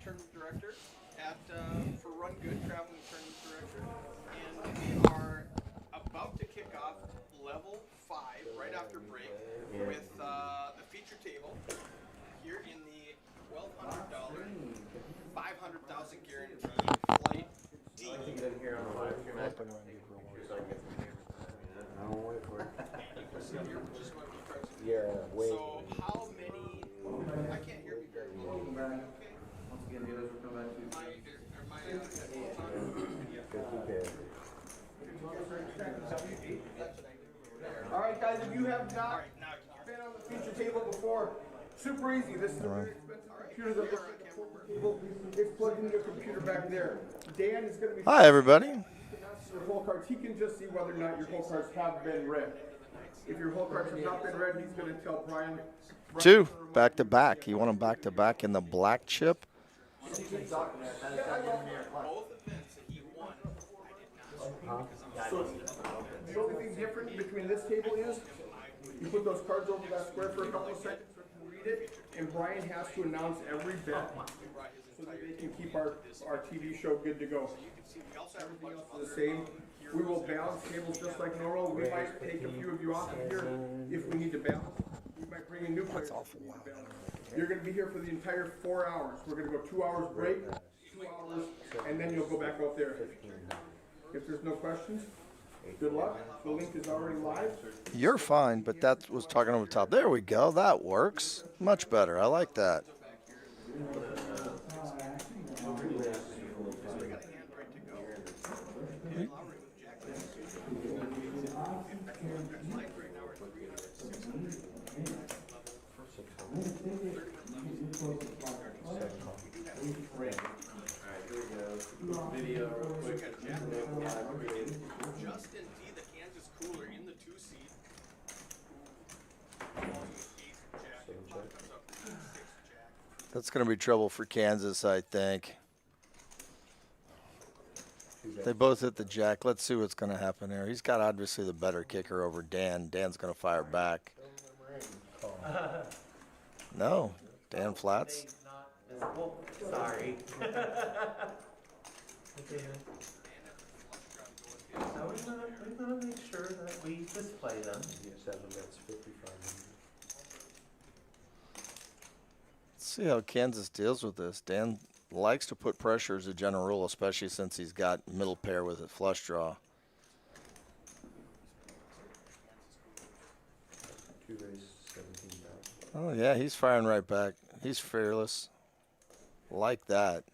tournament director for RunGood, traveling tournament director, and we are about to kick off level 5 right after break with the feature table here in the $1,200, 500,000 guaranteed flight D. Yeah, wait. So how many? I can't hear me very well. Okay. Once again, the others will come back to My headphones on. All right, guys, if you have not been on the feature table before, super easy. This is a very expensive computer that looks like a poker table. It's plugged into a computer back there. Dan is going to be. Hi, everybody. Your hole cards. He can just see whether or not your hole cards have been read. If your hole cards have not been read, he's going to tell Brian. Two, back to back. You want them back to back in the black chip? Both events that he won, I did not. So the only thing different between this table is you put those cards over that square for a couple of seconds so you can read it, and Brian has to announce every bet so that they can keep our TV show good to go. Everything else is the same. We will balance tables just like normal. We might take a few of you off of here if we need to balance. We might bring in new players. You're going to be here for the entire 4 hours. We're going to go 2 hours break, 2 hours, and then you'll go back out there. If there's no questions, good luck. The link is already live. You're fine, but that was talking over the top. There we go. That works. Much better. I like that. Video real quick. Justin D, the Kansas cooler in the 2 seat. That's going to be trouble for Kansas, I think. They both hit the jack. Let's see what's going to happen here. He's got obviously the better kicker over Dan. Dan's going to fire back. No, Dan flats. Sorry. So we're gonna make sure that we display them. Let's see how Kansas deals with this. Dan likes to put pressure as a general rule, especially since he's got middle pair with a flush draw. Oh, yeah, he's firing right back. He's fearless. Like that.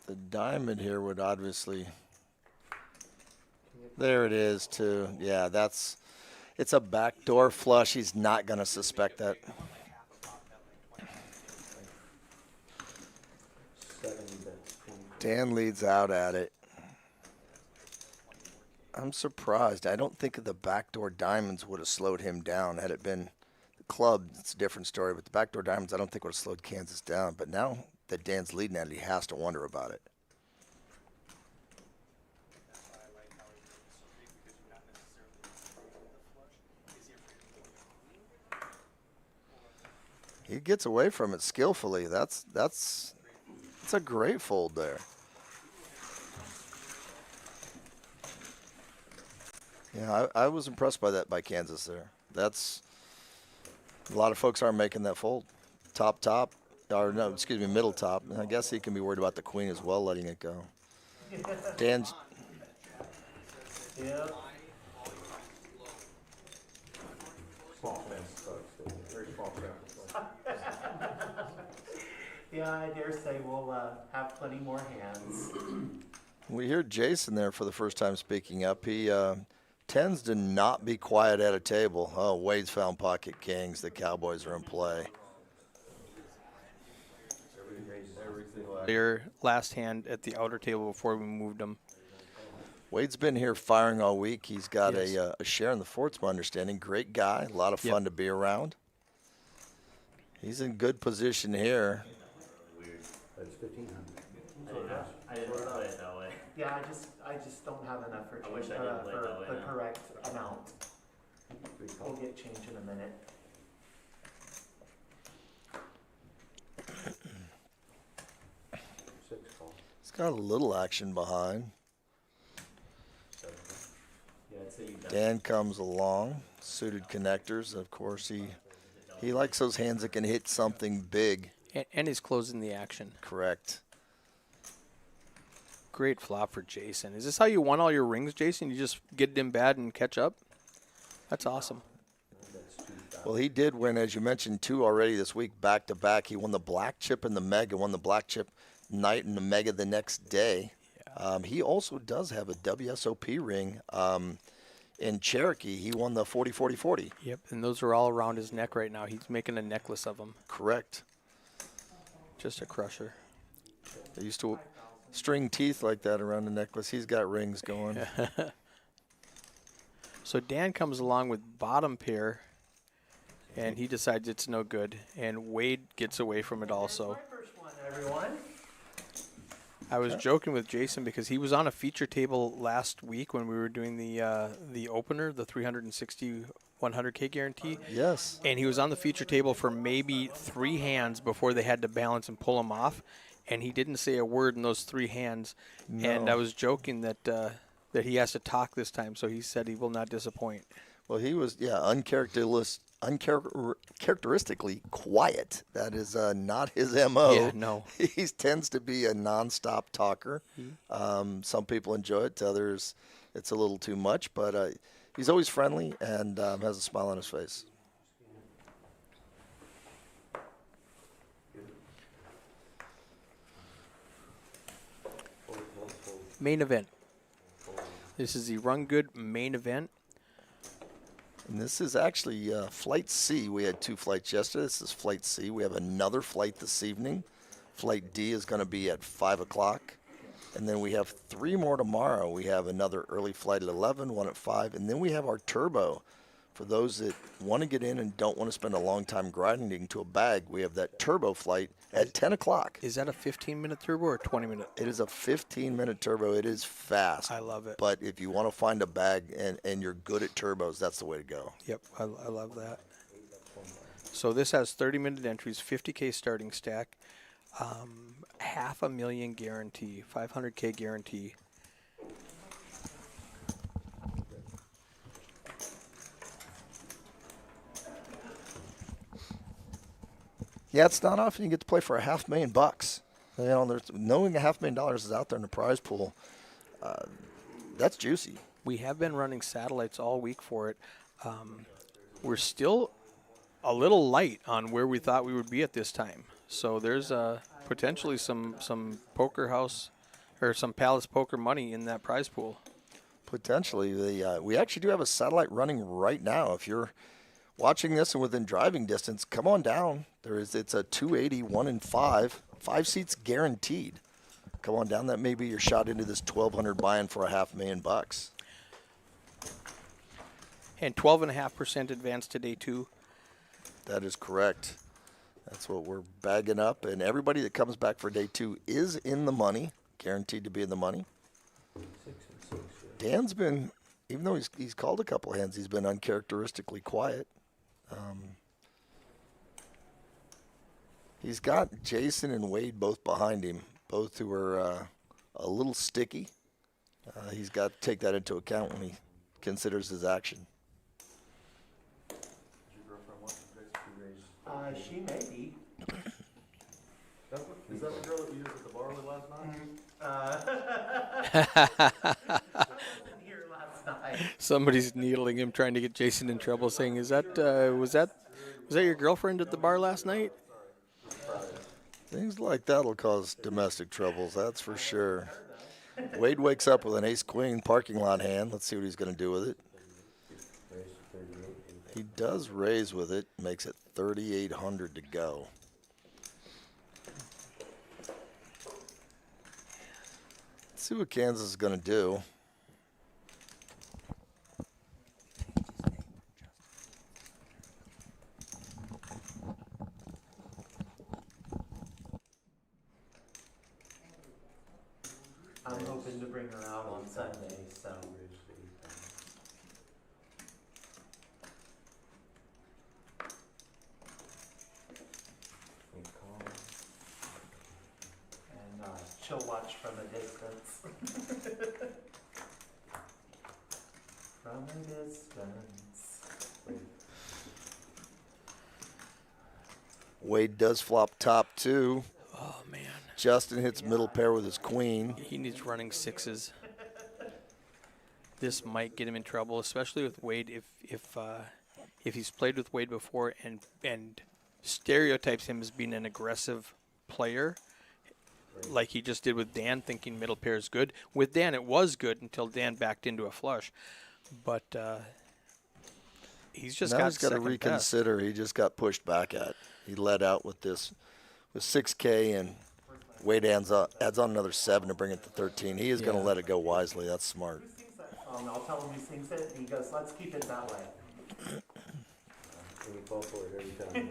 The diamond here would obviously. There it is, too. Yeah, it's a backdoor flush. He's not going to suspect that. Dan leads out at it. I'm surprised. I don't think the backdoor diamonds would have slowed him down. Had it been the club, it's a different story. But the backdoor diamonds, I don't think would have slowed Kansas down. But now that Dan's leading at it, he has to wonder about it. He gets away from it skillfully. That's a great fold there. Yeah, I was impressed by that by Kansas there. That's a lot of folks aren't making that fold. Top, or no, excuse me, middle top. And I guess he can be worried about the queen as well, letting it go. Dan's. Yeah. Yeah, I dare say we'll have plenty more hands. We hear Jason there for the first time speaking up. He tends to not be quiet at a table. Oh, Wade's found pocket kings. The Cowboys are in play. Your last hand at the outer table before we moved them. Wade's been here firing all week. He's got a share in the forts, my understanding. Great guy. A lot of fun to be around. He's in good position here. That's 1,500. I didn't thought it that way. Yeah, I just don't have enough for, I wish I didn't play for that way the now. correct amount. We'll get change in a minute. It's got a little action behind. Yeah, I'd say you Dan comes along, suited connectors. Of course, he likes those hands that can hit something big. And he's closing the action. Correct. Great flop for Jason. Is this how you won all your rings, Jason? You just get it in bad and catch up? That's awesome. Well, he did win, as you mentioned, 2 already this week, back to back. He won the black chip and the mega, won the black chip night and the mega the next day. Yeah. He also does have a WSOP ring in Cherokee. He won the 40-40-40. Yep, and those are all around his neck right now. He's making a necklace of them. Correct. Just a crusher. They used to string teeth like that around the necklace. He's got rings going. So Dan comes along with bottom pair, and he decides it's no good. And Wade gets away from it also. My first one, everyone. I was joking with Jason because he was on a feature table last week when we were doing the opener, the 360 100K guarantee. Yes. And he was on the feature table for maybe 3 hands before they had to balance and pull him off. And he didn't say a word in those 3 hands. No. And I was joking that that he has to talk this time, so he said he will not disappoint. Well, he was, uncharacteristically quiet. That is not his MO. Yeah, no. He tends to be a nonstop talker. Some people enjoy it. To others, it's a little too much. But he's always friendly and has a smile on his face. Main event. This is the RunGood main event. And this is actually Flight C. We had 2 flights yesterday. This is Flight C. We have another flight this evening. Flight D is going to be at 5 o'clock. And then we have 3 more tomorrow. We have another early flight at 11, one at 5. And then we have our turbo. For those that want to get in and don't want to spend a long time grinding to a bag, we have that turbo flight at 10 o'clock. Is that a 15-minute turbo or a 20-minute? It is a 15-minute turbo. It is fast. I love it. But if you want to find a bag and you're good at turbos, that's the way to go. Yep, I love that. So this has 30-minute entries, 50K starting stack, $500,000 guarantee, 500K guarantee. Yeah, it's not often you get to play for $500,000. You know, knowing $500,000 is out there in the prize pool, that's juicy. We have been running satellites all week for it. We're still a little light on where we thought we would be at this time. So there's potentially some poker house or some Palace poker money in that prize pool. Potentially. We actually do have a satellite running right now. If you're watching this and within driving distance, come on down. It's a 280, 1 in 5, 5 seats guaranteed. Come on down. That may be your shot into this 1,200 buy-in for $500,000. And 12.5% advance to day 2. That is correct. That's what we're bagging up. And everybody that comes back for day 2 is in the money, guaranteed to be in the money. Dan's been, even though he's called a couple hands, he's been uncharacteristically quiet. He's got Jason and Wade both behind him, both who are a little sticky. He's got to take that into account when he considers his action. She may be. Is that the girl that you used at the bar with last night? Here last night. Somebody's needling him, trying to get Jason in trouble, saying, "Was that your girlfriend at the bar last night?" Things like that will cause domestic troubles, that's for sure. Wade wakes up with an ace-queen parking lot hand. Let's see what he's going to do with it. He does raise with it, makes it 3,800 to go. Let's see what Kansas is going to do. I'm hoping to bring her out on Sunday, so. And she'll watch from a distance. From a distance. Wade does flop top two. Oh man, Justin hits middle pair with his queen. he needs running sixes. This might get him in trouble, especially with Wade if he's played with Wade before and stereotypes him as being an aggressive player, like he just did with Dan, thinking middle pair is good. With Dan, it was good until Dan backed into a flush, but he's just Now got he's got to second best. reconsider. He just got pushed back at. He let out with 6K, and Wade adds on another 7 to bring it to 13. He is going to Yeah. let it go wisely. That's smart. Who sings that song? I'll tell him who sings it, and he goes, let's keep it that way. We fall for it every time.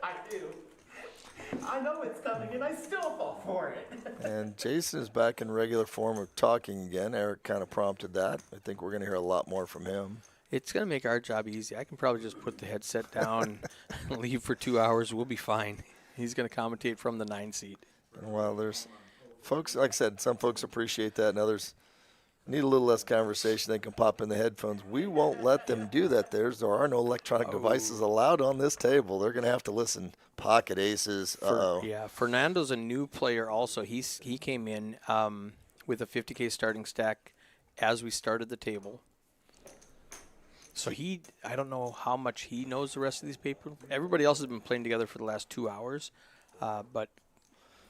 I do. I know it's coming, and I still fall for it. And Jason is back in regular form of talking again. Eric kind of prompted that. I think we're going to hear a lot more from him. It's going to make our job easy. I can probably just put the headset down and leave for 2 hours. We'll be fine. He's going to commentate from the 9 seat. Well, there's folks, like I said, some folks appreciate that, and others need a little less conversation. They can pop in the headphones. We won't let them do that. There are no electronic devices allowed on this table. They're going to have to listen. Pocket aces. Yeah, Fernando's a new player also. He came in with a 50K starting stack as we started the table. So I don't know how much he knows the rest of these people. Everybody else has been playing together for the last 2 hours, but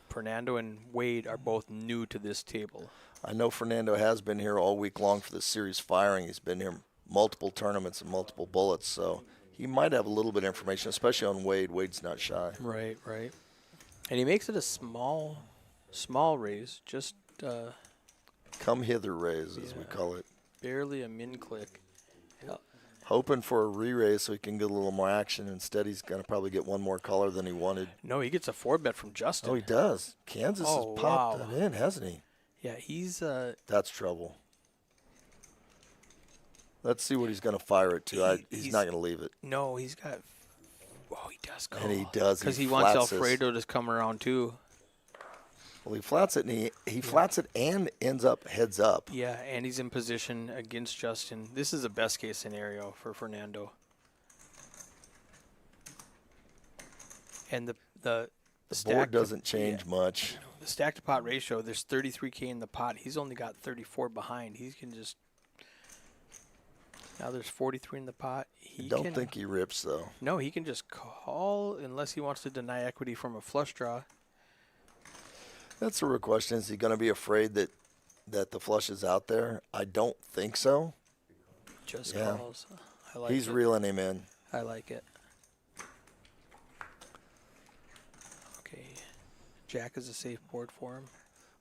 Fernando and Wade are both new to this table. I know Fernando has been here all week long for the series firing. He's been here multiple tournaments and multiple bullets, so he might have a little bit of information, especially on Wade. Wade's not shy. Right. And he makes it a small raise, just Come hither raise, as we call it. barely a min click. Hoping for a re-raise so he can get a little more action. Instead, he's going to probably get one more color than he wanted. No, he gets a 4-bet from Justin. Oh, he does. Kansas has popped that in, hasn't he? Yeah, he's That's trouble. Let's see what he's going to fire it to. He's not going to leave it. no, he's got. Oh, he does call. And he does. Because He he wants flats this. Alfredo to come around too. Well, he flats it, and he flats it and ends up heads up. Yeah, and he's in position against Justin. This is a best case scenario for Fernando. And the The stack board doesn't change much. The stack to pot ratio, there's 33K in the pot. He's only got 34 behind. He can just. Now there's 43 in the pot. I don't think he rips, though. No, he can just call unless he wants to deny equity from a flush draw. That's the real question. Is he going to be afraid that the flush is out there? I don't think so. Just Yeah. calls. I like He's it. reeling him in. I like it. Okay. Jack is a safe board for him.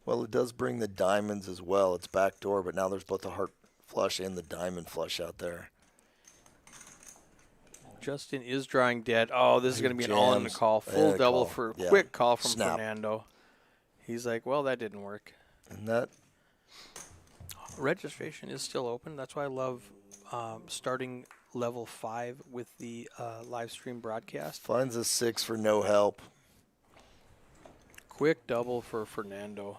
Well, it does bring the diamonds as well. It's backdoor, but now there's both the heart flush and the diamond flush out there. Justin is drawing dead. Oh, this is He going to be an all-in jams. call. Full And a double call. for Yeah. quick call from Snap. Fernando. He's like, well, that didn't work. And that Registration is still open. That's why I love starting level 5 with the live stream broadcast. finds a 6 for no help. Quick double for Fernando.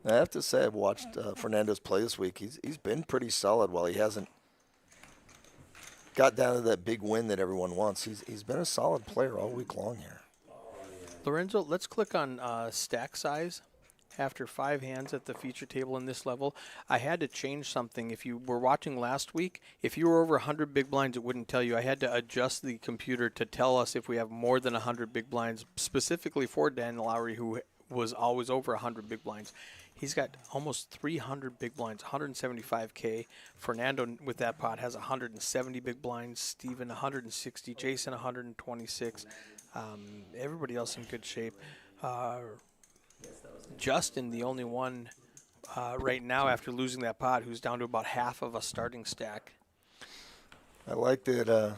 I have to say, I've watched Fernando's play this week. He's been pretty solid while he hasn't got down to that big win that everyone wants. He's been a solid player all week long here. Lorenzo, let's click on stack size. After 5 hands at the feature table in this level, I had to change something. If you were watching last week, if you were over 100 big blinds, it wouldn't tell you. I had to adjust the computer to tell us if we have more than 100 big blinds, specifically for Dan Lowry, who was always over 100 big blinds. He's got almost 300 big blinds, 175K. Fernando, with that pot, has 170 big blinds. Steven, 160. Jason, 126. Everybody else in good shape. Justin, the only one right now after losing that pot, who's down to about half of a starting stack. I like that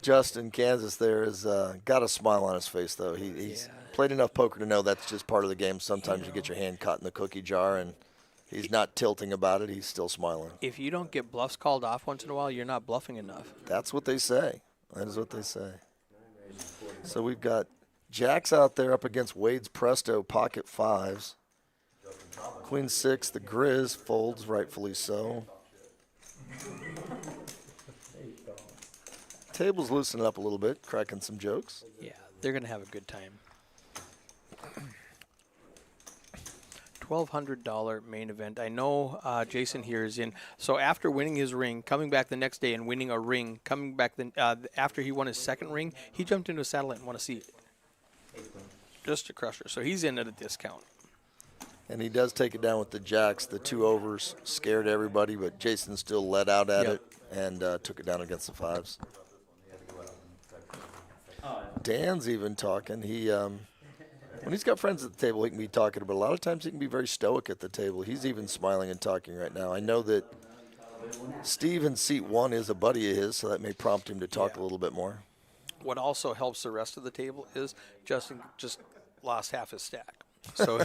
Justin, Kansas, there has got a smile on his face, though. He's played enough poker to know that's just part of the game. Sometimes you get your hand caught in the cookie jar, and he's not tilting about it. He's still smiling. If you don't get bluffs called off once in a while, you're not bluffing enough. That's what they say. That is what they say. So we've got jacks out there up against Wade's Presto pocket fives. Queen six, the Grizz folds, rightfully so. Table's loosening up a little bit, cracking some jokes. Yeah, they're going to have a good time. $1,200 main event. I know Jason here is in. So after winning his ring, coming back the next day and winning a ring, coming back after he won his second ring, he jumped into a satellite and won a seat. Just a crusher. So he's in at a discount. And he does take it down with the jacks. The two overs scared everybody, but Jason still let out at it and took it down against the fives. Dan's even talking. He when he's got friends at the table, he can be talking, but a lot of times he can be very stoic at the table. He's even smiling and talking right now. I know that Steve in seat one is a buddy of his, so that may prompt him to talk a little bit more. What also helps the rest of the table is Justin just lost half his stack. So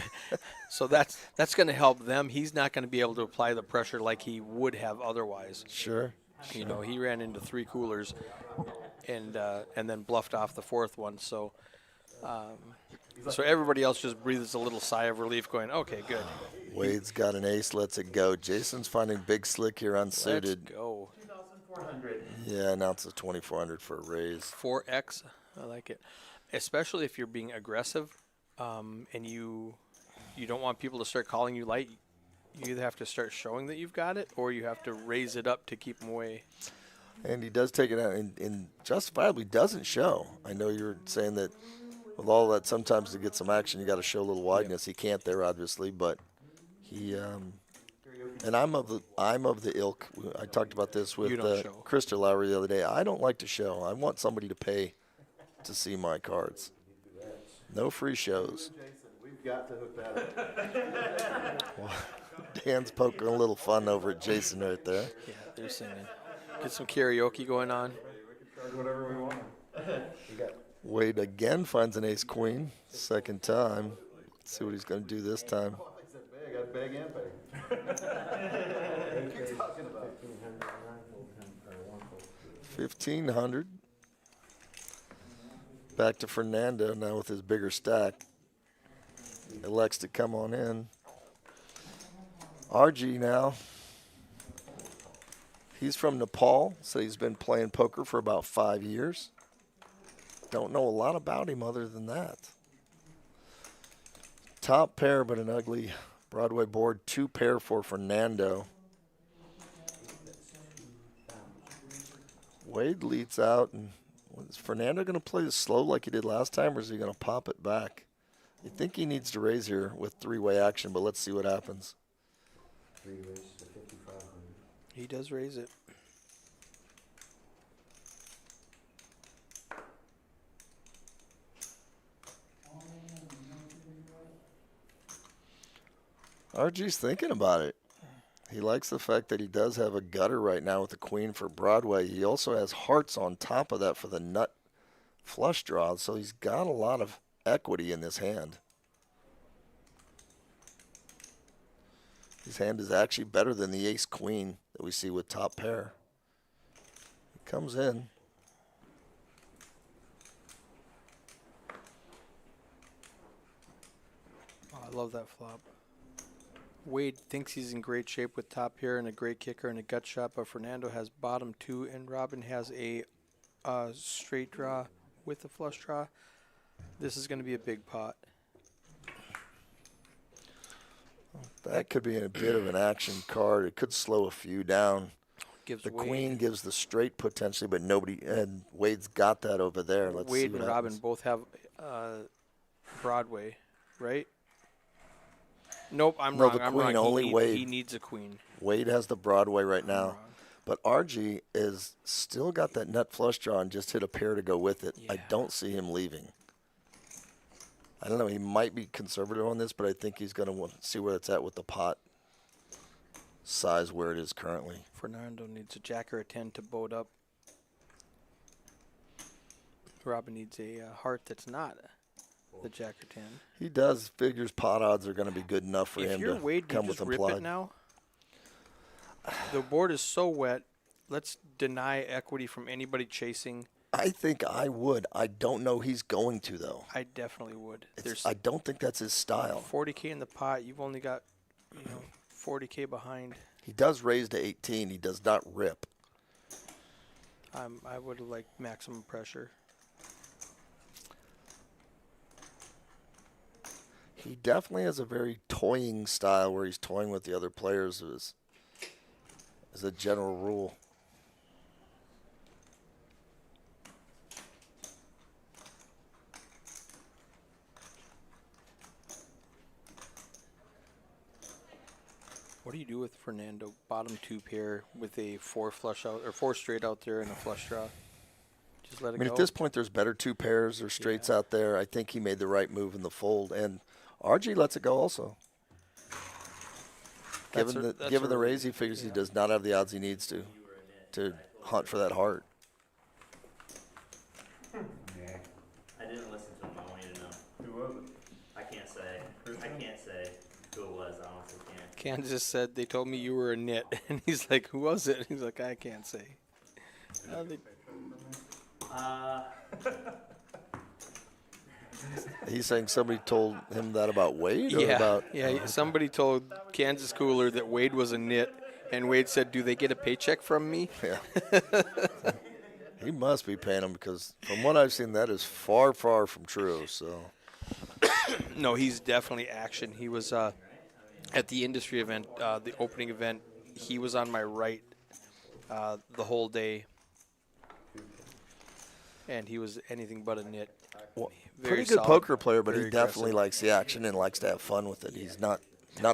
so that's going to help them. He's not going to be able to apply the pressure like he would have otherwise. Sure. You know, he ran into 3 coolers and then bluffed off the 4th one. So so everybody else just breathes a little sigh of relief going, okay, good. Wade's got an ace, lets it go. Jason's finding big slick here unsuited. Let's go. 2,400. Yeah, announces 2,400 for a raise. 4X, I like it. Especially if you're being aggressive and you don't want people to start calling you light. You either have to start showing that you've got it or you have to raise it up to keep them away. And he does take it out and justifiably doesn't show. I know you're saying that with all that, sometimes to get some action, you got to show a little wideness. He can't there, obviously, but he and I'm of the ilk. I talked about this with Krista Lowry the other day. I don't like to show. I want somebody to pay to see my cards. No free shows. Jason, we've got to hook that up. Well, Dan's poking a little fun over at Jason right there. Yeah, they're singing. Get some karaoke going on. We can charge whatever we want. Wade again finds an ace queen, second time. Let's see what he's going to do this time. I said big, I'd beg and beg. What are you talking about? 1,500. Back to Fernando now with his bigger stack. Elects to come on in. RG now. He's from Nepal, so he's been playing poker for about 5 years. Don't know a lot about him other than that. Top pair, but an ugly Broadway board. 2 pair for Fernando. Wade leads out, and is Fernando going to play this slow like he did last time, or is he going to pop it back? You think he needs to raise here with 3-way action, but let's see what happens. 3 raises to 5,500. He does raise it. RG's thinking about it. He likes the fact that he does have a gutter right now with the queen for Broadway. He also has hearts on top of that for the nut flush draw, so he's got a lot of equity in this hand. His hand is actually better than the ace queen that we see with top pair. He comes in. Oh, I love that flop. Wade thinks he's in great shape with top pair and a great kicker and a gut shot, but Fernando has bottom 2 and Robin has a straight draw with a flush draw. This is going to be a big pot. That could be a bit of an action card. It could slow a few down. Gives The Wade, queen gives the straight potentially, but nobody, and Wade's got that over there. Let's see Wade what and Robin happens. both have Broadway, right? Nope, I'm No, wrong. the I'm queen, wrong. only Wade. He needs a queen. Wade has the Broadway right now. wrong. But RG is still got that nut flush draw and just hit a pair to go with it. I Yeah. don't see him leaving. I don't know. He might be conservative on this, but I think he's going to see where it's at with the pot size where it is currently. Fernando needs a jack or a 10 to boat up. Robin needs a heart that's not the Jack or 10. He does figures pot odds are going to be good enough for If him you're to Wade, do you come with just rip implied. it now? The board is so wet. Let's deny equity from anybody chasing. I think I would. I don't know he's going to, though. I definitely would. There's I don't think that's his style. 40K in the pot. You've only got, 40K behind. He does raise to 18. He does not rip. I would like maximum pressure. He definitely has a very toying style where he's toying with the other players as a general rule. What do you do with Fernando? Bottom 2 pair with a 4 flush out or 4 straight out there and a flush draw. Just let it I mean, go. at this point, there's better 2 pairs or straights out there. I think he made the right move in the fold, and RG lets it go also. Given the raise, he figures he does not have the odds he needs to hunt for that heart. I didn't listen to him. I want you to know. Who was it? I can't say who it was. I honestly can't. Kansas said they told me you were a nit, and he's like, "Who was it?" He's like, "I can't say." He's saying somebody told him that about Wade? Or about, Somebody told Kansas Cooler that Wade was a nit, and Wade said, "Do they get a paycheck from me?" Yeah. He must be paying him because from what I've seen, that is far, far from true. So No, he's definitely action. He was at the industry event, the opening event. He was on my right the whole day, and he was anything but a nit. Very pretty good solid, poker player, but he very definitely aggressive. likes the action and likes to have fun with it. He's not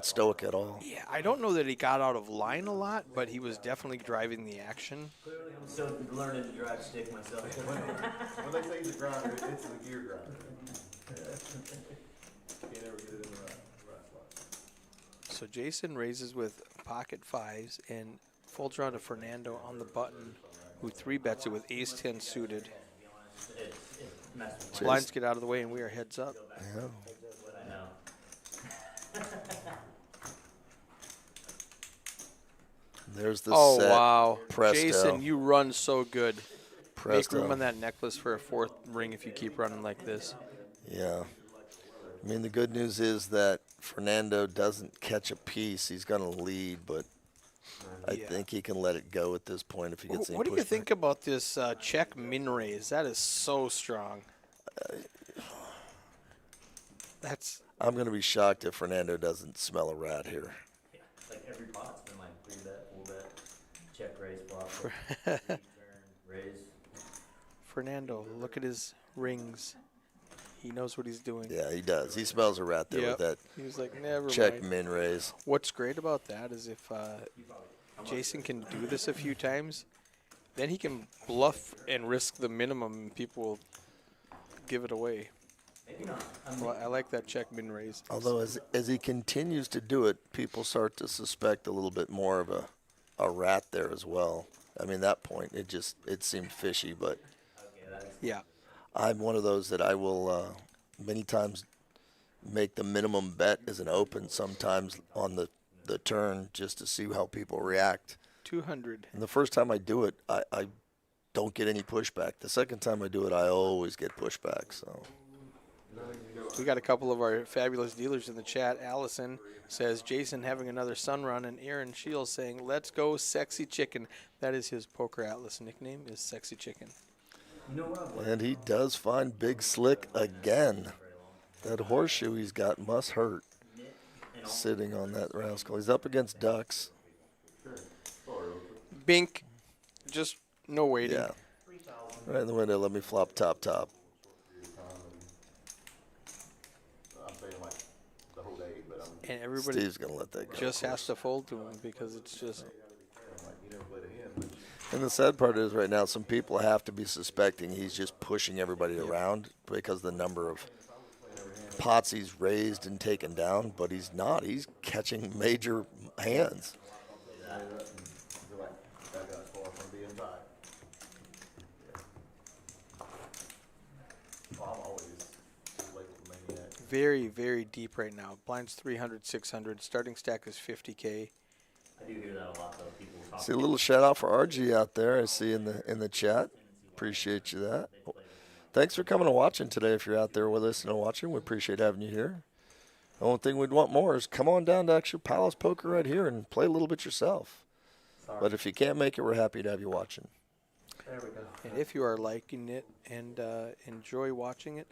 stoic at all. Yeah, I don't know that he got out of line a lot, but he was definitely driving the action. Clearly, I'm still learning to drive stick myself. When they say he's a grinder, it's the gear grinder. Can't ever get it in the right slot. So Jason raises with pocket 5s and folds around to Fernando on the button, who 3-bets it with ace-10 suited. It messed with Blinds get out of the way, and we are heads up. Yeah. I know. There's the Oh, set. wow. Presto. Jason, you run so good. Make Presto. room on that necklace for a 4th ring if you keep running like this. Yeah. I mean, the good news is that Fernando doesn't catch a piece. He's going to lead, but I Yeah. think he can let it go at this point if he gets any What do you pushback. think about this check min raise? That is so strong. That's I'm going to be shocked if Fernando doesn't smell a rat here. Yeah, like every pot's been like 3-bet, 4-bet, check, raise, flop, turn, raise. Fernando. Look at his rings. He knows what he's doing. Yeah, he does. He smells a rat there Yep. with that He was like, never check mind. min raise. What's great about that is if Jason can do this a few times, then he can bluff and risk the minimum, and people will give it away. Maybe not. Well, I like that check min raise. Although as he continues to do it, people start to suspect a little bit more of a rat there as well. I mean, that point, it seemed fishy, but Yeah. I'm one of those that I will many times make the minimum bet as an open sometimes on the turn just to see how people react. 200. And the first time I do it, I don't get any pushback. The second time I do it, I always get pushback. So We got a couple of our fabulous dealers in the chat. Allison says, Jason having another sun run, and Aaron Shields saying, let's go Sexy Chicken. That is his PokerAtlas nickname, is Sexy Chicken. You know what? and he does find Big Slick again. That horseshoe he's got must hurt. Sitting on that rascal. He's up against ducks. Bink. Just no waiting. Yeah. Right in the window. Let me flop top. I'm saying like the whole day, but I'm And everybody Steve's gonna let that go. just has to fold to him because it's just like, you never played a hand, but And the sad part is right now some people have to be suspecting he's just pushing everybody around because of the number of pots he's raised and taken down, but he's not. He's catching major hands. I feel like that got far from being tied. very, very deep right now. Blinds 300, 600. Starting stack is 50K. I do hear that a lot though. People talk. See a little shout out for RG out there. I see in the chat. Appreciate you that. Thanks for coming and watching today. If you're out there with us and watching, we appreciate having you here. The only thing we'd want more is come on down to Actual Palace Poker right here and play a little bit yourself. But if you can't make it, we're happy to have you watching. There we go. And if you are liking it and enjoy watching it,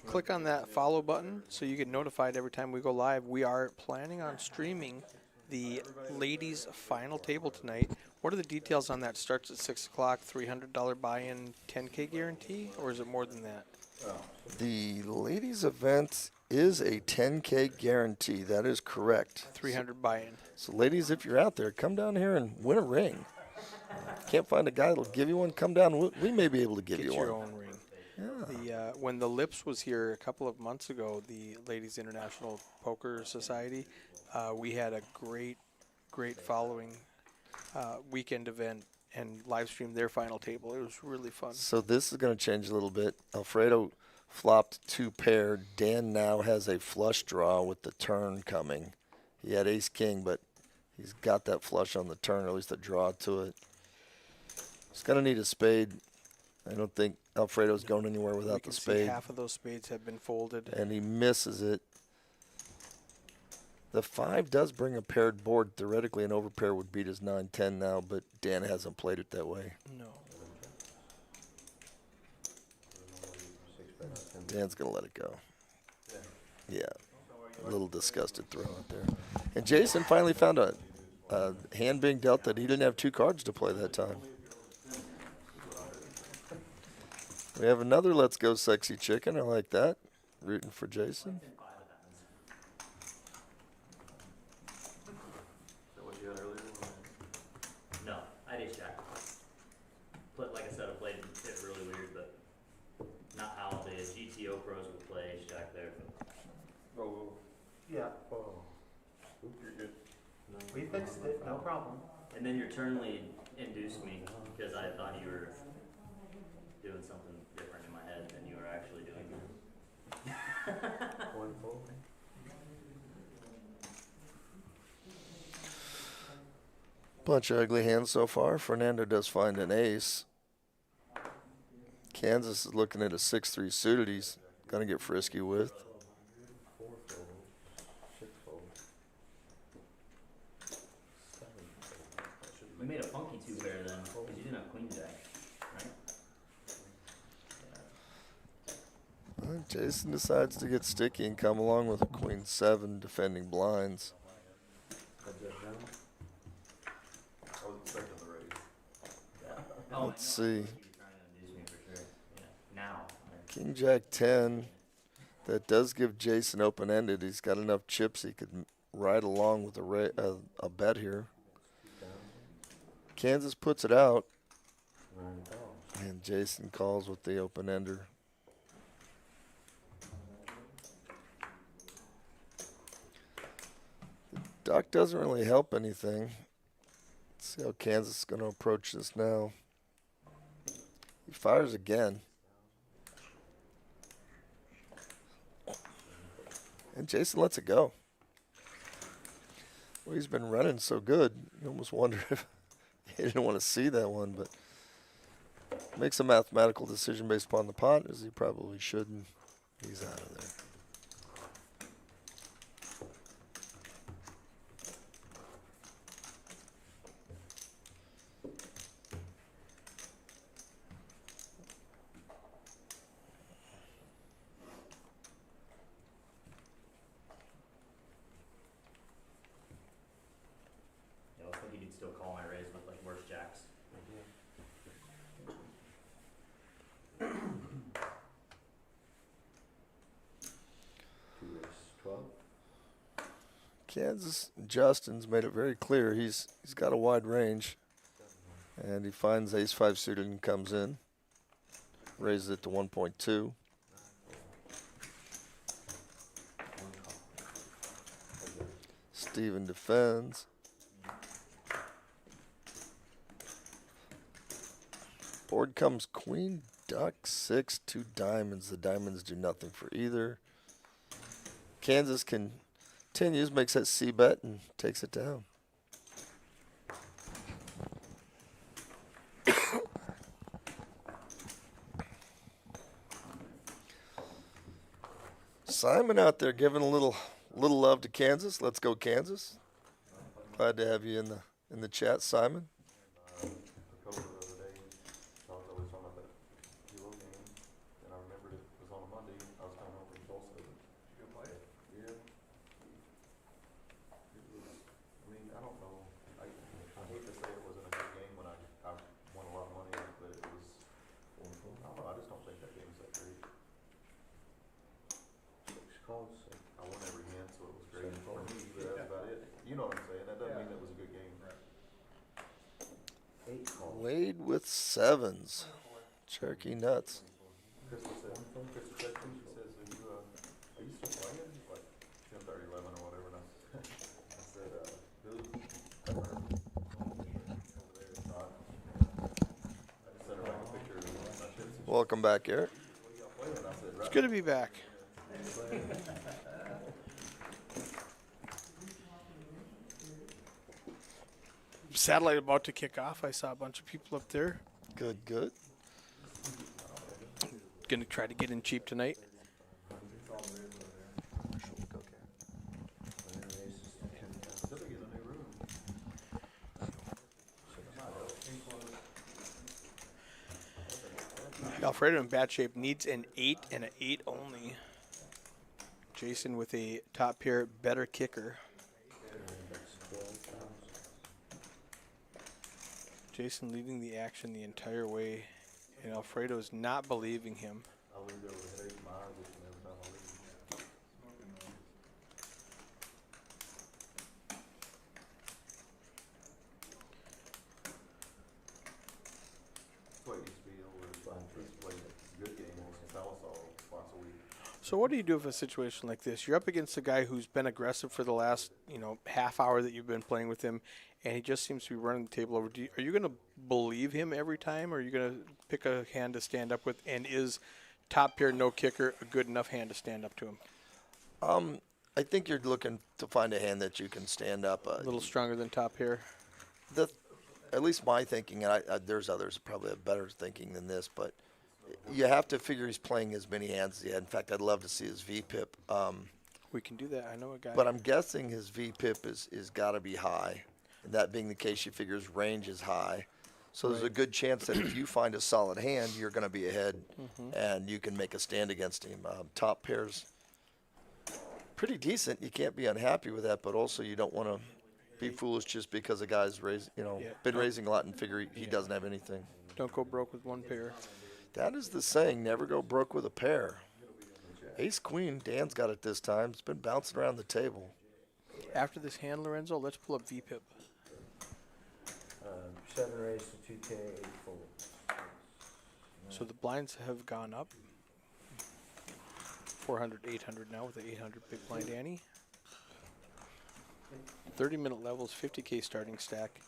click on that follow button so you get notified every time we go live. We are planning on streaming the ladies' final table tonight. What are the details on that? Starts at 6 o'clock, $300 buy-in, 10K guarantee, or is it more than that? The ladies' event is a 10K guarantee. That is correct. 300 buy-in. So, ladies, if you're out there, come down here and win a ring. Can't find a guy that'll give you one? Come down. We may be able to give Get you your one. own ring. Yeah. When the Lips was here a couple of months ago, the Ladies International Poker Society, we had a great following weekend event and live streamed their final table. It was really fun. So this is going to change a little bit. Alfredo flopped 2 pair. Dan now has a flush draw with the turn coming. He had ace-king, but he's got that flush on the turn, or at least a draw to it. He's going to need a spade. I don't think Alfredo's going anywhere We without can the see spade. half of those spades have been folded. And he misses it. The 5 does bring a paired board. Theoretically, an overpair would beat his 9-10 now, but Dan hasn't played it that way. No. Dan's going to let it go. Yeah. A little disgusted throw out there. And Jason finally found a hand being dealt that he didn't have 2 cards to play that time. We have another Let's Go Sexy Chicken. I like that. Rooting for Jason. Is that what you had earlier? No, I did jack. Like I said, I played it really weird, but not how the GTO pros would play ace jack there. But Oh, yeah. Oh. You're good. We fixed it, no problem. and then your turn lead induced me because I thought you were doing something different in my head than you were actually doing. One full. Bunch of ugly hands so far. Fernando does find an ace. Kansas is looking at a 6-3 suited he's going to get frisky with. 4 fold. 6 fold. 7 fold. We made a funky 2-pair then because you didn't have queen jack, right? Jason decides to get sticky and come along with a queen 7 defending blinds. I was expecting the raise. Oh, Let's I know. see. You were trying to induce me for sure. Yeah. Now. King Jack 10. That does give Jason open-ended. He's got enough chips he could ride along with a bet here. Kansas puts it out, and Jason calls with the open-ender. Duck doesn't really help anything. Let's see how Kansas is going to approach this now. He fires again. And Jason lets it go. Well, he's been running so good. You almost wonder if he didn't want to see that one, but makes a mathematical decision based upon the pot, as he probably shouldn't. He's out of there. Yeah, I was thinking you'd still call my raise with like worse jacks. Two ace 12. Kansas Justin's made it very clear he's got a wide range, and he finds ace-5 suited and comes in, raises it to 1.2. Steven defends. Board comes queen, duck, 6, 2 diamonds. The diamonds do nothing for either. Kansas continues, makes that C bet and takes it down. Simon out there giving a little love to Kansas. Let's go Kansas. Glad to have you in the chat, Simon. The coach the other day, I was always talking about that Hilo game, and I remembered it was on a Monday. I was coming home from Tulsa. But you go play it? Yeah. It was, I mean, I don't know. I hate to say it wasn't a good game when I won a lot of money, but it was, I don't know, I just don't think that game was that great. I won every hand, so it was great for me, but that's about it. You know what I'm saying? That doesn't mean it was a good game. Wade with sevens. Cherokee nuts. Crystal texted me, she says, are you still playing? He's like 10:30, 11 or whatever, and I said, who? Over there, it's not. I just sent her back a picture of my chips. Welcome back, Eric. What y'all playing? I said, It's good to be back. Satellite about to kick off. I saw a bunch of people up there. Good. Gonna try to get in cheap tonight. Alfredo in bad shape, needs an 8 and an 8 only. Jason with a top pair, better kicker. Jason leading the action the entire way, and Alfredo is not believing him. I leave there with a headache in my eyes every time I leave. That's what it used to be over at used to play a good game on Salisal twice a week. So what do you do with a situation like this? You're up against a guy who's been aggressive for the last, half hour that you've been playing with him, and he just seems to be running the table over. Are you going to believe him every time, or are you going to pick a hand to stand up with? And is top pair, no kicker, a good enough hand to stand up to him? I think you're looking to find a hand that you can stand up. A little stronger than top pair. At least my thinking, and there's others probably have better thinking than this, but you have to figure he's playing as many hands as he had. In fact, I'd love to see his VPIP. We can do that. I know a guy. But I'm guessing his VPIP is got to be high. And that being the case, you figure his range is high. So there's a good chance that if you find a solid hand, you're going to be ahead, and you can make a stand against him. Top pair's pretty decent. You can't be unhappy with that, but also you don't want to be foolish just because a guy's been raising a lot and figure he doesn't have anything. Don't go broke with one pair. That is the saying, never go broke with a pair. Ace queen, Dan's got it this time. It's been bouncing around the table. After this hand, Lorenzo, let's pull up VPIP. 7 raised to 2K, 8 fold. So the blinds have gone up. 400, 800 now with the 800 big blind Annie. 30-minute levels, 50K starting stack.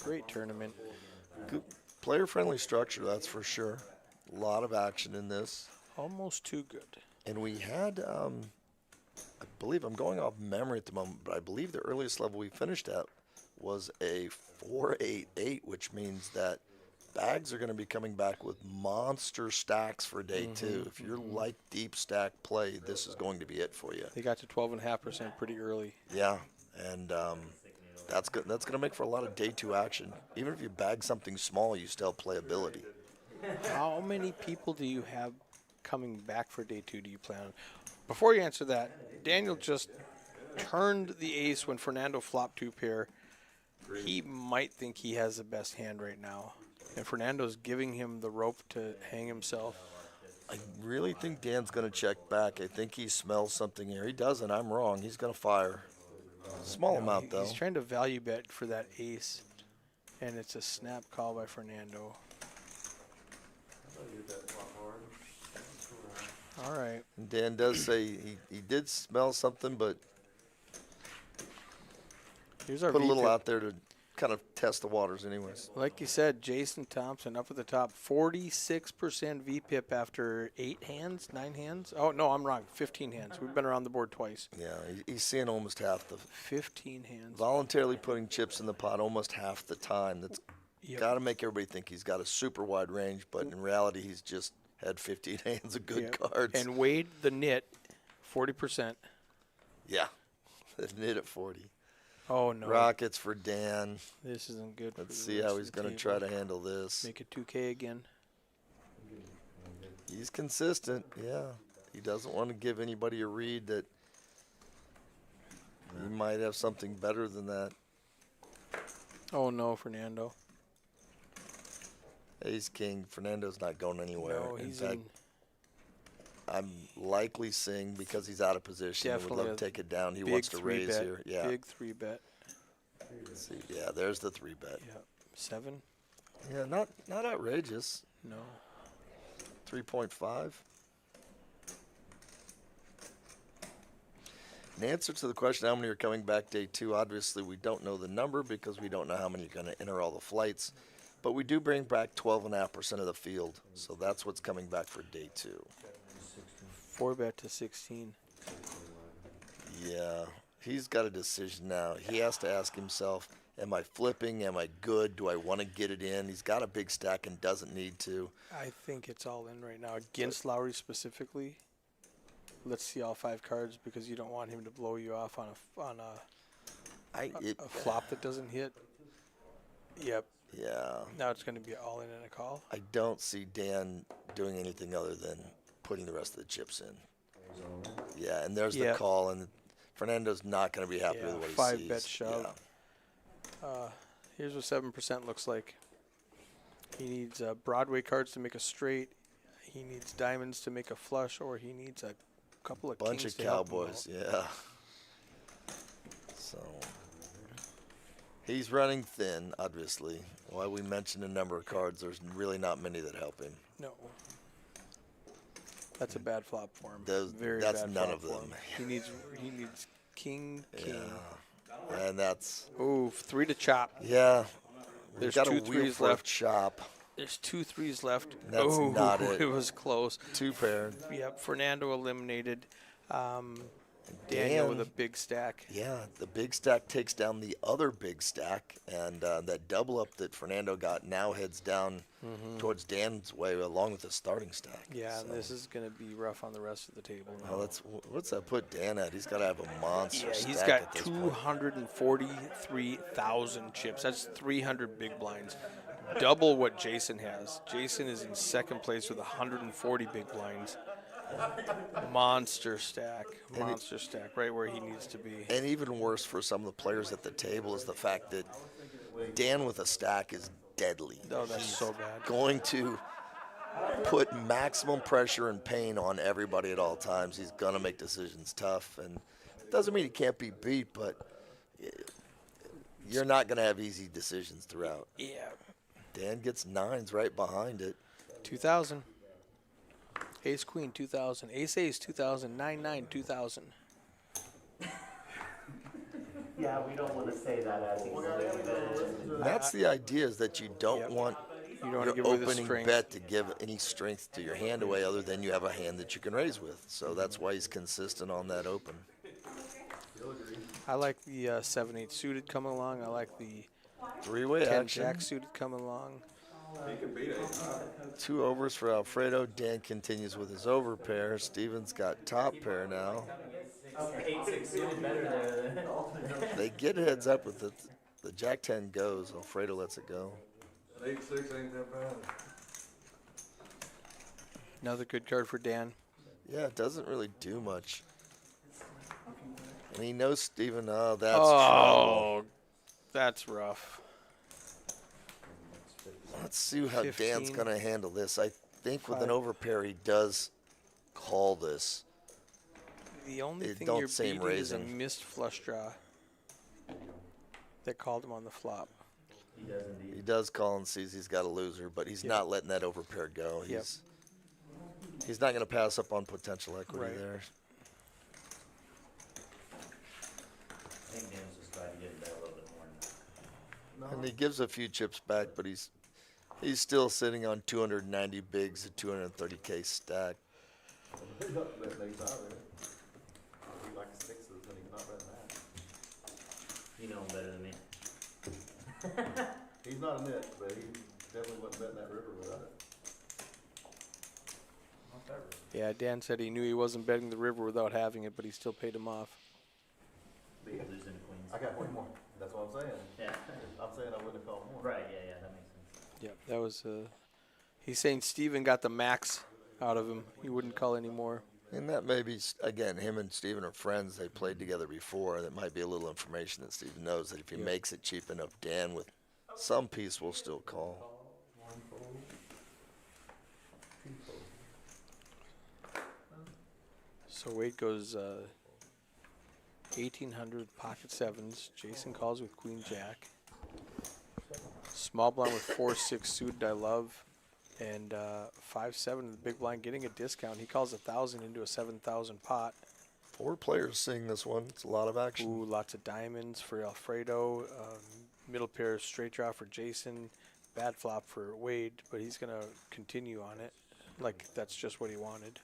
Great tournament. Good player-friendly structure, that's for sure. A lot of action in this. Almost too good. And we had, I believe, I'm going off memory at the moment, but I believe the earliest level we finished at was a 488, which means that bags are going to be coming back with monster stacks for day two. If you're like deep stack play, this is going to be it for you. They got to 12.5% pretty early. Yeah, and that's good. That's going to make for a lot of day two action. Even if you bag something small, you still have playability. How many people do you have coming back for day two do you plan on? Before you answer that, Daniel just turned the ace when Fernando flopped 2 pair. He might think he has the best hand right now. And Fernando's giving him the rope to hang himself. I really think Dan's going to check back. I think he smells something here. He doesn't. I'm wrong. He's going to fire. Small amount, though. He's trying to value bet for that ace. And it's a snap call by Fernando. All right. And Dan does say he did smell something, but Here's our put a little VPIP. out there to kind of test the waters anyways. Like you said, Jason Thompson up at the top, 46% VPIP after 8 hands, 9 hands. Oh, no, I'm wrong. 15 hands. We've been around the board twice. Yeah, he's seeing almost half the 15 hands. voluntarily putting chips in the pot almost half the time. That's Yep. got to make everybody think he's got a super wide range, but in reality, he's just had 15 hands of good Yep. cards. And Wade, the nit, 40%. yeah, the nit at 40. Oh, no. Rockets for Dan. This isn't good. Let's for the see rest how of he's the going to table. try to handle this. Make it 2K again. He's consistent, yeah. He doesn't want to give anybody a read that he might have something better than that. Oh, no, Fernando. Ace King. Fernando's not going anywhere. No, in he's fact, in. I'm likely seeing because he's out of position. Would Definitely love to a take it down. He Big wants to 3 raise bet. here. Yeah. Big 3 bet. Let's see. Yeah, there's the 3 bet. Yeah. 7? Yeah, not outrageous. No. 3.5. In answer to the question how many are coming back day 2, obviously we don't know the number because we don't know how many are going to enter all the flights. But we do bring back 12.5% of the field. So that's what's coming back for day 2. 4 bet to 16. Yeah, he's got a decision now. He has to ask himself, am I flipping? Am I good? Do I want to get it in? He's got a big stack and doesn't need to. I think it's all in right now. Against Lowry specifically, let's see all 5 cards because you don't want him to blow you off on a flop that doesn't hit. Yep. Yeah, Now it's going to be all in and a call. I don't see Dan doing anything other than putting the rest of the chips in. Yeah, and there's the Yep. call, and Fernando's not going to be happy Yeah, with what he 5 sees. bet shove. Yeah. Here's what 7% looks like. He needs Broadway cards to make a straight. He needs diamonds to make a flush, or he needs a couple of Bunch kings of to help him cowboys, out. yeah. So he's running thin, obviously. While we mentioned a number of cards, there's really not many that help him. No. That's a bad flop for him. Those- Very that's bad none flop of for them. him. He needs king. Yeah. And that's, Ooh, 3 to chop. yeah. We've There's got 2 a wheel threes for a left. chop. There's 2 3s left. That's Ooh, not it. It was close. 2 pair. Yep, Fernando eliminated. Daniel with a big stack. Yeah, the big stack takes down the other big stack, and that double up that Fernando got now heads down towards Dan's way along with the starting stack. Yeah, So, and this is going to be rough on the rest of the table now. well, what's that put Dan at? He's got to have a monster Yeah, stack he's at got this point. 243,000 chips. That's 300 big blinds. Double what Jason has. Jason is in second place with 140 big blinds. Monster stack. Monster stack. Right where he needs to be. And even worse for some of the players at the table is the fact that Dan with a stack is deadly. Oh, that's so bad. Going to put maximum pressure and pain on everybody at all times. He's going to make decisions tough. And it doesn't mean he can't be beat, but you're not going to have easy decisions throughout. Yeah. Dan gets 9s right behind it. 2,000. Ace Queen 2,000. Ace Ace 2,000. 9-9 2,000. Yeah, we don't want to say that as And that's the idea, is that you don't Yep. want You don't want to your give away the opening strength. bet to give any strength to your hand away other than you have a hand that you can raise with. So that's why he's consistent on that open. I like the 7-8 suited coming along. I like the 3-way 10 action. jack suited coming along. 2 overs for Alfredo. Dan continues with his over pair. Steven's got top pair now. 8-6 suited better there. They get heads up with it. The jack 10 goes. Alfredo lets it go. 8-6 ain't that bad. Another good card for Dan. Yeah, it doesn't really do much. And he knows Steven. Oh, that's Oh, that's rough. trouble. Let's see how Dan's 15. going to handle this. I think with an 5. overpair, he does call this. The only It thing don't you're seem beating is a raising. missed flush draw that called him on the flop. He does indeed. He does call and sees he's got a loser, but he's Yep. not letting that overpair go. Yep. He's not going to pass up on potential equity Right. there. I think Dan's just trying to get in there a little bit more. And he gives a few chips back, but he's still sitting on 290 bigs, a 230K stack. He's not betting ace high there. He likes sixes and he's not betting that. You know him better than me. He's not a nit, but he definitely wasn't betting that river without it. Not that river. Yeah, Dan said he knew he wasn't betting the river without having it, but he still paid him off. Losing to queens. I got one more. That's what I'm saying. Yeah. I'm saying I wouldn't have called more. Right, yeah, that makes sense. Yeah, that was. He's saying Steven got the max out of him. He wouldn't call anymore. And that may be, again, him and Steven are friends. They played together before. That might be a little information that Steven knows, that if he makes it cheap enough, Dan with some piece will still call. One fold. Two fold. So Wade goes 1,800 pocket sevens. Jason calls with queen jack. Small blind with 4-6 suited I love. And 5-7 the big blind getting a discount. He calls 1,000 into a 7,000 pot. 4 players seeing this one. It's a lot of action. Ooh, lots of diamonds for Alfredo. Middle pair straight draw for Jason. Bad flop for Wade, but he's going to continue on it. Like that's just what he wanted.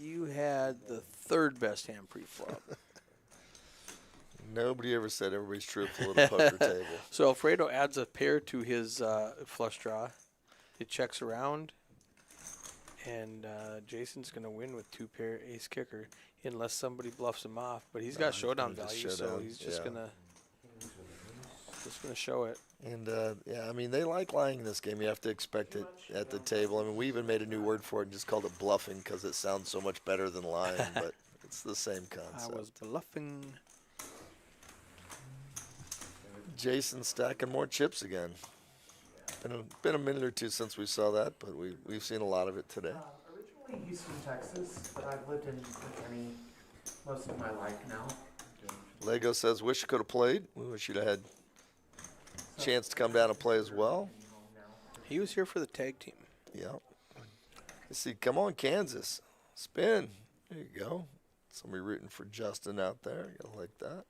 You had the third best hand pre-flop. Nobody ever said everybody's truthful at a poker table. So Alfredo adds a pair to his flush draw. It checks around, and Jason's going to win with 2 pair ace kicker unless somebody bluffs him off. But he's got showdown value, so he's just gonna show it. And yeah, I mean they like lying in this game. You have to expect it at the table. I mean we even made a new word for it and just called it bluffing because it sounds so much better than lying, but it's the same concept. I was bluffing. Jason stacking more chips again. Been a minute or two since we saw that, but we've seen a lot of it today. Originally Houston, Texas, but I've lived in McKinney most of my life now. Lego says, wish you could have played. We wish you'd have had a chance to come down and play as well. He was here for the tag team. Yeah. Let's see, come on, Kansas. Spin. There you go. Somebody rooting for Justin out there. Gotta like that.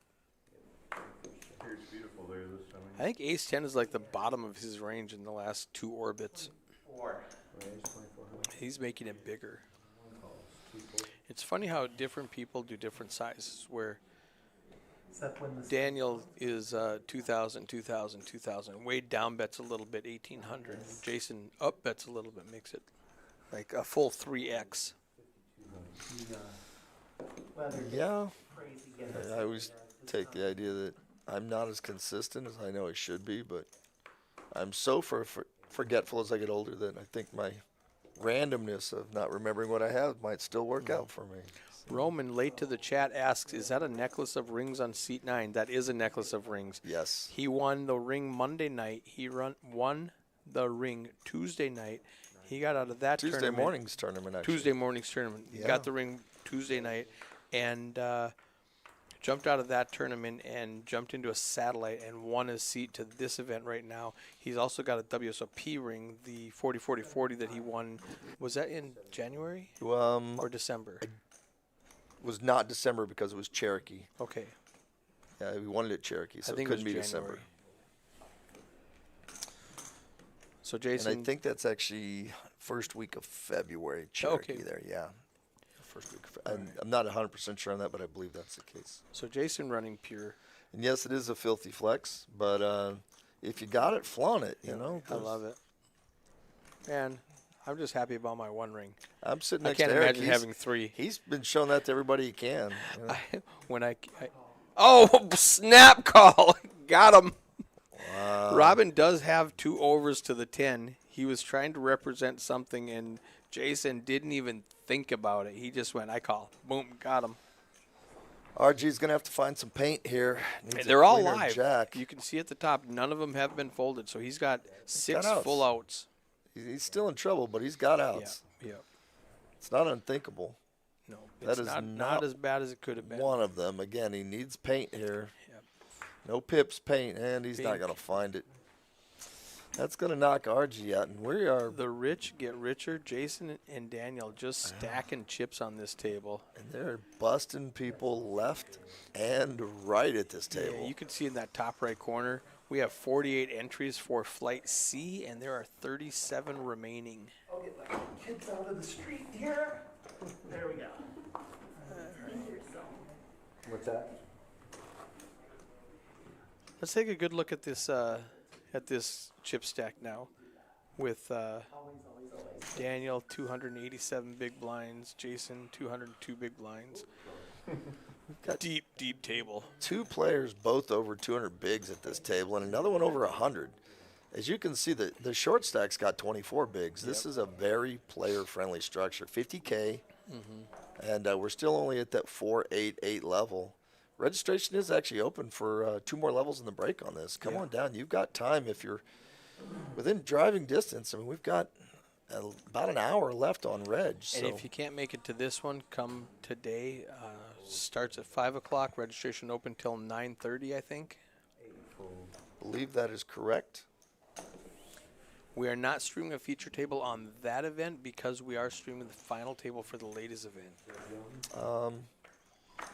Here's beautiful there this time. I think ace 10 is like the bottom of his range in the last 2 orbits. He's making it bigger. It's funny how different people do different sizes, where Daniel is 2,000, 2,000, 2,000. Wade down bets a little bit, 1,800. Jason up bets a little bit, makes it like a full 3x. Yeah. I always take the idea that I'm not as consistent as I know I should be, but I'm so forgetful as I get older that I think my randomness of not remembering what I have might still work out for me. Roman, late to the chat, asks, is that a necklace of rings on seat 9? That is a necklace of rings. Yes. He won the ring Monday night. He won the ring Tuesday night. He got out of that Tuesday morning's tournament, actually. Tuesday morning's tournament. He Yeah. got the ring Tuesday night and jumped out of that tournament and jumped into a satellite and won his seat to this event right now. He's also got a WSOP ring, the 40-40-40 that he won. Was that in January or December? It was not December because it was Cherokee. Okay. Yeah, we wanted it Cherokee, so I think it couldn't was be January. December. So Jason, And I think that's actually first week of February, Cherokee Okay. there, yeah. First week of I'm not 100% sure on that, but I believe that's the case. so Jason running pure. And yes, it is a filthy flex, but if you got it, flaunt it, you know. I love it. Man, I'm just happy about my one ring. I'm sitting I next can't to Eric. imagine having 3. He's been showing that to everybody he can. You know? Oh, snap call. Got him. Wow. Robin does have 2 overs to the 10. He was trying to represent something, and Jason didn't even think about it. He just went, I call. Boom, got him. RG's going to have to find some paint here. Needs a They're all queen or live. Jack. You can see at the top, none of them have been folded, so he's got 6 outs. full outs. He's still in trouble, but he's got outs. Yeah. It's not unthinkable. No, That it's is not not as bad as it could have been. One of them. Again, he needs paint here. Yep. No pips, paint, and he's not Pink. going to find it. That's going to knock RG out, and we are. The rich get richer. Jason and Daniel just stacking chips on this table. And they're busting people left and right at this table. Yeah, you can see in that top right corner, we have 48 entries for Flight C, and there are 37 remaining. I'll get my kids out of the street here. There we go. What's that? Let's take a good look at this chip stack now, with Daniel 287 big blinds, Jason 202 big blinds. Got Deep table. 2 players both over 200 bigs at this table, and another one over 100. As you can see, the short stack's got 24 bigs. This is a very player-friendly structure. 50K, and we're still only at that 488 level. Registration is actually open for 2 more levels in the break on this. Come on down. You've got time if you're within driving distance. I mean, we've got about an hour left on reg. And if you can't make it to this one, come today. Starts at 5 o'clock. Registration open till 9:30, I think. Believe that is correct. We are not streaming a feature table on that event because we are streaming the final table for the ladies event.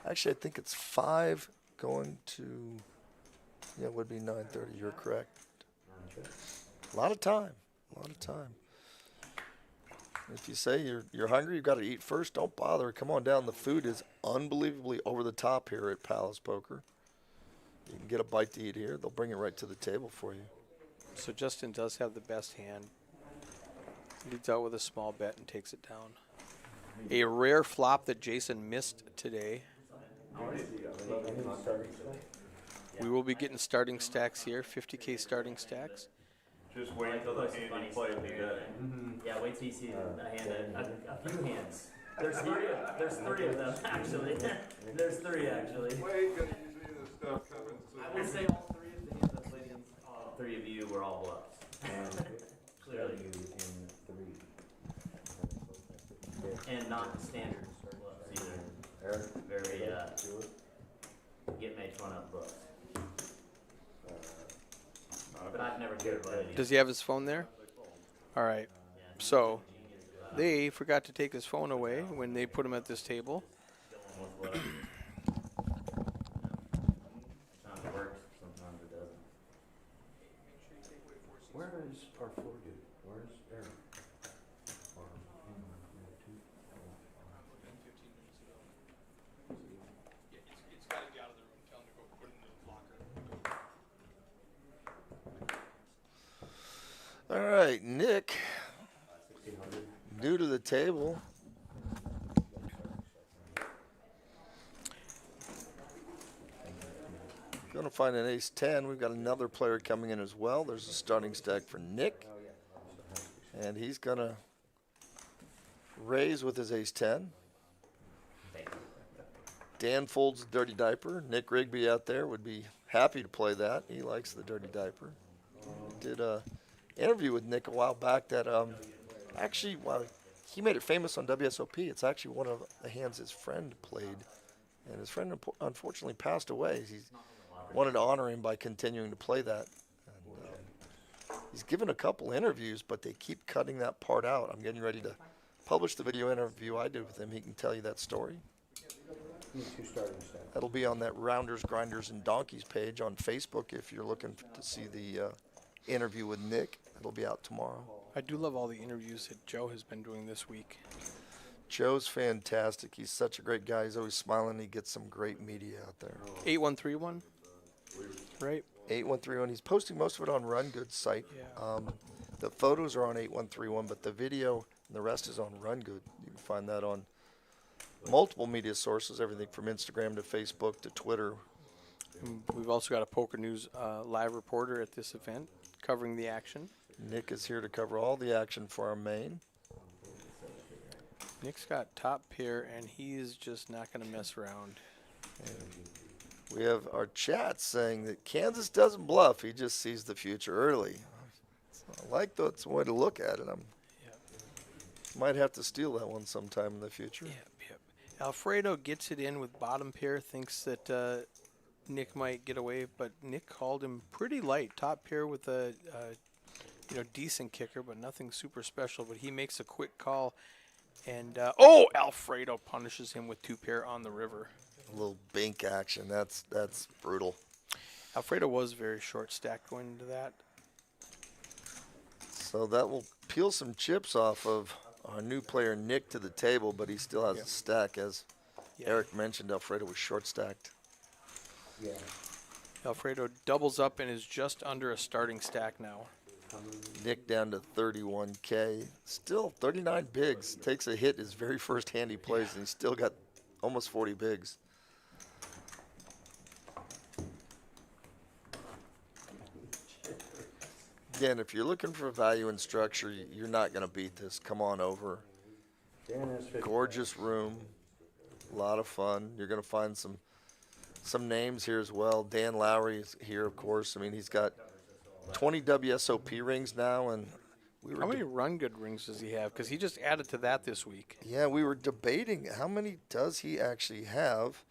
Actually, I think it's 5 going to, it would be 9:30. You're correct. A lot of time. If you say you're hungry, you've got to eat first, don't bother. Come on down. The food is unbelievably over the top here at Palace Poker. You can get a bite to eat here. They'll bring it right to the table for you. So Justin does have the best hand. Leads out with a small bet and takes it down. A rare flop that Jason missed today. We will be getting starting stacks here, 50K starting stacks. Just wait until the hand you play will be dead. Yeah, wait till you see a hand, a few hands. There's 3 of them, actually. There's 3, actually. Wait, because usually the stuff happens. I would say all 3 of the hands I played against, all 3 of you were all bluffs. Clearly. And not standard bluffs either. Very, get made fun of bluffs. But I've never cared about any. Does he have his phone there? All right. So they forgot to take his phone away when they put him at this table. Sometimes it works, sometimes it doesn't. Where is our floor dude? Where is Aaron? It's got to get out of the room. Tell him to go put it in the locker. All right, Nick, new to the table. Going to find an ace-10. We've got another player coming in as well. There's a starting stack for Nick. And he's going to raise with his ace-10. Dan folds the dirty diaper. Nick Rigby out there would be happy to play that. He likes the dirty diaper. Did a interview with Nick a while back that actually, well, he made it famous on WSOP. It's actually one of the hands his friend played, and his friend unfortunately passed away. He wanted to honor him by continuing to play that. And, he's given a couple interviews, but they keep cutting that part out. I'm getting ready to publish the video interview I did with him. He can tell you that story. That'll be on that Rounders, Grinders, and Donkeys page on Facebook if you're looking to see the interview with Nick. It'll be out tomorrow. I do love all the interviews that Joe has been doing this week. Joe's fantastic. He's such a great guy. He's always smiling. He gets some great media out there. 8131, right? 8131. He's posting most of it on RunGood's site. Yeah. The photos are on 8131, but the video and the rest is on RunGood. You can find that on multiple media sources, everything from Instagram to Facebook to Twitter. And we've also got a Poker News live reporter at this event covering the action. Nick is here to cover all the action for our main. Nick's got top pair, and he is just not going to mess around. We have our chat saying that Kansas doesn't bluff. He just sees the future early. I like that's one way to look at it. Might have to steal that one sometime in the future. Yep. Alfredo gets it in with bottom pair, thinks that Nick might get away, but Nick called him pretty light. Top pair with a decent kicker, but nothing super special. But he makes a quick call, and Alfredo punishes him with 2 pair on the river. A little bink action. That's brutal. Alfredo was very short stacked going into that. So that will peel some chips off of our new player Nick to the table, but he still has a stack. As Eric mentioned, Alfredo was short stacked. Yeah. Alfredo doubles up and is just under a starting stack now. Nick down to 31K. Still 39 bigs. Takes a hit his very first hand he plays, and he's still got almost 40 bigs. Again, if you're looking for value and structure, you're not going to beat this. Come on over. Gorgeous room. A lot of fun. You're going to find some names here as well. Dan Lowry is here, of course. I mean, he's got 20 WSOP rings now, and how many RunGood rings does he have? Because he just added to that this week. Yeah, we were debating how many does he actually have,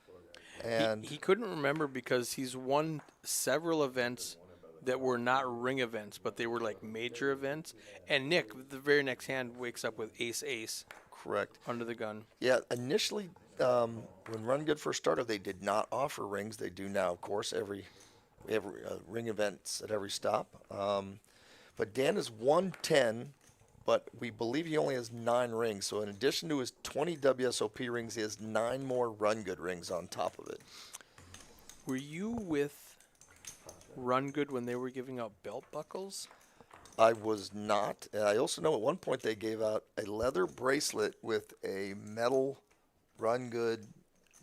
and he couldn't remember because he's won several events that were not ring events, but they were like major events. And Nick, the very next hand, wakes up with ace-ace. Correct. Under the gun. Yeah, initially, when RunGood first started, they did not offer rings. They do now, of course. We have ring events at every stop. But Dan is 110, but we believe he only has 9 rings. So in addition to his 20 WSOP rings, he has 9 more RunGood rings on top of it. Were you with RunGood when they were giving out belt buckles? I was not. I also know at one point they gave out a leather bracelet with a metal RunGood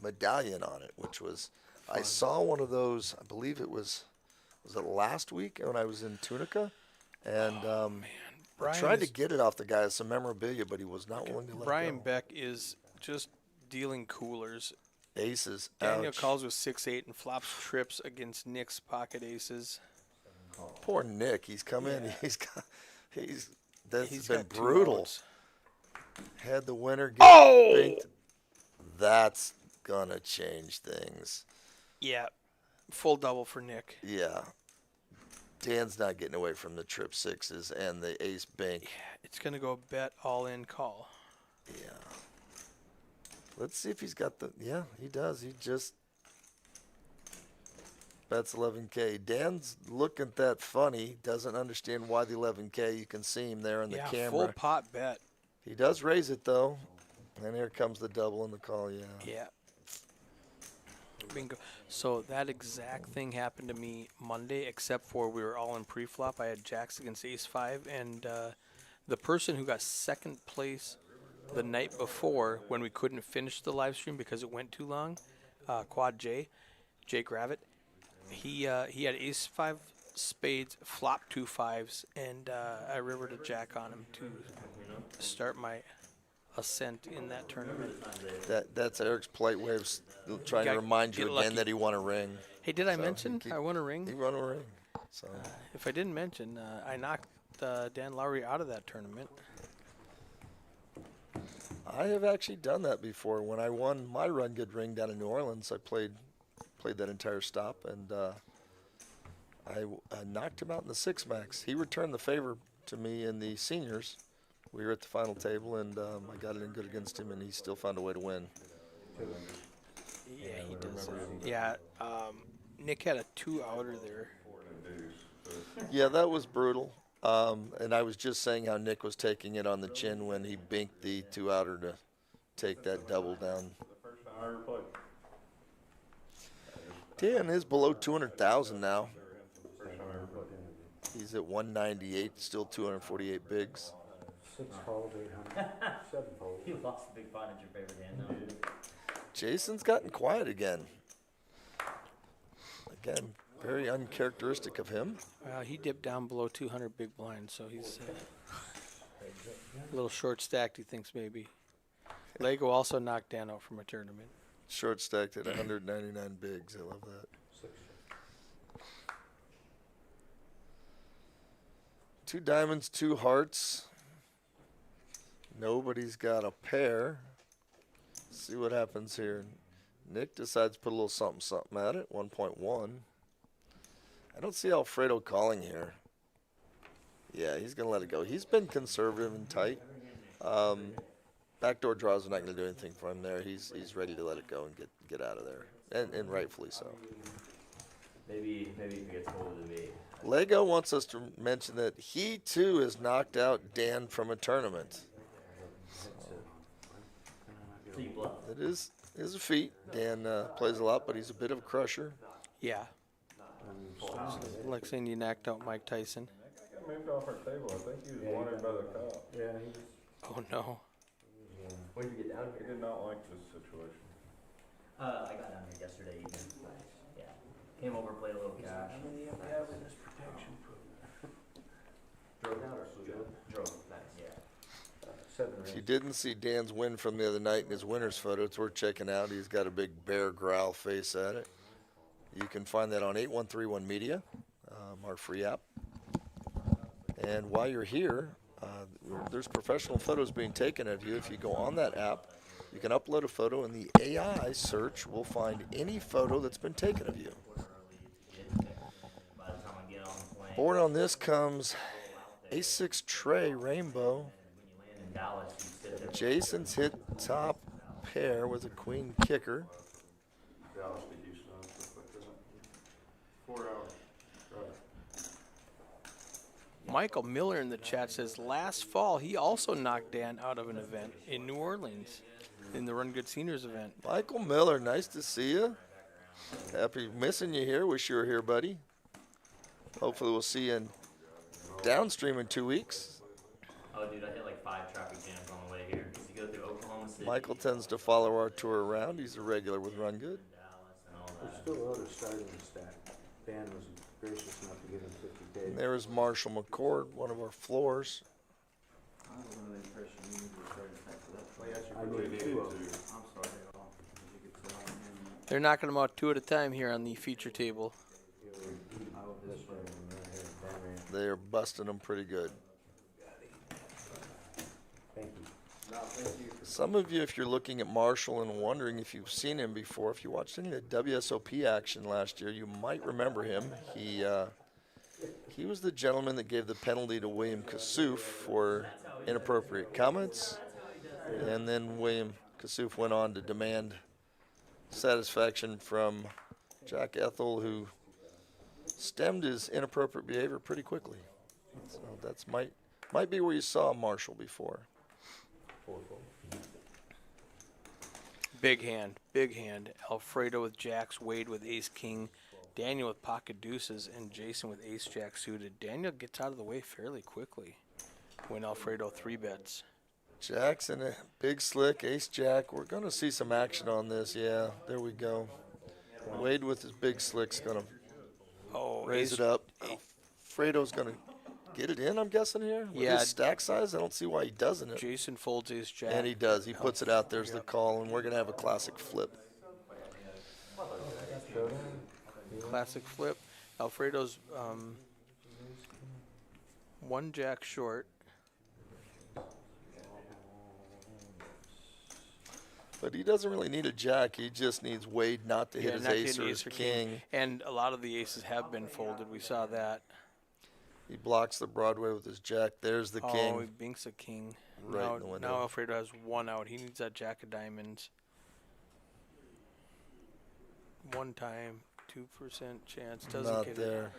medallion on it, which was fun. I saw one of those, I believe it was it last week when I was in Tunica? And I tried to get it off the guy as some memorabilia, but he was not willing to let Brian it go. Beck is just dealing coolers. Aces. Daniel Ouch. calls with 6-8 and flops trips against Nick's pocket aces. Poor Nick. He's come in. He's He's been got 2 brutal. outs. Had the winner get binked. That's gonna change things. Yeah. Full double for Nick. Yeah. Dan's not getting away from the trip sixes and the ace bank. Yeah, it's going to go bet all in call. Yeah. Let's see if he's got the. Yeah, he does. He just bets 11K. Dan's looking at that funny. Doesn't understand why the 11K. You can see him there in the camera. Full pot bet. He does raise it though. And here comes the double in the call. Yeah. Yeah. Bingo. So that exact thing happened to me Monday, except for we were all in pre-flop. I had jacks against ace-5, and the person who got second place the night before when we couldn't finish the live stream because it went too long, Quad Jay Gravitt, he had ace-5 spades, flopped 2 5s, and I rivered a jack on him to start my ascent in that tournament. That's Eric's polite way of trying to remind you again that he won a ring. Hey, did I mention I won a ring? He won a ring. So if I didn't mention, I knocked Dan Lowry out of that tournament. I have actually done that before. When I won my RunGood ring down in New Orleans, I played that entire stop, and I knocked him out in the 6-max. He returned the favor to me in the seniors. We were at the final table, and I got it in good against him, and he still found a way to win. Yeah, he does. Yeah, Nick had a 2-outer there. Yeah, that was brutal. And I was just saying how Nick was taking it on the chin when he binked the 2-outer to take that double down. Dan is below 200,000 now. He's at 198, still 248 bigs. 6 calls, 800, 7 calls. You lost the big pot in your favorite hand, though. Jason's gotten quiet again. Again, very uncharacteristic of him. He dipped down below 200 big blinds, so he's a little short stacked, he thinks maybe. Lego also knocked Dan out from a tournament. Short stacked at 199 bigs. I love that. 2 diamonds, 2 hearts. Nobody's got a pair. Let's see what happens here. Nick decides to put a little something at it, 1.1. I don't see Alfredo calling here. Yeah, he's going to let it go. He's been conservative and tight. Backdoor draws are not going to do anything for him there. He's ready to let it go and get out of there, and rightfully so. Maybe if he gets older than me. Lego wants us to mention that he too has knocked out Dan from a tournament. So you bluff. It is a feat. Dan plays a lot, but he's a bit of a crusher. Yeah. Like saying you knocked out Mike Tyson. I got moved off our table. I think he was wanted by the cop. Yeah, he was. Oh no. When did you get down He here? did not like this situation. I got down here yesterday evening. Yeah. Came over, played a little cash. Drove down or flew down? Drove. Nice. Yeah. 7 If you rings. didn't see Dan's win from the other night in his winner's photo, it's worth checking out. He's got a big bear growl face at it. You can find that on 8131 Media, our free app. And while you're here, there's professional photos being taken of you. If you go on that app, you can upload a photo, and the AI search will find any photo that's been taken of you. By the time I get on the plane. Board on this comes A6 tray rainbow. When you land in Dallas, you sit there. Jason's hit top pair with a queen kicker. Dallas to Houston, that's quick, isn't it? 4 hours. Drive. Michael Miller in the chat says last fall he also knocked Dan out of an event in New Orleans in the Run Good Seniors event. Michael Miller, nice to see you. Happy missing you here. Wish you were here, buddy. Hopefully we'll see you in downstream in 2 weeks. Oh, dude, I hit like 5 traffic jams on the way here. Because you go through Oklahoma City. Michael tends to follow our tour around. He's a regular with Run Good. Dallas and all There's that. still others starting the stack. Dan was gracious enough to give him 50K. And there is Marshall McCord, one of our floors. I need 2 of them. They're knocking them out 2 at a time here on the feature table. This one right here, Dan ran. They are busting them pretty good. Thank you. Some of you, if you're looking at Marshall and wondering if you've seen him before, if you watched any of the WSOP action last year, you might remember him. He was the gentleman that gave the penalty to William Kassouf for inappropriate comments, and then William Kassouf went on to demand satisfaction from Jack Ethel, who stemmed his inappropriate behavior pretty quickly. So that's might be where you saw Marshall before. Big hand, big hand. Alfredo with jacks, Wade with ace king, Daniel with pocket deuces, and Jason with ace jack suited. Daniel gets out of the way fairly quickly when Alfredo 3-bets. Jackson, a big slick, ace jack. We're going to see some action on this. Yeah, there we go. Wade with his big slick's going to Oh, raise ace- it up. Alfredo's going to get it in, I'm guessing here. With Yeah. his stack size, I don't see why he doesn't. Jason folds ace jack. And he does. He puts it out. There's the call, and we're going to have a classic flip. Classic flip. Alfredo's 1 jack short. But he doesn't really need a jack. He just needs Wade not to hit his not ace hitting or his ace or king. And a lot of the aces have been folded. We saw that. He blocks the Broadway with his jack. There's the Oh, king. he binks a king. Right now, in the window. now Alfredo has 1 out. He needs that jack of diamonds. 1 time, 2% chance. Doesn't Not get there. it.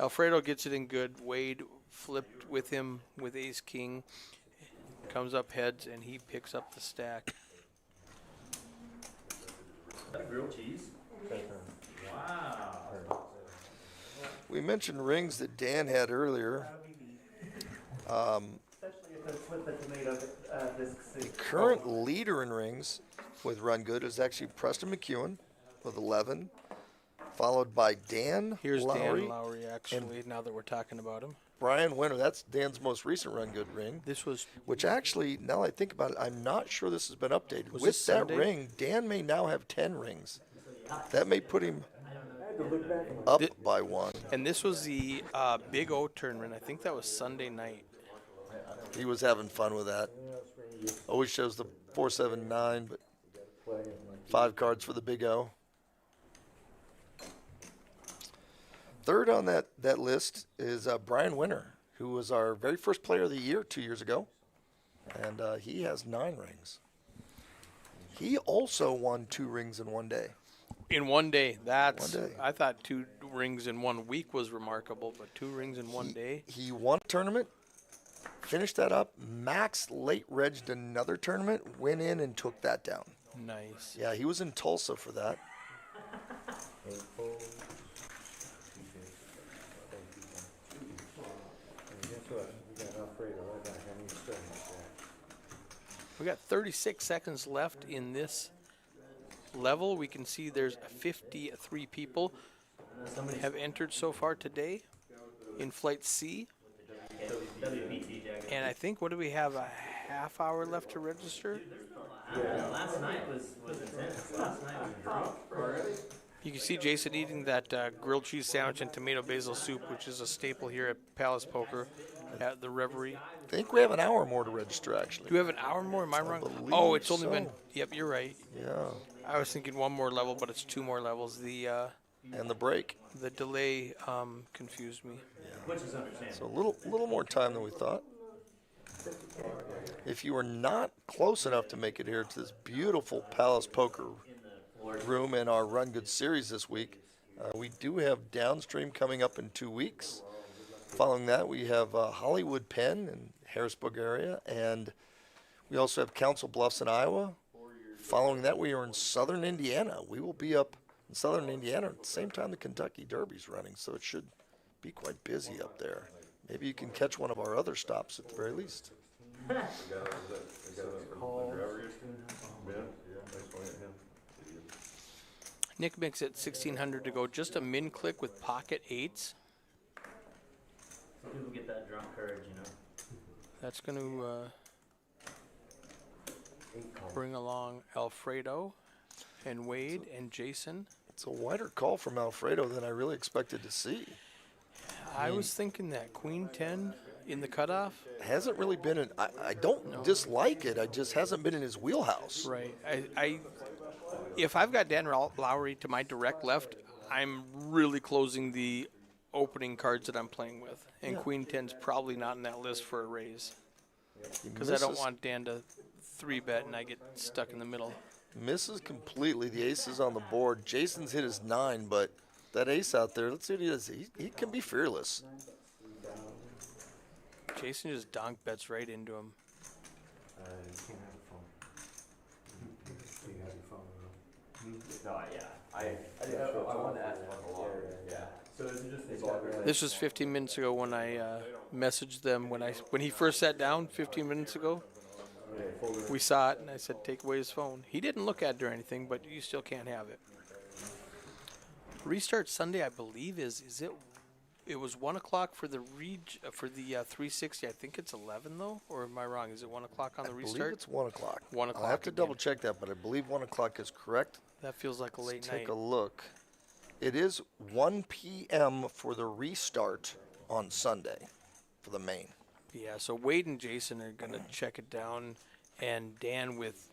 Alfredo gets it in good. Wade flipped with him with ace king. Comes up heads, and he picks up the stack. Is that grilled cheese? Wow. We mentioned rings that Dan had earlier. Especially if it's with the tomato disc The soup. current leader in rings with Run Good is actually Preston McEwen with 11, followed by Dan Here's Lowry, Dan Lowry, actually, now that we're talking about him. Brian Winter. That's Dan's most recent Run Good ring. This was Which actually, now that I think about it, I'm not sure this has been updated. Was With this that Sunday? ring, Dan may now have 10 rings. That may put him I had to look back and up Thi- by 1. And this was the Big O tournament. I think that was Sunday night. He was having fun with that. Always shows the 4-7-9, but play and like 5 cards for the Big O. Third on that list is Brian Winter. who was our very first player of the year 2 years ago. And he has 9 rings. He also won 2 rings in one day. In one day. That's. One day. I thought 2 rings in 1 week was remarkable, but 2 rings in one day. He won a tournament, finished that up, maxed late regged another tournament, went in and took that down. Nice. Yeah, he was in Tulsa for that. We got 36 seconds left in this level. We can see there's 53 people have entered so far today in Flight C. WPT jacket. And I think, what do we have, a half hour left to register? Last night was intense. Last night was drunk. You can see Jason eating that grilled cheese sandwich and tomato basil soup, which is a staple here at Palace Poker at the Reverie. I think we have an hour more to register, actually. Do we have an hour more? Am I wrong? believe Oh, it's only so. been, yep, you're right. Yeah, I was thinking 1 more level, but it's 2 more levels. and the break. The delay confused me. Which is understandable. So a little more time than we thought. If you are not close enough to make it here to this beautiful Palace Poker room in our Run Good series this week, we do have Downstream coming up in 2 weeks. Following that, we have Hollywood Penn in Harrisburg area, and we also have Council Bluffs in Iowa. Following that, we are in Southern Indiana. We will be up in Southern Indiana at the same time the Kentucky Derby's running, so it should be quite busy up there. Maybe you can catch one of our other stops at the very least. Nick makes it 1,600 to go. Just a min click with pocket 8s. Some people get that drunk courage, you know. That's going to bring along Alfredo and Wade and Jason. It's a wider call from Alfredo than I really expected to see. I was thinking that Queen 10 in the cutoff. Hasn't really been in, I don't dislike it, I just hasn't been in his wheelhouse. Right. If I've got Dan Lowry to my direct left, I'm really closing the opening cards that I'm playing with. And Yeah. Queen 10's probably not in that list for a raise. Because I don't want Dan to 3-bet and I get stuck in the middle. Misses completely. The ace is on the board. Jason's hit his 9, but that ace out there, let's see what he does. He can be fearless. Jason just donk bets right into him. You can't have a phone. Do you have your phone? No, yeah. I wanted to ask about the lottery. Yeah. So is it just This was 15 minutes ago when I messaged them when he first sat down 15 minutes ago. We saw it and I said, take away his phone. He didn't look at it or anything, but you still can't have it. Restart Sunday, I believe, is it? It was 1 o'clock for the 360. I think it's 11 though, or am I wrong? Is it 1 o'clock on the I believe restart? it's 1 o'clock. 1 I'll have o'clock to again. double check that, but I believe 1 o'clock is correct. That feels like a late Let's night. take a look. It is 1 p.m. for the restart on Sunday for the main. Yeah, so Wade and Jason are going to check it down, and Dan, with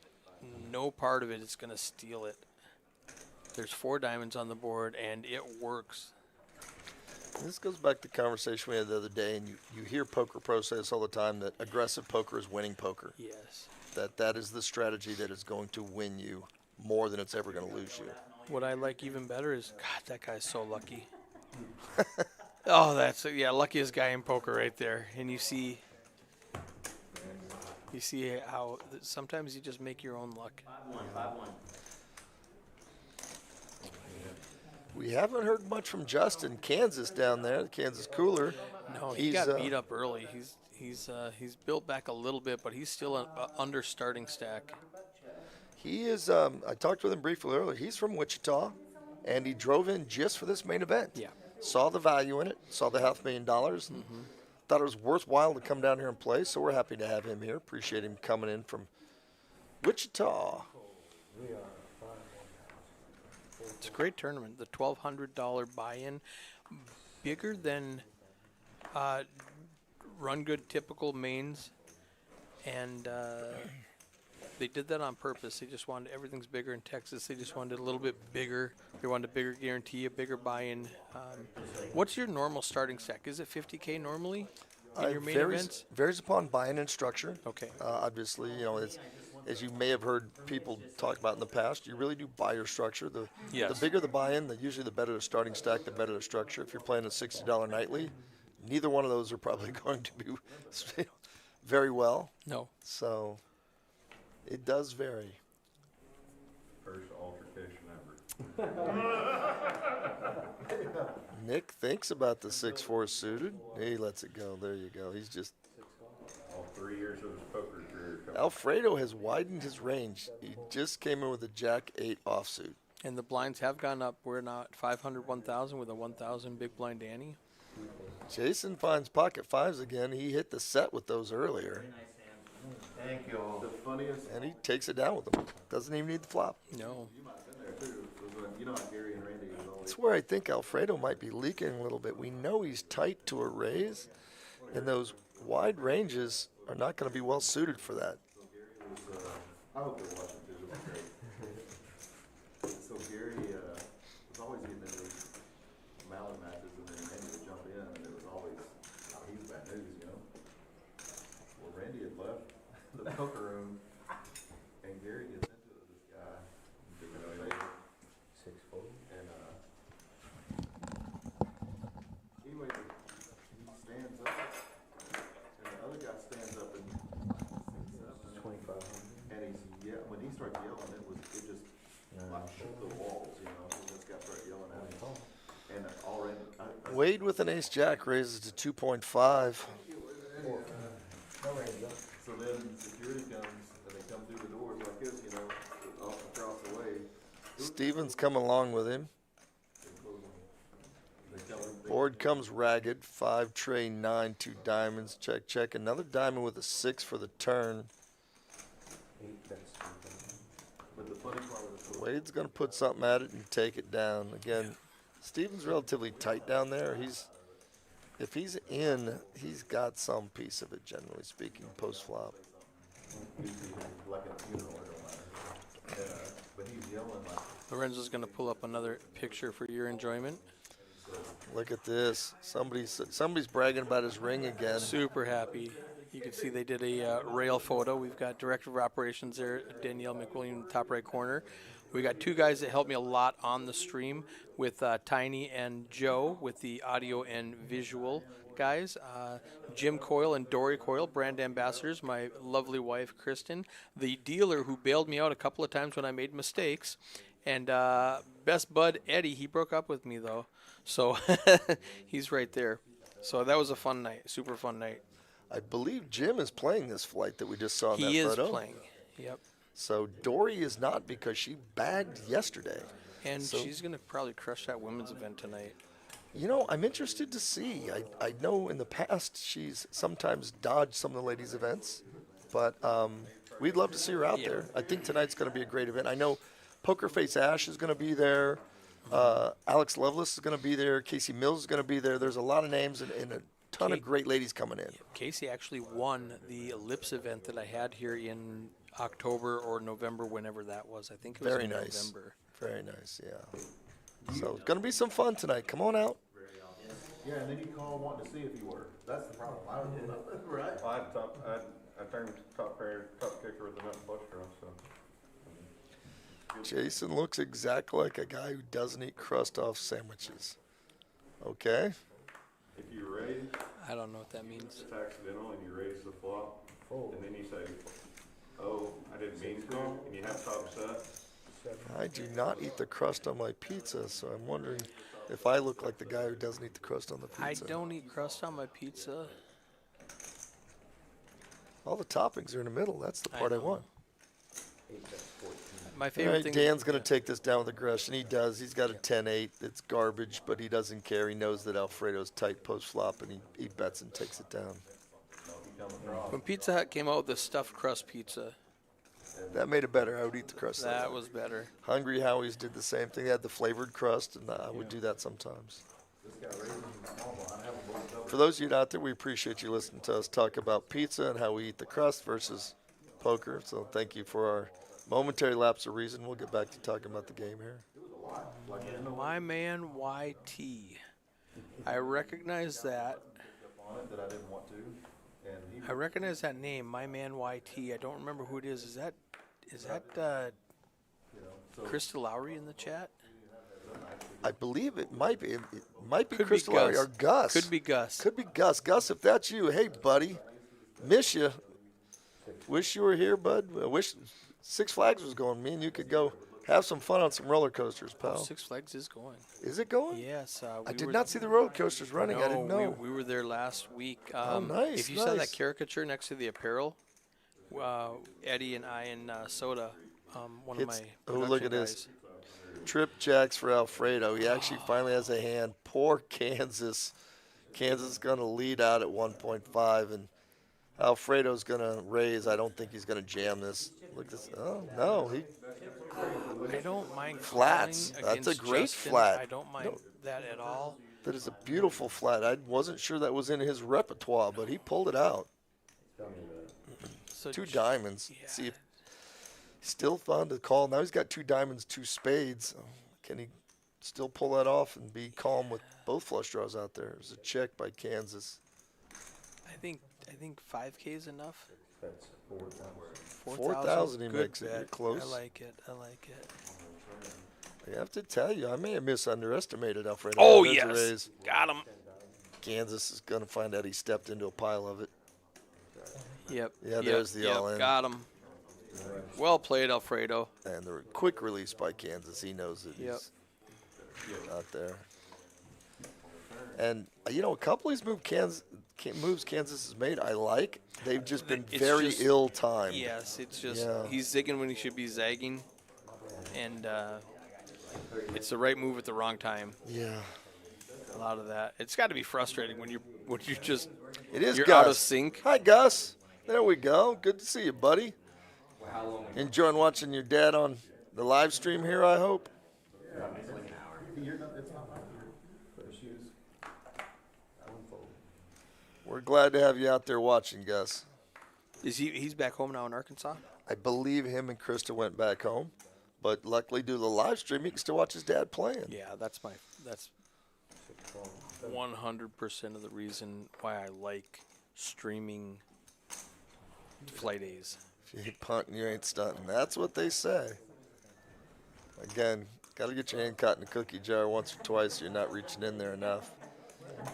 no part of it, is going to steal it. There's 4 diamonds on the board, and it works. This goes back to the conversation we had the other day, and you hear poker pros say this all the time, that aggressive poker is winning poker. Yes. That is the strategy that is going to win you more than it's ever going to lose you. What I like even better is, God, that guy's so lucky. Oh, luckiest guy in poker right there. And you see how sometimes you just make your own luck. 5-1. We haven't heard much from Justin, Kansas down there, the Kansas Cooler. No, he got beat up early. He's built back a little bit, but he's still an under starting stack. He is, I talked with him briefly earlier. He's from Wichita, and he drove in just for this main event. Yeah. Saw the value in it, saw the $500,000, and thought it was worthwhile to come down here and play, so we're happy to have him here. Appreciate him coming in from Wichita. It's a great tournament. The $1,200 buy-in, bigger than Run Good typical mains, and they did that on purpose. They just wanted everything's bigger in Texas. They just wanted it a little bit bigger. They wanted a bigger guarantee, a bigger buy-in. What's your normal starting stack? Is it $50K normally? in your main varies, events? varies upon buy-in and structure. Okay. Obviously, as you may have heard people talk about in the past, you really do buy your structure. The Yes. bigger the buy-in, usually the better the starting stack, the better the structure. If you're playing a $60 nightly, neither one of those are probably going to be very well. No. So it does vary. First altercation ever. Nick thinks about the 6-4 suited. He lets it go. There you go. He's just. All 3 years of his poker career. Alfredo has widened his range. He just came in with a Jack-8 offsuit. And the blinds have gone up. We're now at 500, 1,000 with a 1,000 big blind Danny. Jason finds pocket fives again. He hit the set with those earlier. Thank you all. The funniest, And he takes it down with them. Doesn't even need the flop. No. you might have been there too, was when, you know how Gary and Randy was always. That's where I think Alfredo might be leaking a little bit. We know he's tight to a raise, and those wide ranges are not going to be well suited for that. So Gary was, I hope they're watching too, it was great. So Gary, was always getting into these mallet matches and then Randy would jump in and it was always, he's bad news, you know? Well, Randy had left the poker room and Gary gets into it with this guy. And, anyway, he stands up and the other guy stands up and 2,500. and when he started yelling, it just like shook the walls, you know, when this guy started yelling at him. And already, Wade with an ace-jack raises to 2.5. so then security comes and they come through the doors like this, you know, off across the way. Stevens coming along with him. Board comes ragged. 5 tray 9, 2 diamonds. Check, check. Another diamond with a 6 for the turn. 8 bets. But the funny part was Wade's going to put something at it and take it down. Again, Stevens relatively tight down there. If he's in, he's got some piece of it, generally speaking, post flop. like a funeral, it don't matter. But he's yelling like, Lorenzo's going to pull up another picture for your enjoyment. Look at this. Somebody's bragging about his ring again. Super happy. You can see they did a rail photo. We've got Director of Operations there, Danielle McWilliam, top right corner. We got 2 guys that helped me a lot on the stream with Tiny and Joe with the audio and visual guys. Jim Coyle and Dory Coyle, brand ambassadors. My lovely wife, Kristen. The dealer who bailed me out a couple of times when I made mistakes. And best bud, Eddie, he broke up with me, though. So he's right there. So that was a fun night, super fun night. I believe Jim is playing this flight that we just saw in He that is photo. playing, yep. So Dory is not because she bagged yesterday. And So- she's going to probably crush that women's event tonight. You know, I'm interested to see. I know in the past she's sometimes dodged some of the ladies' events, but we'd love to see her out Yeah. there. I think tonight's going to be a great event. I know Poker Face Ash is going to be there. Alex Lovelace is going to be there. Casey Mills is going to be there. There's a lot of names and a ton of great ladies coming in. Casey actually won the Ellipse event that I had here in October or November, whenever that was. I think it was Very in nice. November. Very nice, yeah. So it's going to be some fun tonight. Come on out. yeah, and then you call wanting to see if you were. That's the problem. I don't know. Right? I turned top kicker with a nut and bush draw, so. Jason looks exactly like a guy who doesn't eat crust off sandwiches. Okay. If you raise, I don't know what that means. it's accidental and you raise the flop, and then you say, oh, I didn't mean to, and you have top set. I do not eat the crust on my pizza, so I'm wondering if I look like the guy who doesn't eat the crust on the I pizza. don't eat crust on my pizza. All the toppings are in the middle. That's the I part I know. want. 8 bets 14. My All favorite right, thing. Dan's going to take this down with aggression. He does. He's got a 10-8. It's garbage, but he doesn't care. He knows that Alfredo's tight post-flop, and he bets and takes it down. When Pizza Hut came out with the stuffed crust pizza, That made it better. I would eat the crust. that was better. Hungry Howie's did the same thing. They had the flavored crust, and I would do that sometimes. For those of you out there, we appreciate you listening to us talk about pizza and how we eat the crust versus poker. So thank you for our momentary lapse of reason. We'll get back to talking about the game here. My man YT. I recognize that. on it that I didn't want to, and he. I recognize that name, My Man YT. I don't remember who it is. Is that You know, so Krista Lowry in the chat? I believe it might be. It might be Could be Chris Lowry Gus. or Gus. Could be Gus. Could be Gus. Gus, if that's you, hey buddy, miss you. Wish you were here, bud. I wish Six Flags was going. Me and you could go have some fun on some roller coasters, pal. Six Flags is going. Is it going? Yes. I did not see the roller coasters running. I didn't know. We were there last week. Nice, If you saw that nice. caricature next to the apparel, Eddie and I and Soda, one of my Oh, look at production this. guys. Trip jacks for Alfredo. He actually finally has a hand. Poor Kansas. Kansas is going to lead out at 1.5, and Alfredo's going to raise. I don't think he's going to jam this. Look at this. Oh, no. I don't mind Flats. calling That's a against great Justin. flat. I don't mind that at all. That is a beautiful flat. I wasn't sure that was in his repertoire, but he pulled it out. So Two diamonds. yeah. See if still fun to call. Now he's got two diamonds, two spades. Can he still pull that off and be calm with both flush draws out there? There's a check by Kansas. I think 5K is enough. That's 4,000. 4,000 he Good makes it. bet. You're close. I like it. I have to tell you, I may have misunderestimated Alfredo. Oh, There's a yes. raise. Got him. Kansas is going to find out he stepped into a pile of it. Yep. Yeah, there's the all-in. Got him. Well played, Alfredo. And the quick release by Kansas. He knows that Yep. he's out there. And, a couple of these moves Kansas has made, I like. They've just been It's very just- ill-timed. Yes, it's just Yeah. he's zigging when he should be zagging, and it's the right move at the wrong time. Yeah. A lot of that. It's got to be frustrating when you just It is you're Gus. out of sync. Hi, Gus. There we go. Good to see you, buddy. Enjoying watching your dad on the live stream here, I hope. We're glad to have you out there watching, Gus. He's back home now in Arkansas? I believe him and Krista went back home, but luckily due to the live stream, he can still watch his dad playing. Yeah, that's 100% of the reason why I like streaming Flight A's. If you ain't punting, you ain't stunting. That's what they say. Again, got to get your hand caught in the cookie jar once or twice so you're not reaching in there enough.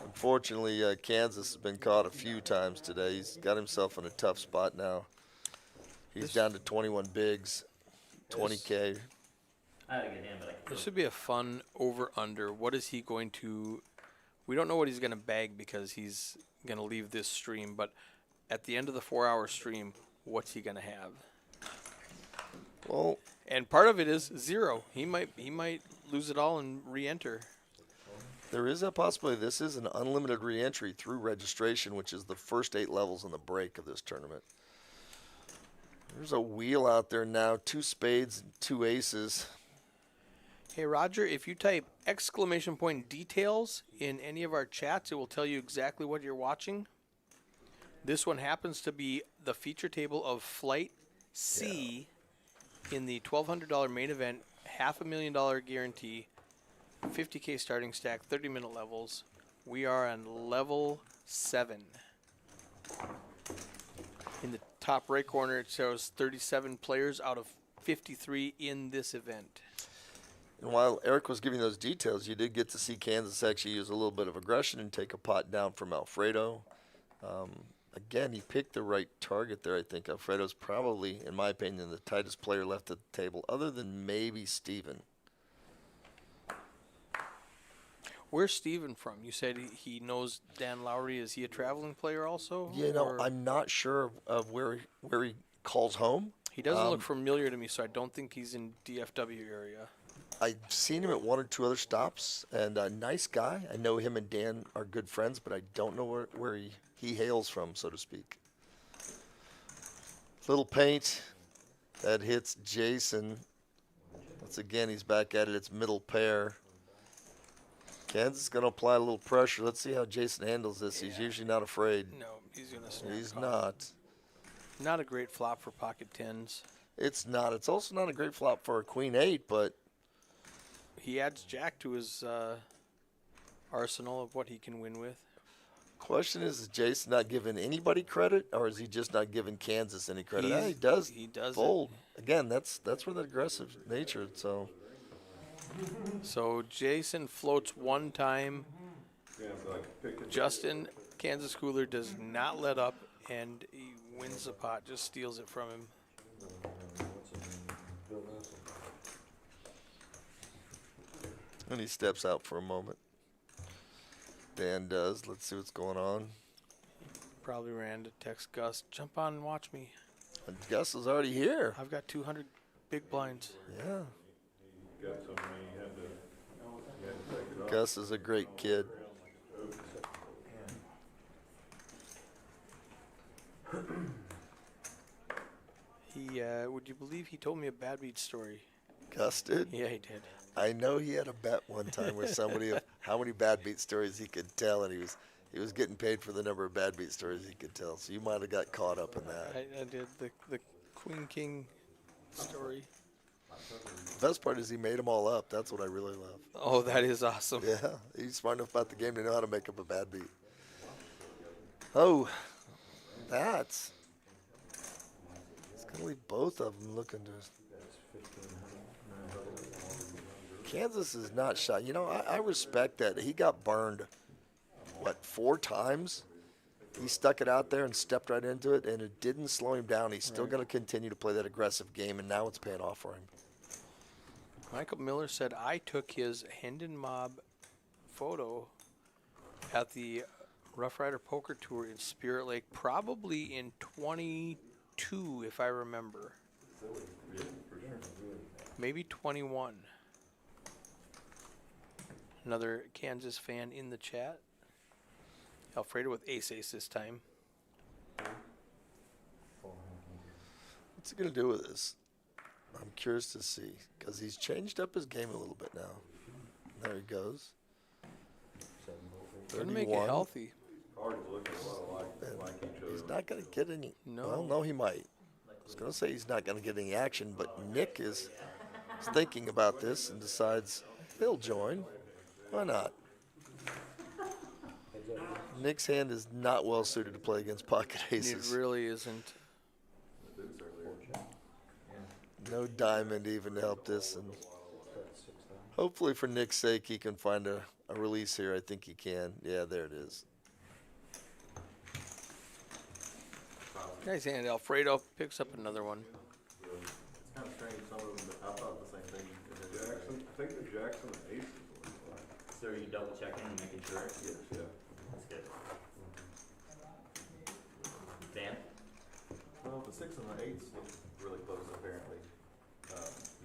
Unfortunately, Kansas has been caught a few times today. He's got himself in a tough spot now. He's down to 21 bigs, 20K. I had a good hand, but I could This would be a fun over-under. What is he going to – we don't know what he's going to bag because he's going to leave this stream, but at the end of the 4-hour stream, what's he going to have? Well, And part of it is 0. He might lose it all and re-enter. there is a possibility this is an unlimited re-entry through registration, which is the first 8 levels in the break of this tournament. There's a wheel out there now, 2 spades and 2 aces. Hey, Roger, if you type !details in any of our chats, it will tell you exactly what you're watching. This one happens to be the feature table of Flight C in the $1,200 main event, $500,000 guarantee, 50K starting stack, 30-minute levels. We are on level 7. In the top right corner, it shows 37 players out of 53 in this event. And while Eric was giving those details, you did get to see Kansas actually use a little bit of aggression and take a pot down from Alfredo. Again, he picked the right target there, I think. Alfredo's probably, in my opinion, the tightest player left at the table, other than maybe Steven. Where's Steven from? You said he knows Dan Lowry. Is he a traveling player also? or- I'm not sure of where he calls home. He doesn't look familiar to me, so I don't think he's in DFW area. I've seen him at 1 or 2 other stops, and a nice guy. I know him and Dan are good friends, but I don't know where he hails from, so to speak. Little paint that hits Jason. Once again, he's back at it. It's middle pair. Kansas is going to apply a little pressure. Let's see how Jason handles this. He's usually not afraid. No, he's gonna snap. He's call. not. Not a great flop for pocket tens. It's not. It's also not a great flop for a queen 8, but He adds Jack to his arsenal of what he can win with. Question is Jason not giving anybody credit, or is he just not giving Kansas any credit? He's- He does. he does it. fold again. That's where the aggressive nature. So So Jason floats one time. Yeah, so like pick it. Justin, Kansas Cooler, does not let up, and he wins the pot, just steals it from him. and he steps out for a moment. Dan does. Let's see what's going on. Probably ran to text Gus, jump on and watch me. And Gus is already here. I've got 200 big blinds. Yeah. Got something you had to take it off. Gus is a great kid. He, would you believe he told me a bad beat story? Gus did. Yeah, he did. I know he had a bet one time where somebody how many bad beat stories he could tell, and he was getting paid for the number of bad beat stories he could tell. So you might have got caught up in that. I did the Queen King story. The best part is he made them all up. That's what I really love. Oh, that is awesome. Yeah, he's smart enough about the game to know how to make up a bad beat. Oh, that's. It's going to leave both of them looking to. Kansas is not shot. You know, I respect that. He got burned, 4 times? He stuck it out there and stepped right into it, and it didn't slow him down. He's still going to continue to play that aggressive game, and now it's paying off for him. Michael Miller said, I took his Hendon Mob photo at the Rough Rider Poker Tour in Spirit Lake, probably in 22, if I remember. Maybe 21. Another Kansas fan in the chat. Alfredo with ace-ace this time. What's he going to do with this? I'm curious to see, because he's changed up his game a little bit now. There he goes. Gonna make it 31. healthy. Hard to look at a lot like each other. He's not going to get any. No. Well, no, he might. I was going to say he's not going to get any action, but Nick is thinking about this and decides he'll join. Why not? Nick's hand is not well suited to play against pocket It aces. really isn't. No diamond even to help this, and hopefully for Nick's sake he can find a release here. I think he can. Yeah, there it is. Nice hand. Alfredo picks up another one. It's kind of strange, some of them, but I thought the same thing. Jackson, I think the Jackson and ace is what it's like. So are you double checking and making sure? Yes, yeah. That's good. Dan? Well, the 6 and the 8s look really close, apparently. You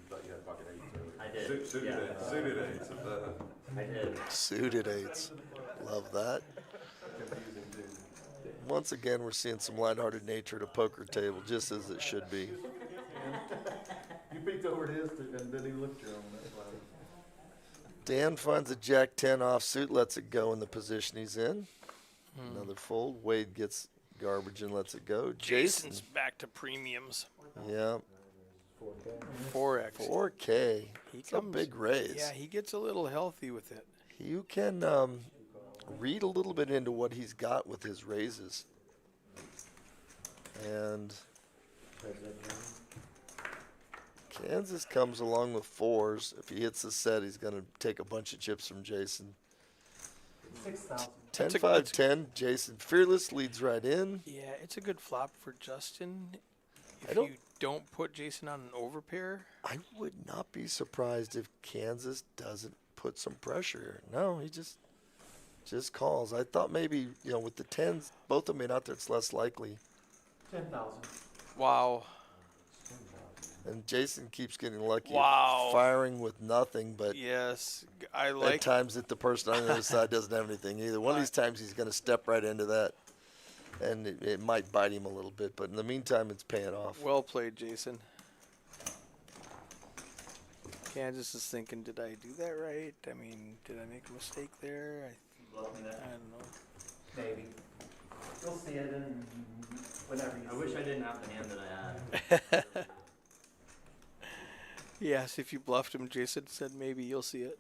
thought you had pocket 8s earlier. I did. Suited Yeah. eights, suited eights. I did. Suited eights. Love that. Confusing, too. Once again, we're seeing some lighthearted nature at a poker table, just as it should be. You peeked over his, and then he looked your own. That's why. Dan finds a Jack 10 offsuit, lets it go in the position he's in. Another fold. Wade gets garbage and lets it go. Jason. Jason's back to premiums. Yeah. 4x. 4K. He It's a big raise. Yeah, he gets a little healthy with it. You can read a little bit into what he's got with his raises. And Kansas comes along with 4s. If he hits the set, he's going to take a bunch of chips from Jason. 6,000. 10-5-10. Jason Fearless leads right in. Yeah, it's a good flop for Justin. I If don't- you don't put Jason on an overpair, I would not be surprised if Kansas doesn't put some pressure here. No, he just calls. I thought maybe, with the 10s, both of them out there, it's less likely. 10,000. wow. And Jason keeps getting lucky, Wow. firing with nothing, but Yes, I at like. times that the person on the other side doesn't have anything either. One of these times he's going to step right into that, and it might bite him a little bit, but in the meantime, it's paying off. Well played, Jason. Kansas is thinking, did I do that right? I mean, did I make a mistake there? I don't know. Maybe. You'll see it in whenever you I see wish it. I didn't have the hand that I had. Yes, if you bluffed him, Jason said maybe you'll see it.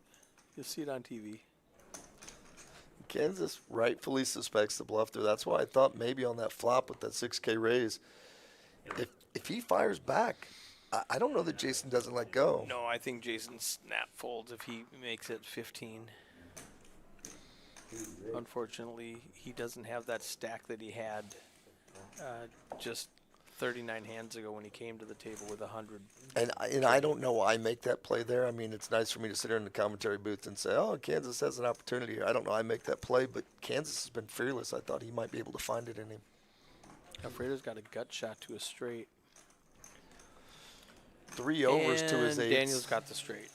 You'll see it on TV. Kansas rightfully suspects the bluff there. That's why I thought maybe on that flop with that 6K raise, if he fires back, I don't know that Jason doesn't let go. No, I think Jason snap folds if he makes it 15. Unfortunately, he doesn't have that stack that he had just 39 hands ago when he came to the table with 100. And I don't know why I make that play there. I mean, it's nice for me to sit here in the commentary booth and say, oh, Kansas has an opportunity here. I don't know. I make that play, but Kansas has been fearless. I thought he might be able to find it in him. Alfredo's got a gut shot to a straight. 3 overs to his And eights. Daniel's got the straight.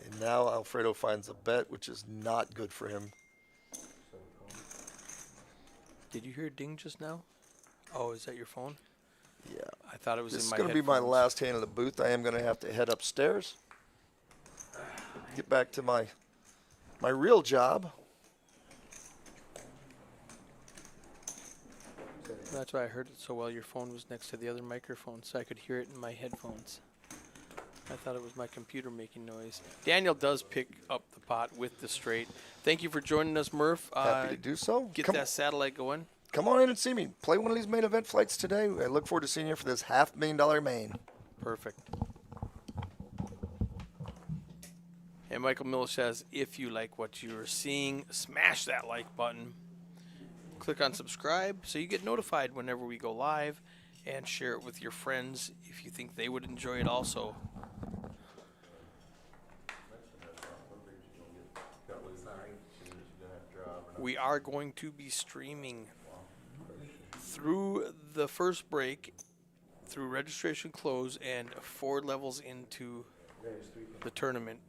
And now Alfredo finds a bet, which is not good for him. Did you hear a ding just now? Oh, is that your phone? Yeah. I thought it was This in is my going to be my headphones. last hand in the booth. I am going to have to head upstairs. Get back to my real job. That's why I heard it so well. Your phone was next to the other microphone, so I could hear it in my headphones. I thought it was my computer making noise. Daniel does pick up the pot with the straight. Thank you for joining us, Murph. Happy to do so. Get Come, that satellite going. come on in and see me. Play one of these main event flights today. I look forward to seeing you for this $500,000 main. Perfect. And Michael Miller says, if you like what you're seeing, smash that like button. Click on subscribe so you get notified whenever we go live, and share it with your friends if you think they would enjoy it also. We are going to be streaming through the first break, through registration close, and 4 levels into the tournament.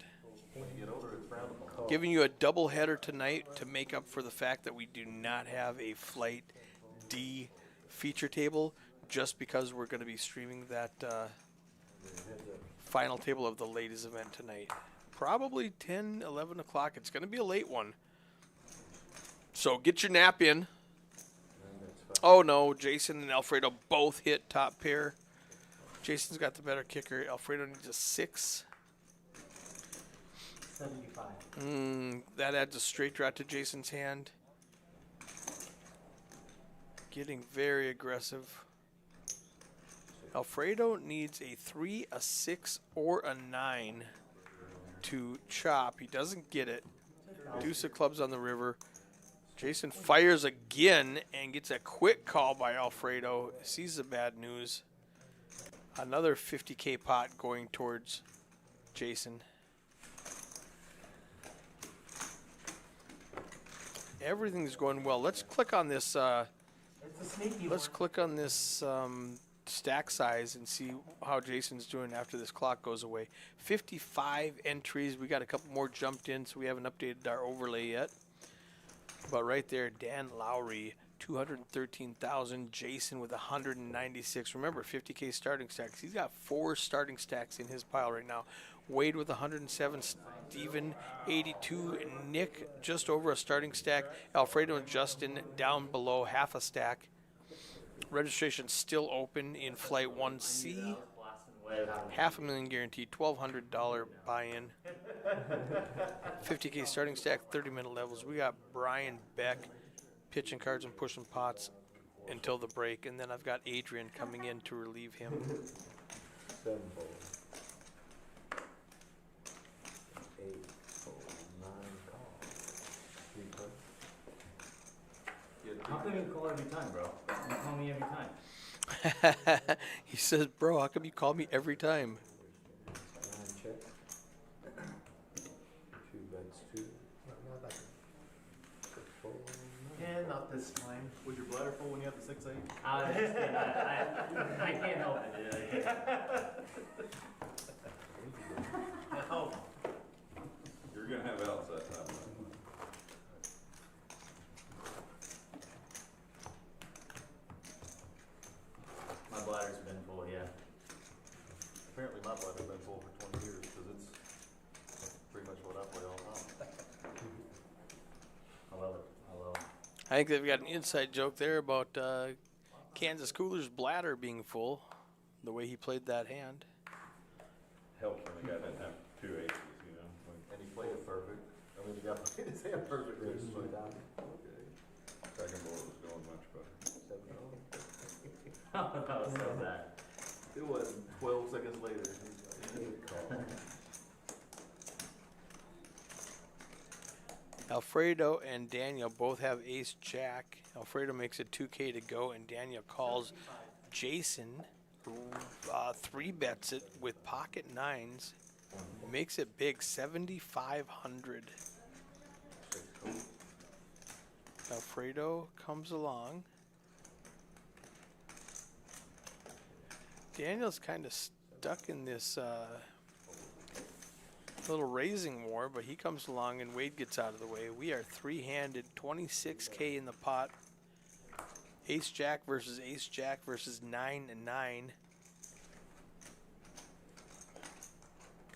Giving you a double header tonight to make up for the fact that we do not have a Flight D feature table, just because we're going to be streaming that final table of the ladies event tonight. Probably 10, 11 o'clock. It's going to be a late one. So get your nap in. Oh no, Jason and Alfredo both hit top pair. Jason's got the better kicker. Alfredo needs a 6. 75. That adds a straight draw to Jason's hand. Getting very aggressive. Alfredo needs a 3, a 6, or a 9 to chop. He doesn't get it. Deuce of clubs on the river. Jason fires again and gets a quick call by Alfredo. Sees the bad news. Another 50K pot going towards Jason. Everything's going well. Let's click on this. It's a sneaky Let's one. click on this stack size and see how Jason's doing after this clock goes away. 55 entries. We got a couple more jumped in, so we haven't updated our overlay yet. But right there, Dan Lowry, 213,000. Jason with 196. Remember, 50K starting stacks. He's got 4 starting stacks in his pile right now. Wade with 107. Steven, 82. Nick, just over a starting stack. Alfredo and Justin down below half a stack. Registration still open in Flight 1C. $500,000 guaranteed, $1,200 buy-in. 50K starting stack, 30-minute levels. We got Brian Beck pitching cards and pushing pots until the break, and then I've got Adrian coming in to relieve him. 7 fold. 8 fold. 9 call. 3 cut. How come you call every time, bro? You call me every time. He says, bro, how come you call me every time? 9 check. 2 bets 2. Fold. And not this time. Was your bladder full when you had the 6-8? I was just kidding. I can't help it, dude. No. You're gonna have outs that time. My bladder's been full, yeah. Apparently my bladder's been full for 20 years, because it's pretty much what I play all the time. I love it. I love it. I think they've got an inside joke there about Kansas Cooler's bladder being full, the way he played that hand. Helps when the guy doesn't have 2 aces, you know? And he played it perfect. I mean, the guy played his hand perfect. Second board was going much better. Oh, that was so bad. It was 12 seconds later. Alfredo and Daniel both have ace jack. Alfredo makes it 2K to go, and Daniel calls Jason. 3 bets it with pocket nines. Makes it big, 7,500. Alfredo comes along. Daniel's kind of stuck in this little raising war, but he comes along and Wade gets out of the way. We are 3-handed, 26K in the pot. Ace Jack versus 9 and 9.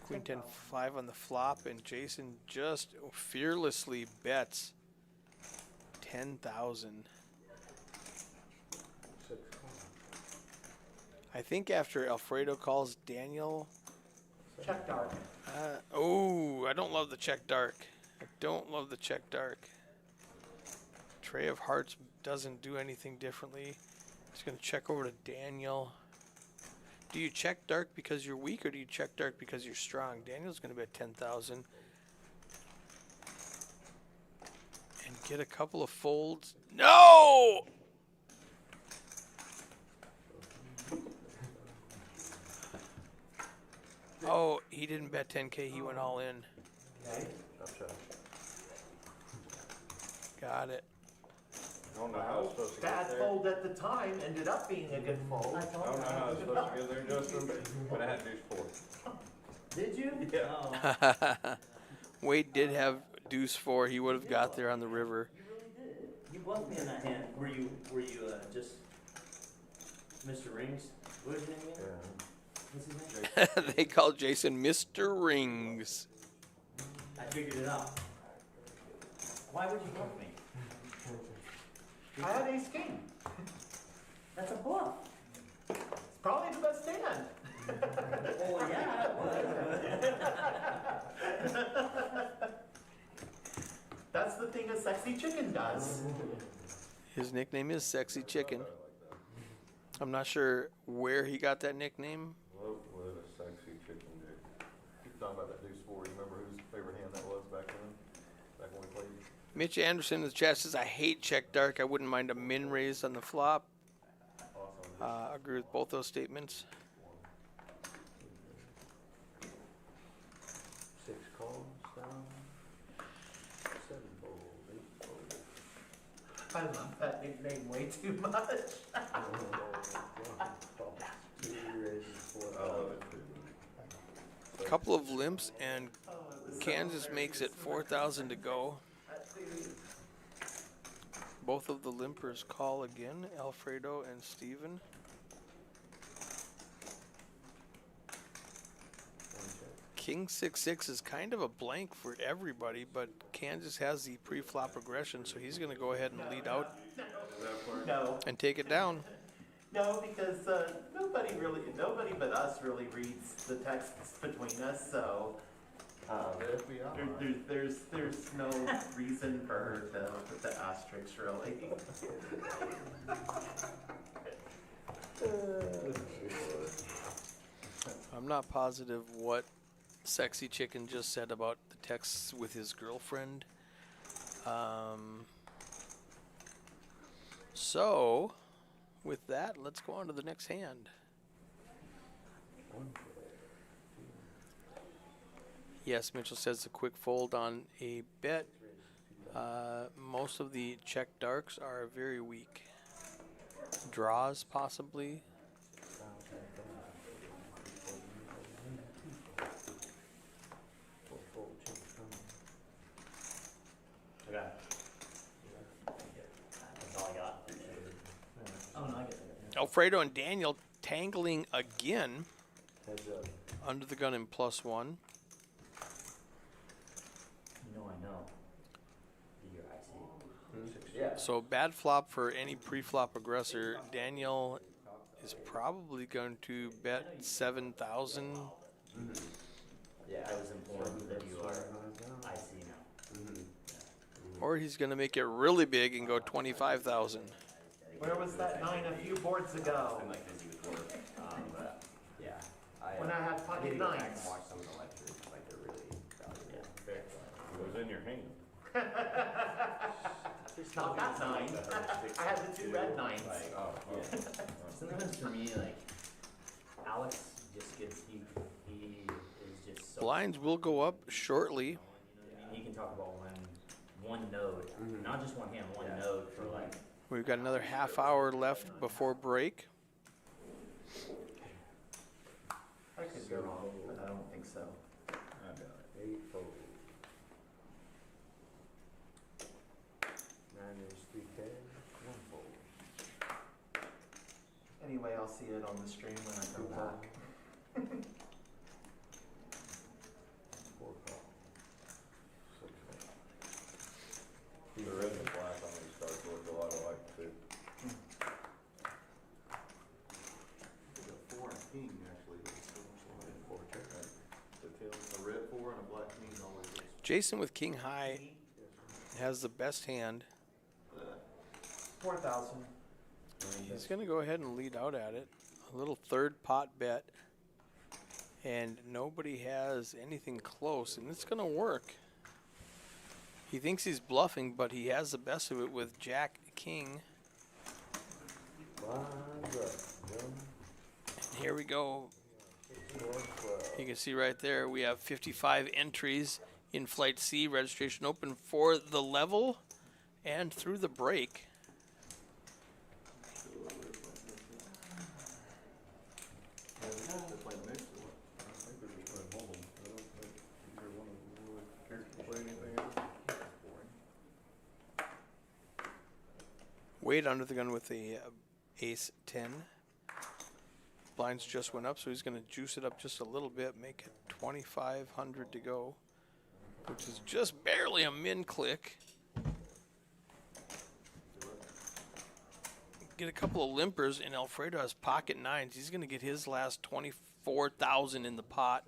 Queen 10 5 on the flop, and Jason just fearlessly bets 10,000. I think after Alfredo calls Daniel. Check dark. Oh, I don't love the check dark. I don't love the check dark. Tray of hearts doesn't do anything differently. Just gonna check over to Daniel. Do you check dark because you're weak, or do you check dark because you're strong? Daniel's gonna bet 10,000 and get a couple of folds. No! Oh, he didn't bet 10K. He went all in. Okay. Got it. I don't know how it's supposed to Bad get there. fold at the time ended up being a good fold. I don't know how it's supposed to get there, Justin, but I had deuce 4. Did you? Oh, Wade did have deuce 4. He would have got there on the river. you really did. You bluffed me in that hand. Were you just Mr. Rings? What was his name again? What's his name? They call Jason Mr. Rings. I figured it out. Why would you bluff me? I had ace king. That's a bluff. It's probably the best hand. Oh yeah, it was. That's the thing a sexy chicken does. His nickname is Sexy Chicken. I'm not sure where he got that nickname. What a sexy chicken dick. Keep talking about that deuce 4. You remember whose favorite hand that was back then? Back when we played? Mitch Anderson in the chat says, I hate check dark. I wouldn't mind a min raise on the flop. Awesome. Agree with both those statements. 6 calls down. 7 fold, 8 fold. I love that nickname way too much. 2 raises, 4 I love it too. A couple of limps, and Oh, it was so Kansas makes it 4,000 to go. Both of the limpers call again, Alfredo and Steven. King 6-6 is kind of a blank for everybody, but Kansas has the pre-flop aggression, so he's going to go ahead and lead out No, and take it down. no, because nobody but us really reads the texts between us, so there's no reason for her to put the asterisks really. I'm not positive what Sexy Chicken just said about the texts with his girlfriend. So, with that, let's go on to the next hand. Yes, Mitchell says a quick fold on a bet. Most of the check darks are very weak. Draws, possibly. Okay. That's all I got. Oh no, I get it. Alfredo and Daniel tangling again. Heads up. Under the gun in +1. You know I know. You're IC. Yeah. So bad flop for any pre-flop aggressor. Daniel is probably going to bet 7,000. Yeah, I was informed that you are IC now. Or Or he's going to make it really big and go 25,000. Where was that 9 a few boards ago? I'm like busy with work, but yeah. When I had pocket need to go back nines. and watch some of the lectures, like they're really valuable. It was in your hand. Not that 9. I had the 2 red 9s. Sometimes for me, like, Alex just gets, he is just so. Blinds will go up shortly. He can talk about one node, not just one hand, one node for like. We've got another half hour left before break. I could be wrong, but I don't think so. 8 fold. 9 is 3 10, 1 fold. Anyway, I'll see it on the stream when I come back. 4 call. 6 fold. The red and black on these cards look a lot alike too. The 4 and king actually. The red 4 and a black king always looks. Jason with king high has the best hand. 4,000. He's going to go ahead and lead out at it. A little third pot bet. And nobody has anything close, and it's going to work. He thinks he's bluffing, but he has the best of it with Jack King. Blinds up. And here we go. 4 12. You can see right there we have 55 entries in Flight C. Registration open for the level and through the break. Wade under the gun with the ace 10. Blinds just went up, so he's going to juice it up just a little bit, make it 2,500 to go, which is just barely a min click. Get a couple of limpers, and Alfredo has pocket 9s. He's going to get his last 24,000 in the pot.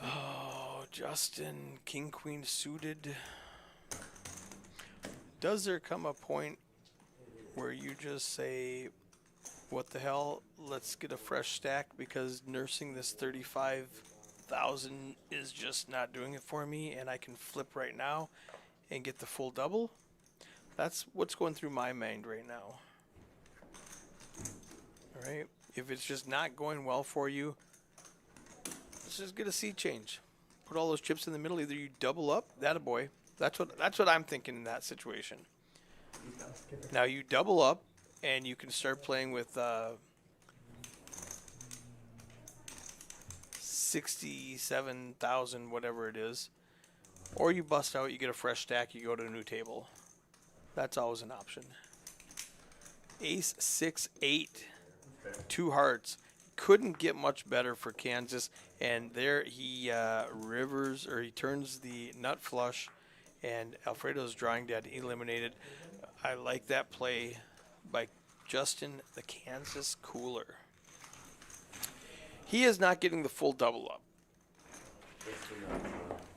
Oh, Justin, king queen suited. Does there come a point where you just say, what the hell, let's get a fresh stack because nursing this 35,000 is just not doing it for me and I can flip right now and get the full double? That's what's going through my mind right now. All right, if it's just not going well for you, let's just get a seat change. Put all those chips in the middle. Either you double up, that a boy. That's what I'm thinking in that situation. Now you double up, and you can start playing with 67,000, whatever it is, or you bust out. You get a fresh stack. You go to a new table. That's always an option. Ace 6 8, 2 hearts. Couldn't get much better for Kansas, and there he rivers, or he turns the nut flush, and Alfredo's drawing dead, eliminated. I like that play by Justin, the Kansas Cooler. He is not getting the full double up,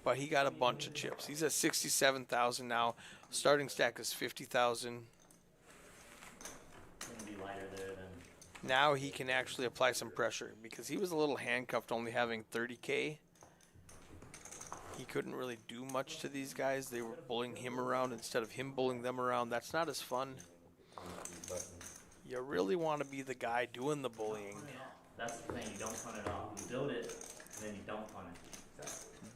but he got a bunch of chips. He's at 67,000 now. Starting stack is 50,000. Gonna be lighter there than. Now he can actually apply some pressure because he was a little handcuffed only having 30K. He couldn't really do much to these guys. They were bullying him around instead of him bullying them around. That's not as fun. You really want to be the guy doing the bullying. That's the thing, you don't punt it off. You build it, and then you don't punt it.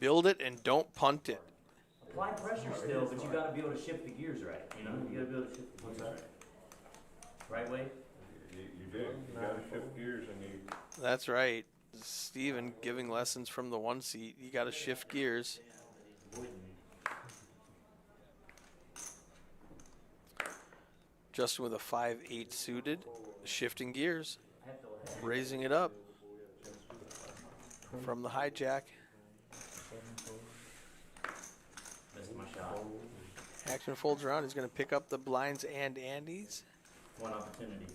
Build it and don't punt it. Apply pressure still, but you gotta be able to shift the gears right. You know, you gotta be able to shift the gears right. Right, Wade? You do. You gotta shift gears and you. That's right. Steven giving lessons from the one seat. You got to shift gears. Justin with a 5-8 suited, shifting gears, raising it up from the hijack. Missed my shot. Action folds around. He's going to pick up the blinds and Andes. One opportunity.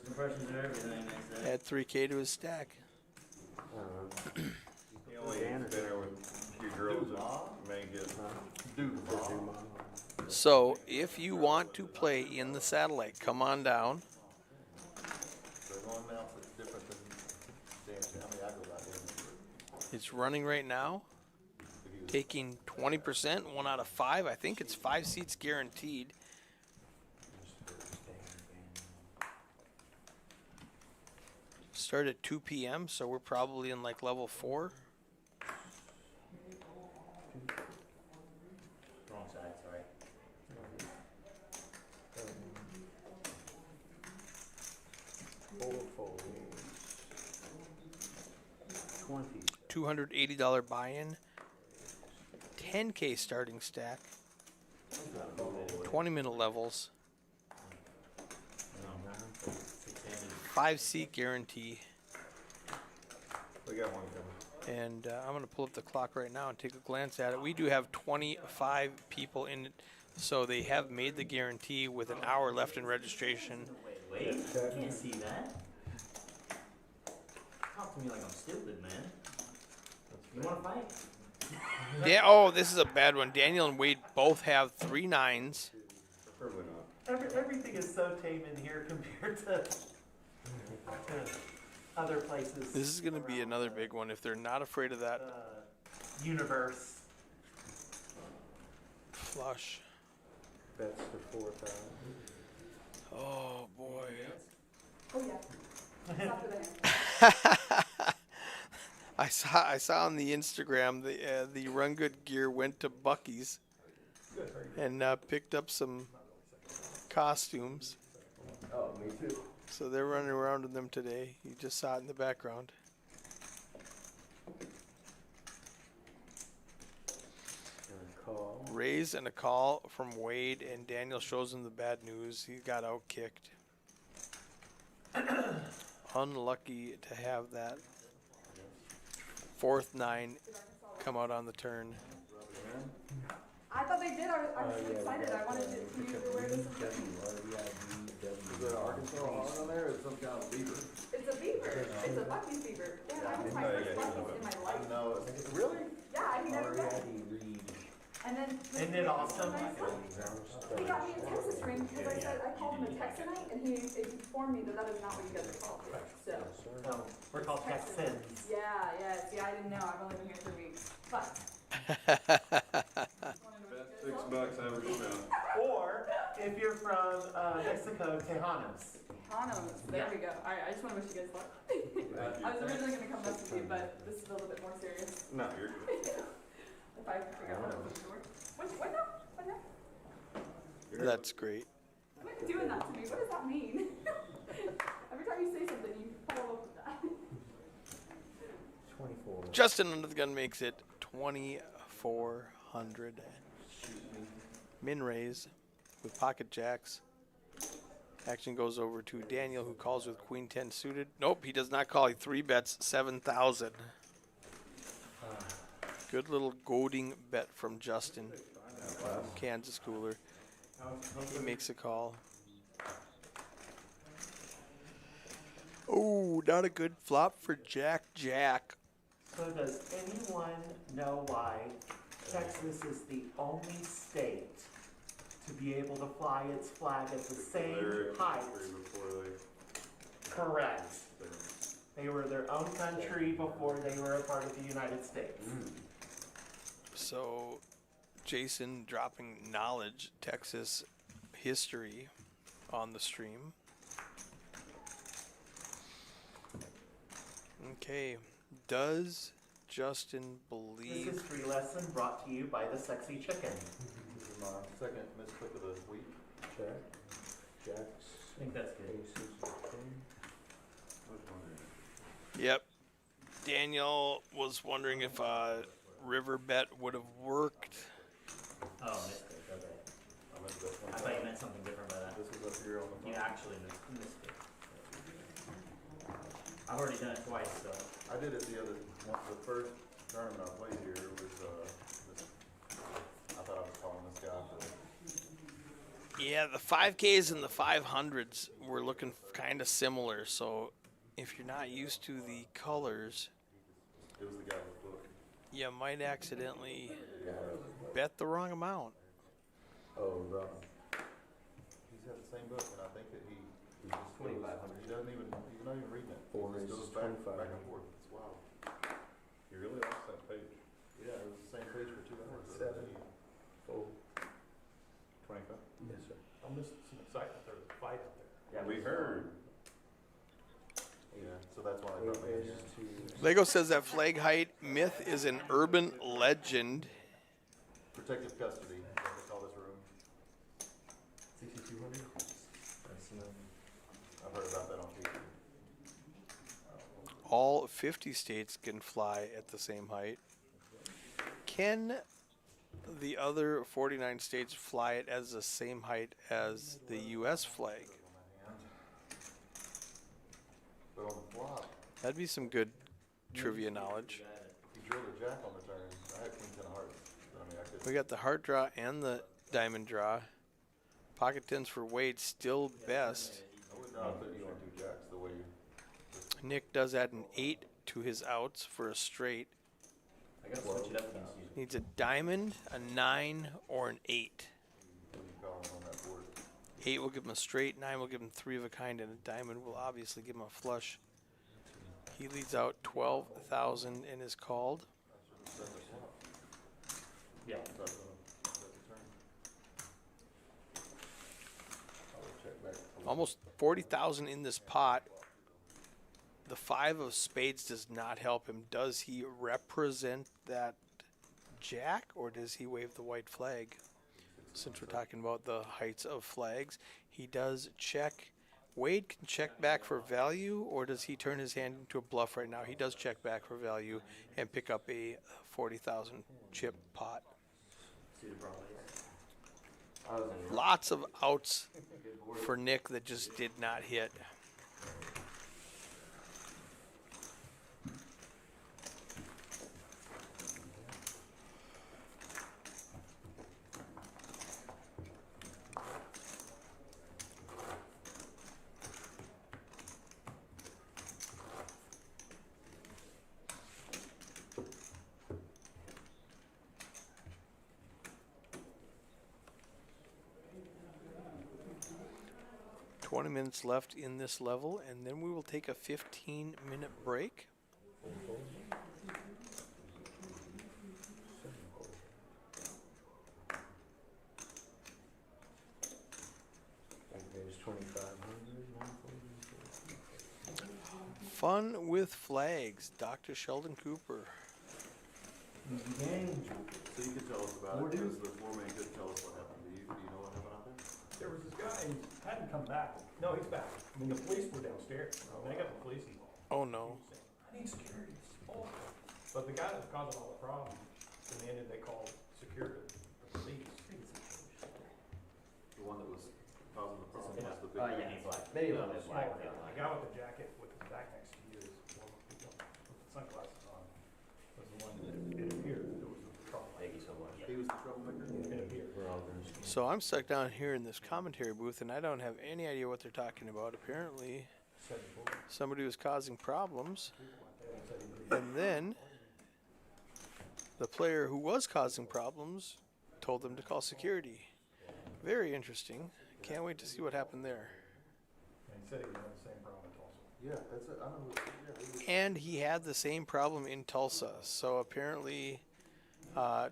Impressions are everything, they say. Add 3K to his stack. He only eats dinner with a few girls that may get So if you want to play in the satellite, come on down. There's one else that's different than dancing. I mean, I go out there. It's running right now, taking 20%, 1 out of 5. I think it's 5 seats guaranteed. Start at 2 p.m., so we're probably in like level 4. Wrong side, sorry. $280 buy-in, 10K starting stack, 20-minute levels, 5-seat guarantee. We got one coming. And I'm going to pull up the clock right now and take a glance at it. We do have 25 people in it, so they have made the guarantee with an hour left in registration. Wait, I can't see that. Talk to me like I'm stupid, man. You wanna fight? Oh, this is a bad one. Daniel and Wade both have 3 9s. Probably not. Everything is so tame in here compared to other places. This is going to be another big one if they're not afraid of that Universe. flush. Bets to 4,000. Oh, boy. Oh yeah. Stop it there. I saw on the Instagram the RunGood gear went to Bucky's and picked up some costumes. Oh, me too. So they're running around in them today. You just saw it in the background. Raise and a call from Wade, and Daniel shows him the bad news. He got outkicked. Unlucky to have that 4th 9 come out on the turn. I thought they did. I was so excited. I wanted to see where this is going. Is there an Arkansas hog on there or is it some kind of beaver? It's a beaver. It's a Bucky's beaver. Yeah, that was my first Bucky's in my life. No, really? Yeah, I've never been. And then Isn't it awesome? he got me a Texas ring because I said I called him a Texanite, and he informed me that that is not what you guys are called. So. No, we're called Texans. Yeah, yeah. See, I didn't know. I've only been here 3 weeks. But. $6 average amount. Or if you're from Mexico, Tejanos. Tejanos. There we go. All right, I just want to wish you guys luck. I was originally going to come mess with you, but this is a little bit more serious. No, you're good. If I figure out how to open the door. What now? What now? That's great. Quit doing that to me. What does that mean? Every time you say something, you follow up with that. 24. Justin under the gun makes it 2,400. Min raise with pocket jacks. Action goes over to Daniel, who calls with Queen 10 suited. Nope, he does not call. He 3-bets 7,000. Good little goading bet from Justin, Kansas Cooler. He makes a call. Oh, not a good flop for Jack. So does anyone know why Texas is the only state to be able to fly its flag at the same height? Correct. They were their own country before they were a part of the United States. So, Jason dropping knowledge, Texas history on the stream. Okay, does Justin believe... This history lesson brought to you by the Sexy Chicken. This is my second misclick of the week. Jacks. I think that's good. Aces. Yep. Daniel was wondering if river bet would have worked. Oh, mistake, okay. I thought you meant something different by that. This is up here on the You phone. actually missed it. I've already done it twice, so. I did it the first tournament I played here was, I thought I was calling this guy for Yeah, the 5Ks and the 500s were looking kind of similar. So if you're not used to the colors, It was the guy with the book. you might accidentally bet the wrong amount. Oh, He's had the same book, and I think that he just 2,500. He doesn't even, he's not even reading it. Four He just raises, goes back 25. and forth. It's wild. He really likes that page. Yeah, it was the same page for 2 hours. 7. Fold. 25. Yes, sir. I missed some excitement. There was a fight out there. Yeah, We heard. Yeah, so that's why I 8 brought my raises to Lego says that flag height myth is an urban legend. protective custody. That's what they call this room. 6,200. That's I've heard about that on TV. All 50 states can fly at the same height. Can the other 49 states fly it as the same height as the U.S. flag? But on the flop, That'd be some good trivia knowledge. he drilled a jack on the turn. I had king 10 of hearts. But I mean, I could. We got the heart draw and the diamond draw. Pocket tens for Wade still best. I would not put you on 2 jacks the way you. Nick does add an 8 to his outs for a straight. I gotta switch it up against you. Needs a diamond, a 9, or an 8. When you call him on that board. 8 will give him a straight, 9 will give him 3 of a kind, and a diamond will obviously give him a flush. He leads out 12,000 and is called. Yeah, so Almost 40,000 in this pot. The 5 of spades does not help him. Does he represent that jack, or does he wave the white flag? Since we're talking about the heights of flags, he does check. Wade can check back for value, or does he turn his hand into a bluff right now? He does check back for value and pick up a 40,000 chip pot. suited broadways. Lots of outs for Nick that just did not hit. Minutes left in this level, and then we will take a 15-minute break. There's 2,500. Fun with flags, Dr. Sheldon Cooper. So you can tell us about it, because the foreman could tell us what happened. Do you know what happened out there? There was this guy who hadn't come back. No, he's back. I mean, the police were downstairs. They got the police involved. Oh no. I need security. Oh. But the guy that was causing all the problems, in the end, they called security, the police. The one that was causing the problem was the big Oh, guy. yeah, he's black. They No, love that's black. black. The guy with the jacket with his back next to you is one with the sunglasses on. Was the one that it appeared there was a trouble. Thank you so much. He was the troublemaker? It appeared. So I'm stuck down here in this commentary booth, and I don't have any idea what they're talking about. Apparently, somebody was causing problems, and then the player who was causing problems told them to call security. Very interesting. Can't wait to see what happened there. And he said he would have the same problem in Tulsa. Yeah, that's it. I know. Yeah, And he had the same problem in Tulsa. So apparently,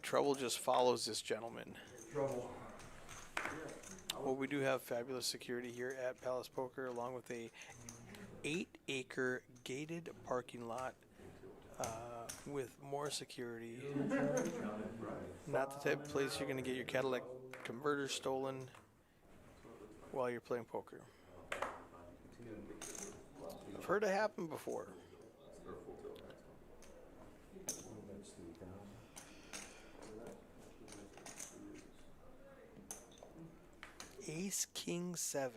trouble just follows this gentleman. Trouble. Well, we do have fabulous security here at Palace Poker, along with a 8-acre gated parking lot with more security. Not the type of place you're going to get your catalytic converter stolen while you're playing poker. I've heard it happen before. Ace King 7.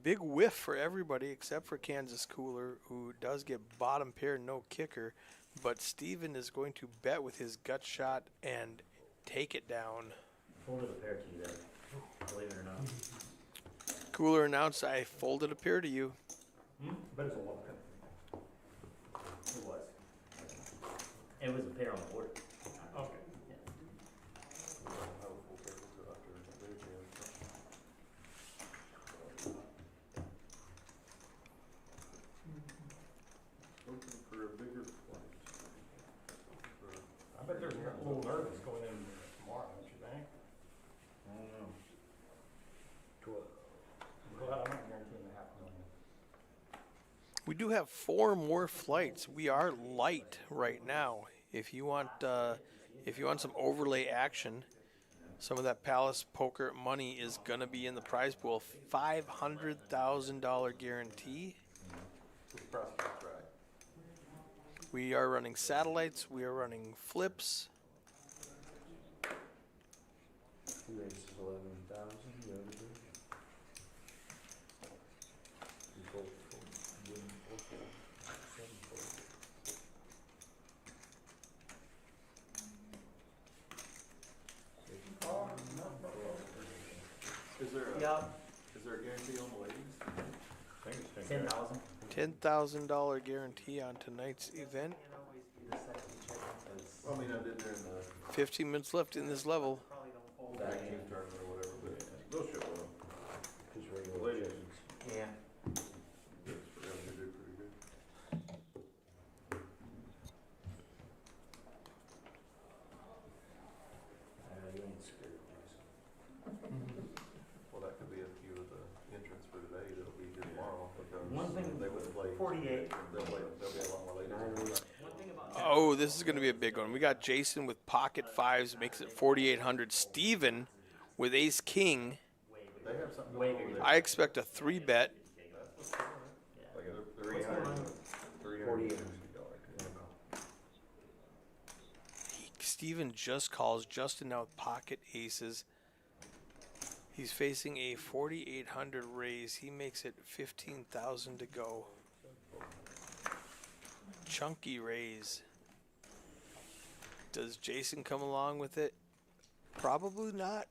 Big whiff for everybody except for Kansas Cooler, who does get bottom pair, no kicker. But Steven is going to bet with his gut shot and take it down. Fold the pair key there. believe it or not. Cooler announced I folded a pair to you. But it's a long pin. It was. It was a pair on the board. Okay. Looking for a bigger flight. I bet there's a little nervous going in tomorrow, don't you think? I don't know. Well, I'm not guaranteeing $500,000. We do have 4 more flights. We are light right now. If you want some overlay action, some of that Palace Poker money is gonna be in the prize pool. $500,000 guarantee. Prospect, right? We are running satellites. We are running flips. He raises 11,000. The other day. He folded 7 Is there a, Yeah. is there a guarantee on the ladies? I think it's 10,000. $10,000 guarantee on tonight's event. Can't always be the second chicken, 'cause Well, I mean, I did during the 15 minutes left in this level. probably don't fold back that end game. tournament or whatever, but they'll show up. His The regular ladies, chickens. Yeah. they do pretty good. You ain't scared, Jason. Well, that could be a few of the entrants for today that'll be here tomorrow because One thing, they would play. 48. They'll be a lot more ladies. One thing about Oh, this is going to be a big one. We got Jason with pocket fives, makes it 4,800. Steven with ace king. They have something Way going on bigger. over I expect a 3-bet. there. Like a 300, 48. Steven just calls. Justin now with pocket aces. He's facing a 4,800 raise. He makes it 15,000 to go. Chunky raise. Does Jason come along with it? Probably not.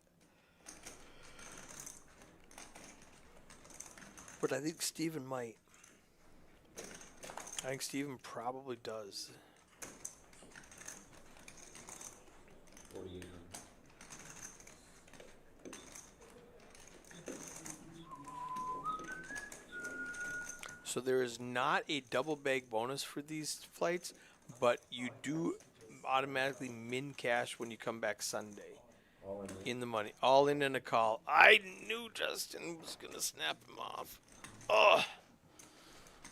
But I think Steven might. I think Steven probably does. 48. So there is not a double bag bonus for these flights, but you do automatically min cash when you come back Sunday. All in. In the money. All in and a call. I knew Justin was going to snap him off. Oh,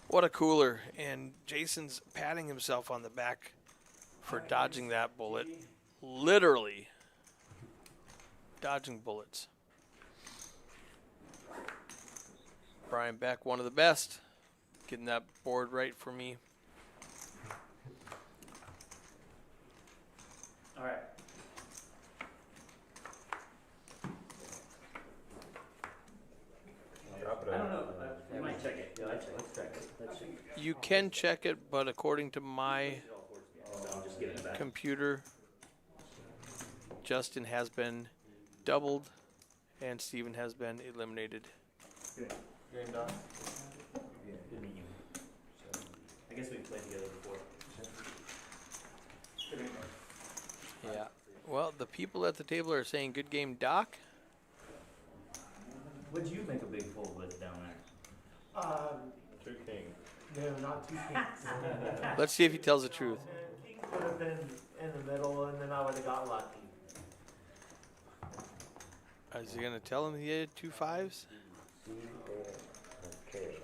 what a cooler. And Jason's patting himself on the back for dodging that bullet. Literally dodging bullets. Brian Beck, one of the best. Getting that board right for me. All right. Drop it I out. don't know. You might check it. Yeah, let's check it. Let's check it. You can check it, but according to my So I'm just giving it back. computer, Justin has been doubled and Steven has been eliminated. Good. Game done. Good meeting you. I guess we've played together before. Yeah. Well, the people at the table are saying good game, Doc. What'd you make a big fold with down there? 2 kings. No, not 2 kings. Let's see if he tells the truth. Kings would have been in the middle, and then I would have got lucky. Is he going to tell him he had 2 5s? Okay.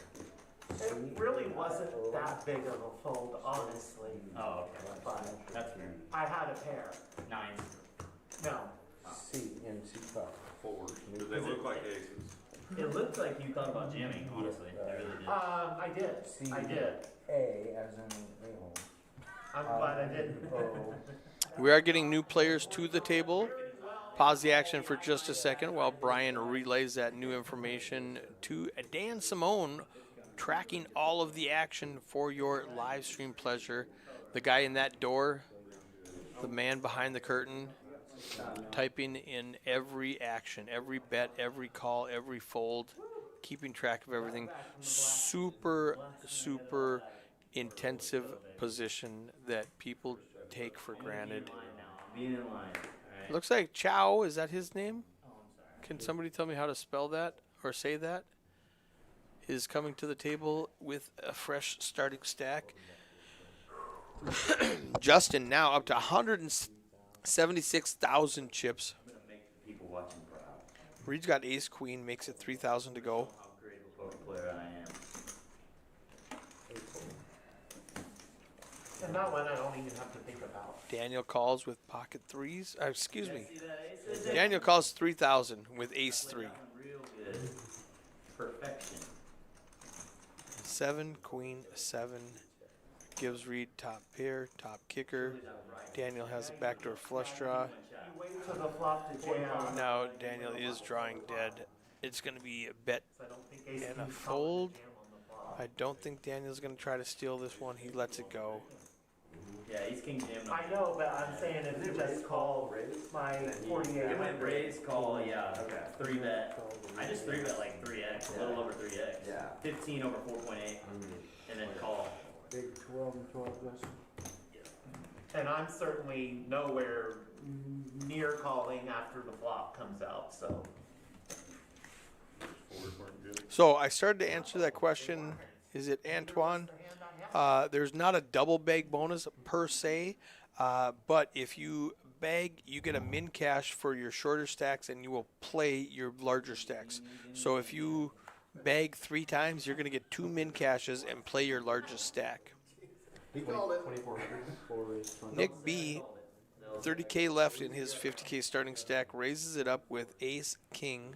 It really wasn't that big of a fold, honestly. Oh, okay. But That's weird. I had a pair. Nines. No. C and C5. 4s. Do they look like aces? It looked like you thought about jamming, honestly. It really did. I did. C I did. A as in a-hole. I'm glad I didn't. O. We are getting new players to the table. Pause the action for just a second while Brian relays that new information to Dan Simone, tracking all of the action for your live stream pleasure. The guy in that door, the man behind the curtain, typing in every action, every bet, every call, every fold, keeping track of everything. Super, super intensive position that people take for granted. Being in line, alright? Looks like Chow, is that his name? Oh, I'm sorry. Can somebody tell me how to spell that or say that? Is coming to the table with a fresh starting stack. Justin now up to 176,000 chips. I'm gonna make the people watching proud. Reed's got ace queen, makes it 3,000 to go. How great of a poker player I am. And that one I don't even have to think about. Daniel calls with pocket threes. Excuse me. See that ace? Daniel calls 3,000 with ace Played three. that one real good. Perfection. 7, queen, 7. Gives Reed top pair, top kicker. Daniel has a backdoor flush draw. You wait till the flop to jam. Now Daniel is drawing dead. It's going to be a bet So I don't think ace and a queen's fold. calling the jam on the flop. I don't think Daniel's going to try to steal this one. He lets it go. Yeah, he's king jam. I know, but I'm saying if you just call my 48. It went raise, call, yeah. 3-bet. I just 3-bet like 3x, a little over 3x. Yeah. 15 over 4.8, and then call. Big 12 and 12 less. And I'm certainly nowhere near calling after the flop comes out, so. So I started to answer that question. Is it Antoine? There's not a double bag bonus per se, but if you bag, you get a min cash for your shorter stacks, and you will play your larger stacks. So if you bag 3 times, you're going to get 2 min cashes and play your largest stack. He called it. 2,400. Nick B, 30K left in his 50K starting stack, raises it up with ace king.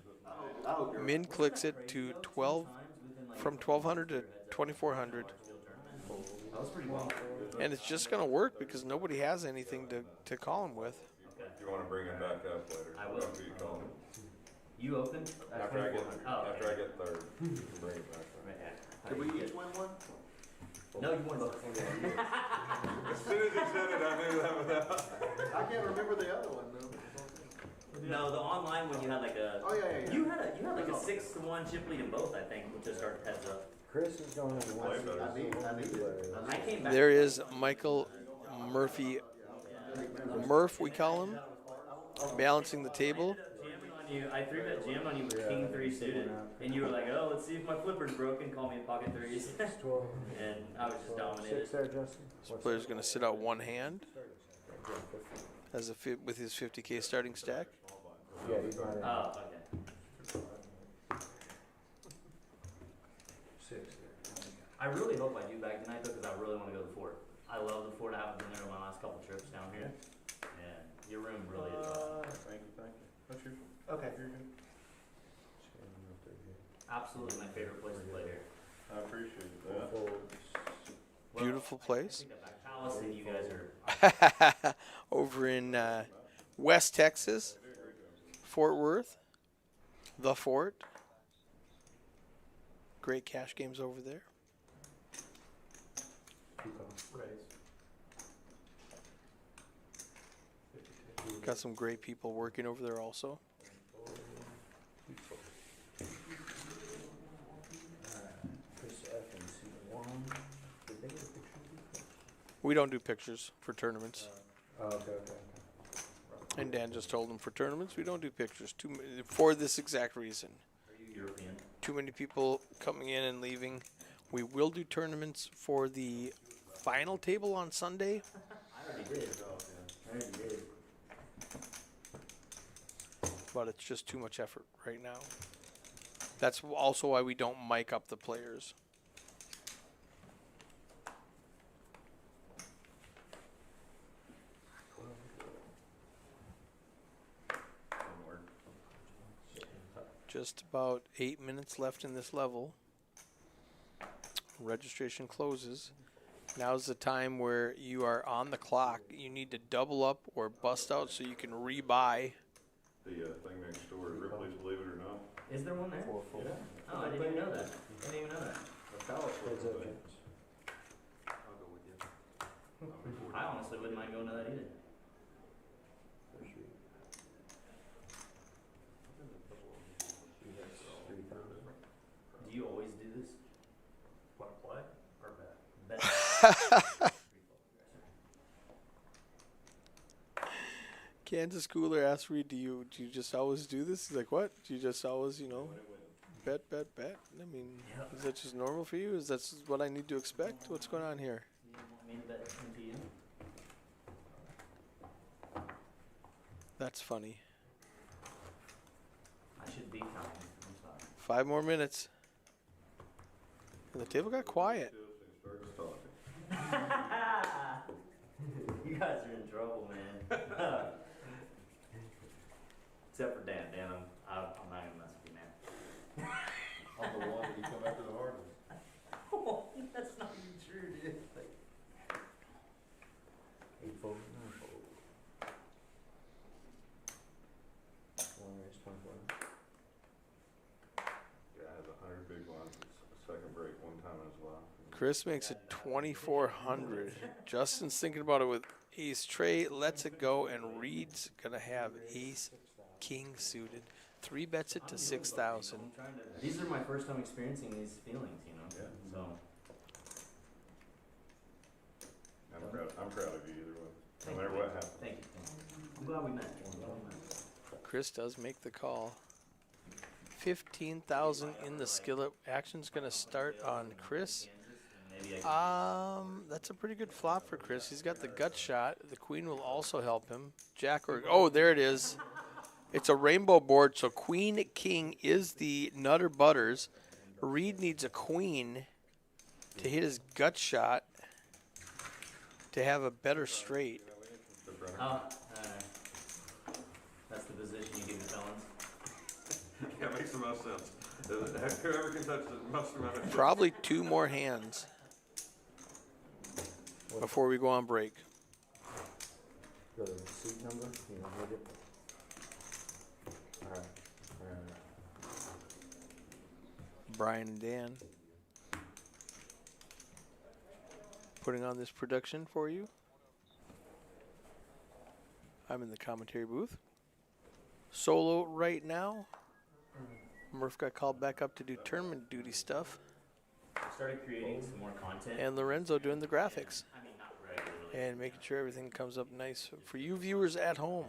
Min clicks it to 12, from 1,200 to 2,400. That was pretty well. And it's just going to work because nobody has anything to call him with. You wanna bring him back up later? I will. After you call him. You opened? After I get, Oh, after I get third, you can bring it back up. Did we each win one? No, you won both. As soon as he said it, I knew that was out. I can't remember the other one though. No, the online one you had like a. Oh, yeah. You had like a 6-1 chip lead in both, I think, which just started heads up. Chris is going to Way better. I need I came back. There is Michael Murphy. Murph, we call him, balancing the table. Jamming on you. I 3-bet jammed on you with king 3 suited, and you were like, "Oh, let's see if my flipper's broken. Call me pocket threes." 12. And I was just dominated. 6 there, Justin. This player's going to sit out one hand as with his 50K starting stack. Yeah, he's not in. Oh, okay. 6 there. I really hope I do back tonight though, because I really want to go to the fort. I love the fort. I haven't been there in my last couple trips down here, and your room really is awesome. Thank you. That's your, Okay. you're good. Absolutely my favorite place to play here. I appreciate that. Beautiful place. I think that back palace and you guys are. Over in West Texas, Fort Worth, the Fort. Great cash games over there. Got some great people working over there also. Chris F and C1. Did they get a picture of you? We don't do pictures for tournaments. Oh, okay. And Dan just told them for tournaments, we don't do pictures for this exact reason. Are you European? Too many people coming in and leaving. We will do tournaments for the final table on Sunday. I already did. I already did. But it's just too much effort right now. That's also why we don't mic up the players. Just about 8 minutes left in this level. Registration closes. Now's the time where you are on the clock. You need to double up or bust out so you can rebuy. The thing next door, Ripley's, believe it or not. Is there one there? Yeah. Oh, I didn't even know that. I didn't even know that. The palace was Heads the up, thing. James. I'll go with you. I honestly wouldn't mind going to that either. Kansas Cooler asked Reed, do you just always do this? He's like, what? Do you just always, bet? I mean, is that just normal for you? Is that what I need to expect? What's going on here? You want me to bet into you? That's funny. I should be counting. I'm sorry. 5 more minutes. And the table got quiet. You guys are in trouble, man. Except for Dan. Dan, I'm not gonna mess with you, man. I'm the one that you come after the hardest. That's not even true, dude. Like, 8 fold, 9 fold. One raise, 24. Yeah, I had 100 big ones, second break one time in his life. Chris makes it 2,400. Justin's thinking about it with ace Trey, lets it go, and Reed's gonna have ace king suited. 3 bets it to 6,000. these are my first time experiencing these feelings, Yeah. So, I'm proud of you either way, no matter what happens. thank you. I'm glad we met. Chris does make the call. 15,000 in the skillet. Action's gonna start on Chris. Maybe I can That's a pretty good flop for Chris. He's got the gut shot. The queen will also help him. Jack or oh, there it is. It's a rainbow board, so queen king is the nutter butters. Reed needs a queen to hit his gut shot to have a better straight. That's the position you give the felons. Yeah, it makes the most sense. Whoever can touch the most amount of Probably 2 more hands before we go on break. Go to the seat number, you know, hold it. Alright. Brian and Dan putting on this production for you. I'm in the commentary booth. Solo right now. Murph got called back up to do tournament duty stuff. I started creating some more content. And Lorenzo doing the graphics. I mean, not regularly. And making sure everything comes up nice for you viewers at home.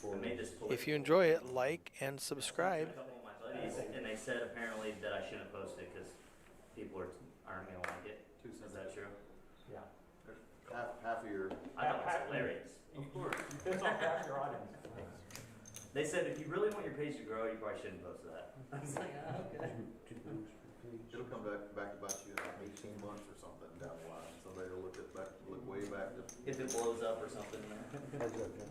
I made this If you enjoy it, like and subscribe. a couple of my buddies, and they said apparently that I shouldn't post it because people aren't going to like it. Is that true? Yeah. Half of your. I thought it was hilarious. Of course, it's on half your audience. They said if you really want your page to grow, you probably shouldn't post that. I was like, okay. It'll come back to bite you in like 18 months or something down the line. Somebody will look way back to. If it blows up or something. Heads up, Jack.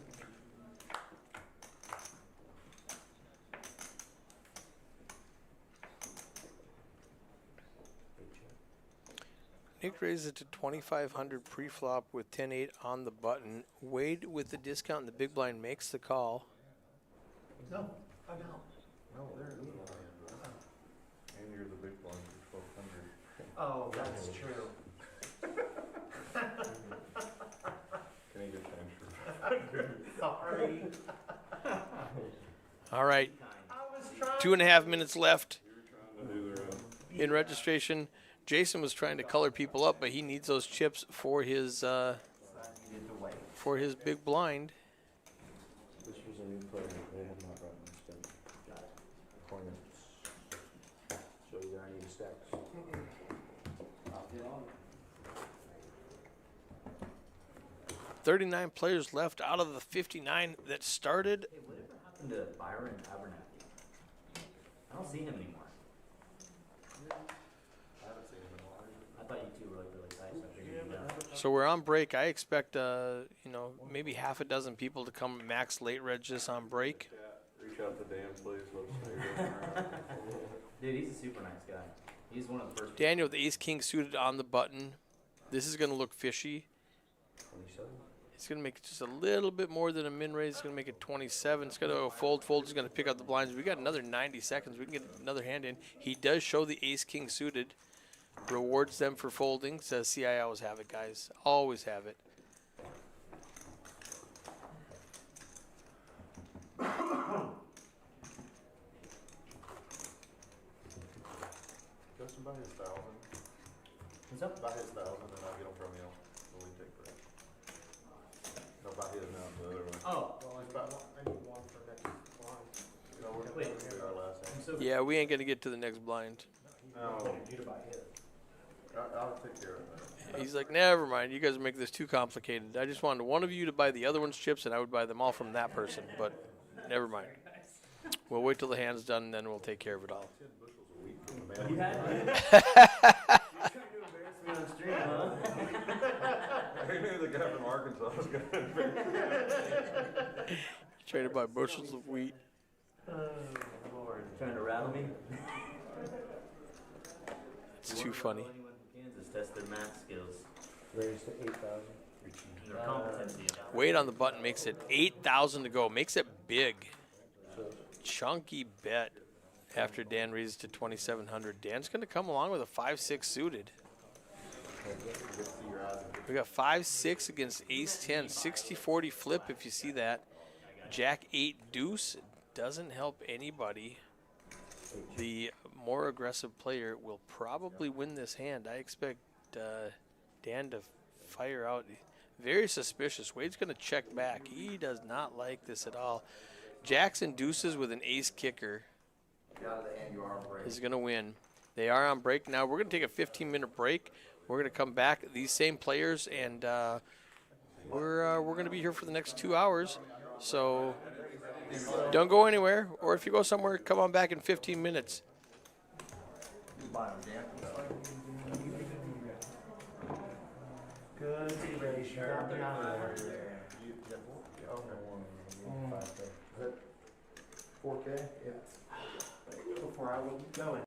Nick raises it to 2,500 pre-flop with 10-8 on the button. Wade with the discount and the big blind makes the call. No, oh no. No, there it is. And you're the big one for 1,200. Oh, that's true. Can you get transfer? Sorry. All right, I was trying. 2.5 minutes left To do their in registration. Jason was trying to color people up, but he needs those chips for his big blind. This was a new player, they have not gotten this done. Corners. So you gotta need stacks. I'll get on it. 39 players left out of the 59 that started. Hey, whatever happened to Byron Abernathy? I don't see him anymore. I haven't seen him in a while. I thought you two were like really tight, so I figured you'd know. So we're on break. I expect, maybe half a dozen people to come max late regis on break. reach out to Dan, please, let us know you're doing all right. Dude, he's a super nice guy. He's one of the first. Daniel with the ace king suited on the button. This is going to look fishy. 27. He's going to make it just a little bit more than a min raise. He's going to make it 27. It's going to go fold. He's going to pick up the blinds. We got another 90 seconds. We can get another hand in. He does show the ace king suited. Rewards them for folding. Says, see, I always have it, guys. Always have it. Justin by his 1,000. What's up? Buy his 1,000 and I'll get them from you. When we take break. No, buy his now, the other one. Oh, I need one for next line. No, we're wait. gonna do our last I'm one. so Yeah, we ain't gonna get to the next blind. No, wanted you to buy his. I'll take care of that. He's like, never mind. You guys make this too complicated. I just wanted one of you to buy the other one's chips, and I would buy them all from that person. But never mind. We'll wait till the hand's done, and then we'll take care of it all. 10 bushels a week from the You man. had me on stream, huh? I knew the guy from Arkansas was gonna. Trying to buy bushels of wheat. Oh, Lord. Trying to rattle me? It's too funny. Anyone from Kansas test their math skills. Raised to 8,000. Their competency. Weight on the button makes it 8,000 to go. Makes it big. Chunky bet after Dan raises to 2,700. Dan's going to come along with a 5-6 suited. We got 5-6 against ace-10. 60-40 flip if you see that. Jack-8 deuce doesn't help anybody. The more aggressive player will probably win this hand. I expect Dan to fire out. Very suspicious. Wade's going to check back. He does not like this at all. Jackson deuces with an ace kicker is going to win. They are on break now. We're going to take a 15-minute break. We're going to come back, these same players, and we're going to be here for the next 2 hours. So don't go anywhere, or if you go somewhere, come on back in 15 minutes. Good ratio. Nothing out there. Is that 4K? Yeah. Before I would go in.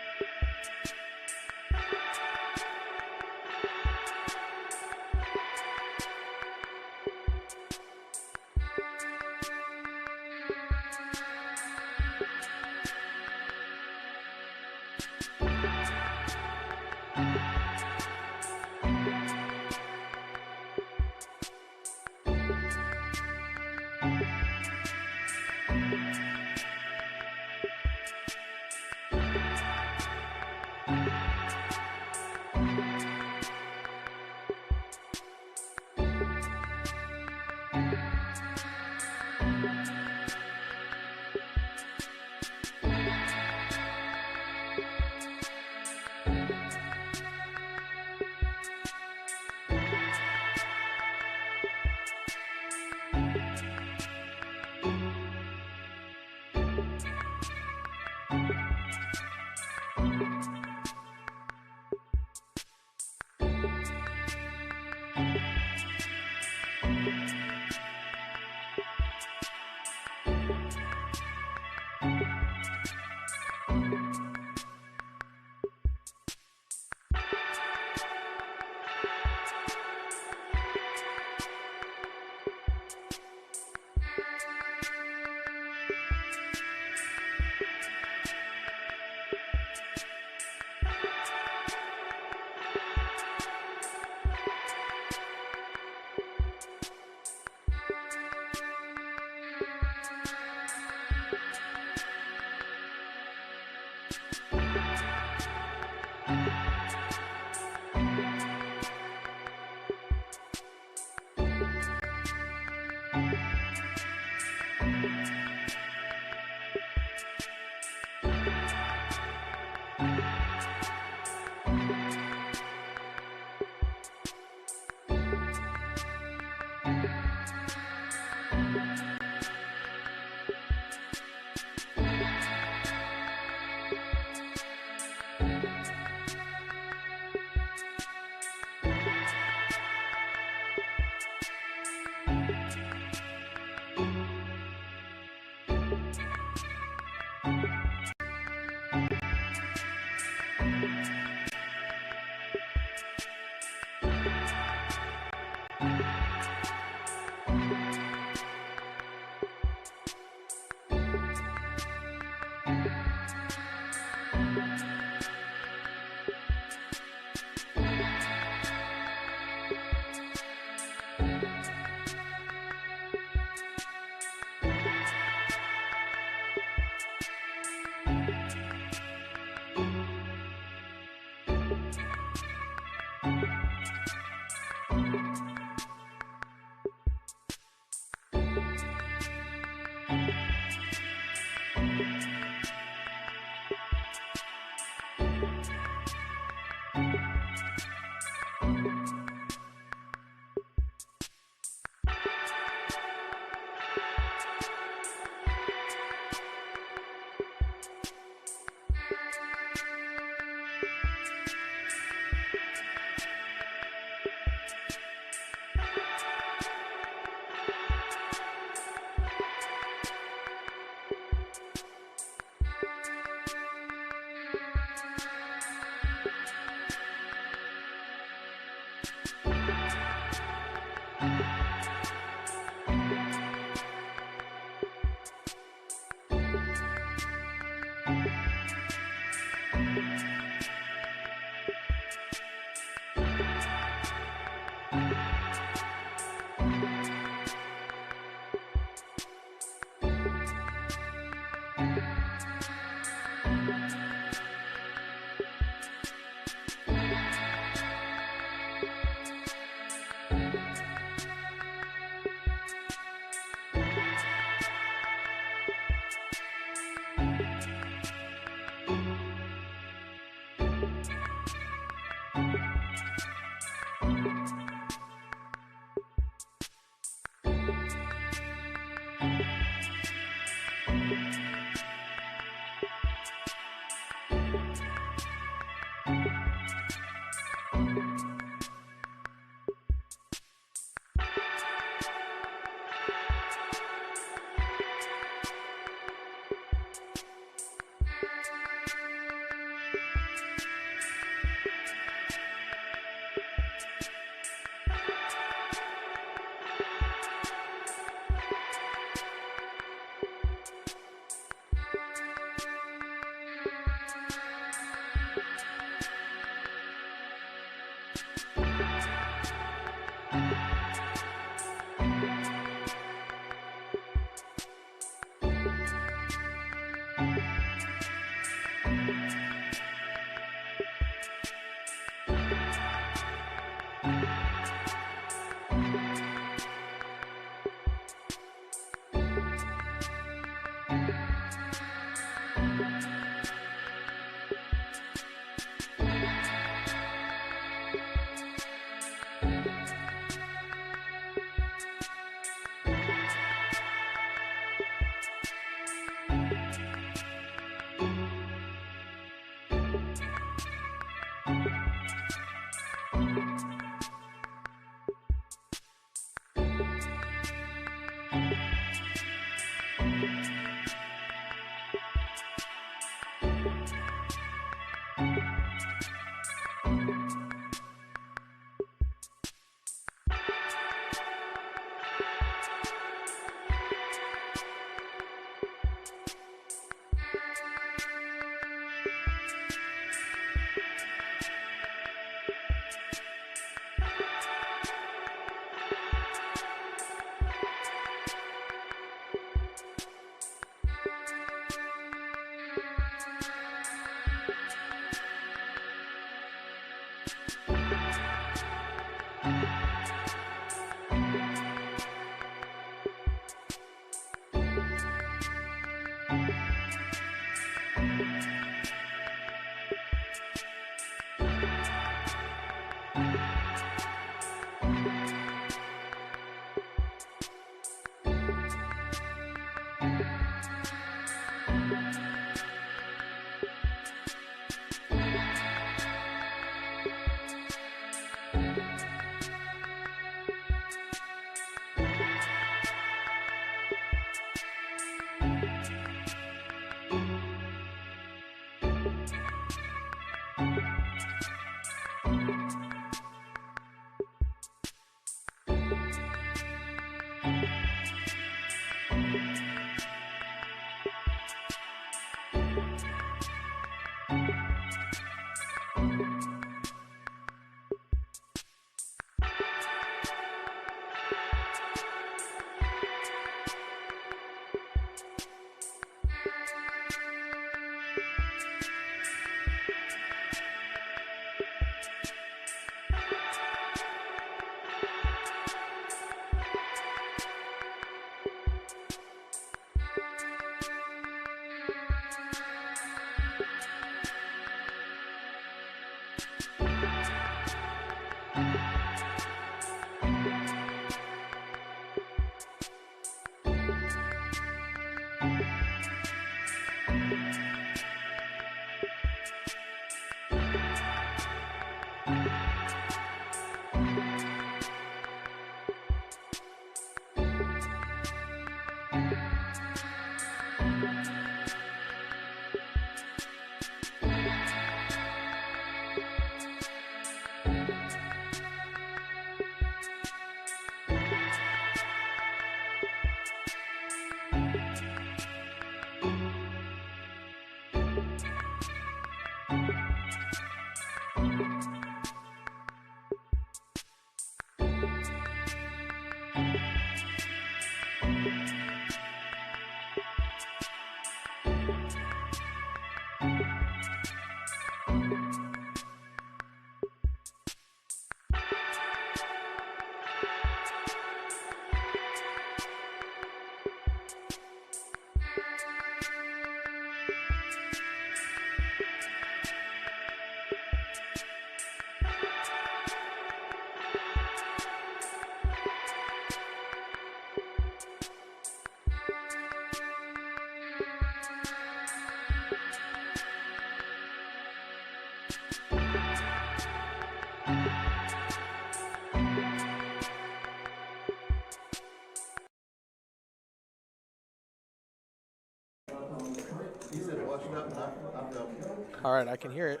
All right, I can hear it.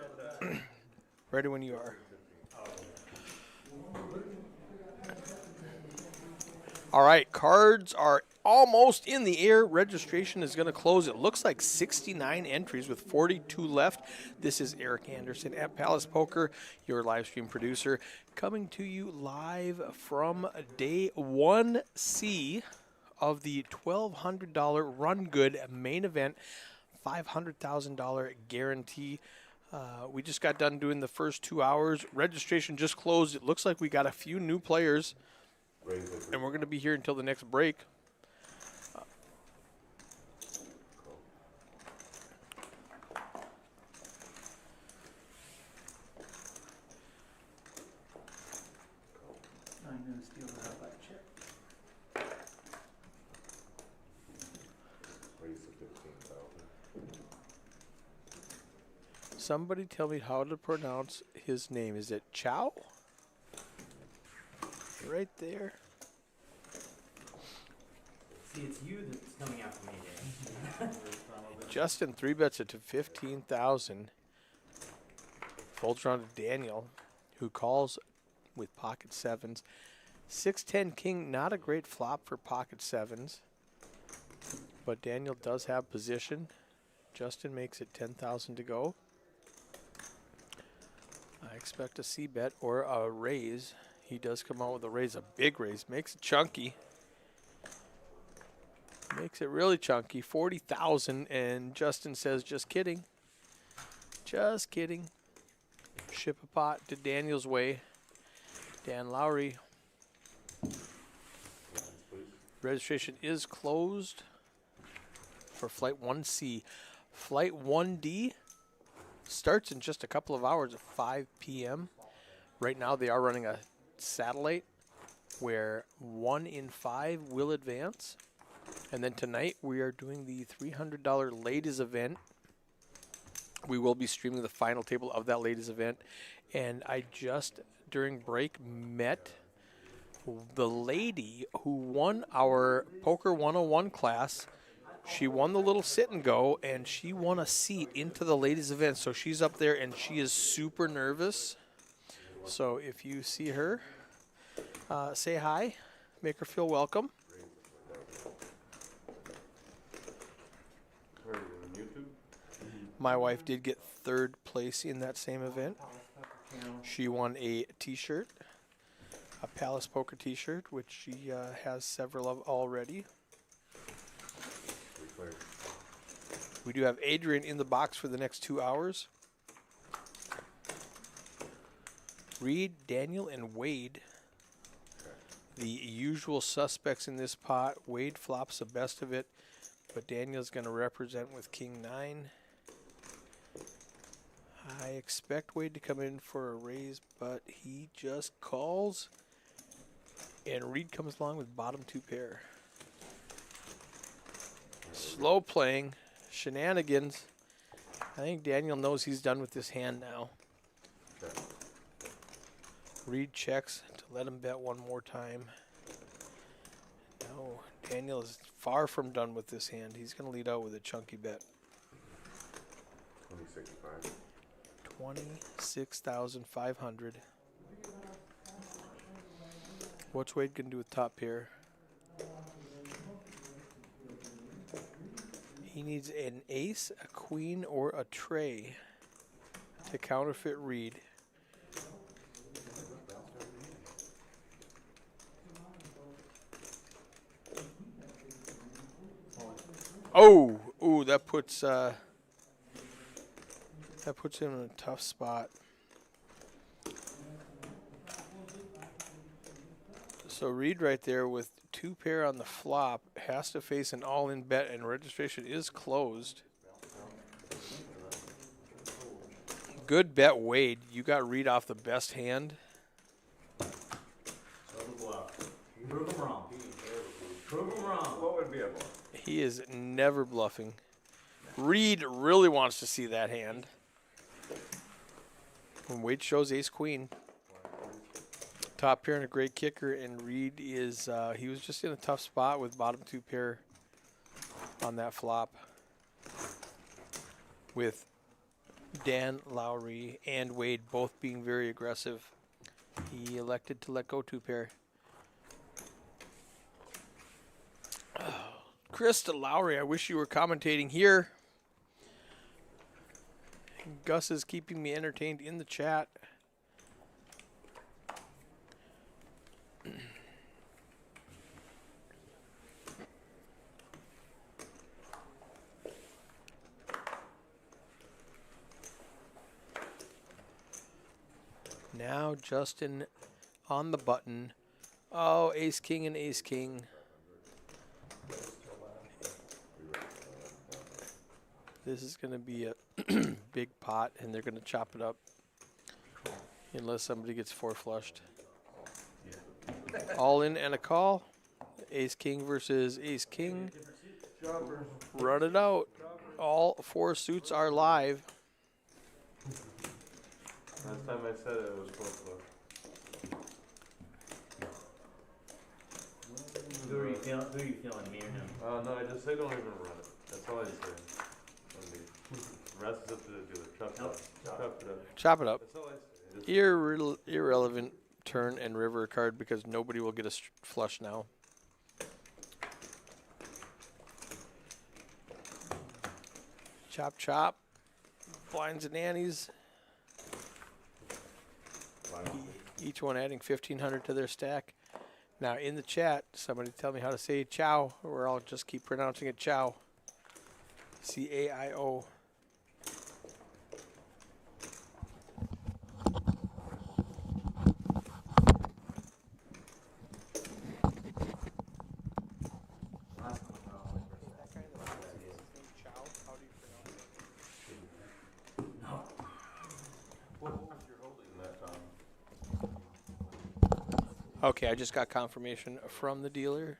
Ready when you are. All right, cards are almost in the air. Registration is going to close. It looks like 69 entries with 42 left. This is Eric Anderson at Palace Poker, your live stream producer, coming to you live from day 1C of the $1,200 RunGood main event, $500,000 guarantee. We just got done doing the first 2 hours. Registration just closed. It looks like we got a few new players, and we're going to be here until the next break. I'm going to steal that by check. Somebody tell me how to pronounce his name. Is it Chow? Right there. See, it's you that's coming after me, Dan. Justin 3-bets it to 15,000. Folds around to Daniel, who calls with pocket sevens. 6-10 king, not a great flop for pocket sevens, but Daniel does have position. Justin makes it 10,000 to go. I expect a C-bet or a raise. He does come out with a raise, a big raise. Makes it chunky. Makes it really chunky, 40,000, and Justin says, just kidding. Just kidding. ship a pot to Daniel's way. Dan Lowry. Registration is closed for Flight 1C. Flight 1D starts in just a couple of hours at 5 p.m. Right now they are running a satellite where 1 in 5 will advance. And then tonight we are doing the $300 ladies event. We will be streaming the final table of that ladies event. And I just, during break, met the lady who won our Poker 101 class. She won the little sit and go, and she won a seat into the ladies event. So she's up there, and she is super nervous. So if you see her, say hi, make her feel welcome. My wife did get 3rd place in that same event. She won a t-shirt, a Palace Poker t-shirt, which she has several of already. We do have Adrian in the box for the next 2 hours. Reed, Daniel, and Wade, the usual suspects in this pot. Wade flops the best of it, but Daniel's going to represent with King 9. I expect Wade to come in for a raise, but he just calls. And Reed comes along with bottom 2 pair. Slow playing, shenanigans. I think Daniel knows he's done with this hand now. Reed checks to let him bet one more time. No, Daniel is far from done with this hand. He's going to lead out with a chunky bet. 2065. 26,500. What's Wade going to do with top pair? He needs an ace, a queen, or a tray to counterfeit Reed. Oh, ooh, that puts him in a tough spot. So Reed right there with 2 pair on the flop has to face an all-in bet, and registration is closed. Good bet, Wade. You got Reed off the best hand. Prove him wrong. Prove him wrong. What would be a bluff? He is never bluffing. Reed really wants to see that hand. When Wade shows ace queen, top pair and a great kicker, and Reed is he was just in a tough spot with bottom 2 pair on that flop with Dan Lowry and Wade both being very aggressive. He elected to let go 2 pair. Krista Lowry, I wish you were commentating here. Gus is keeping me entertained in the chat. Now Justin on the button. Oh, ace king and ace king. This is going to be a big pot, and they're going to chop it up unless somebody gets 4 flushed. All in and a call. Ace king versus ace king. Run it out. All 4 suits are live. Last time I said it was 4 flush. Who are you feeling, me or him? No, I just say don't even run it. That's all I say. The rest is up to the dealer. Chop it up. Chop it up. Chop it up. That's all I say. Irrelevant turn and river card because nobody will get a flush now. Chop, chop. Blinds and annies. Each one adding 1,500 to their stack. Now in the chat, somebody tell me how to say chow, or I'll just keep pronouncing it chow. C-A-I-O. Okay, I just got confirmation from the dealer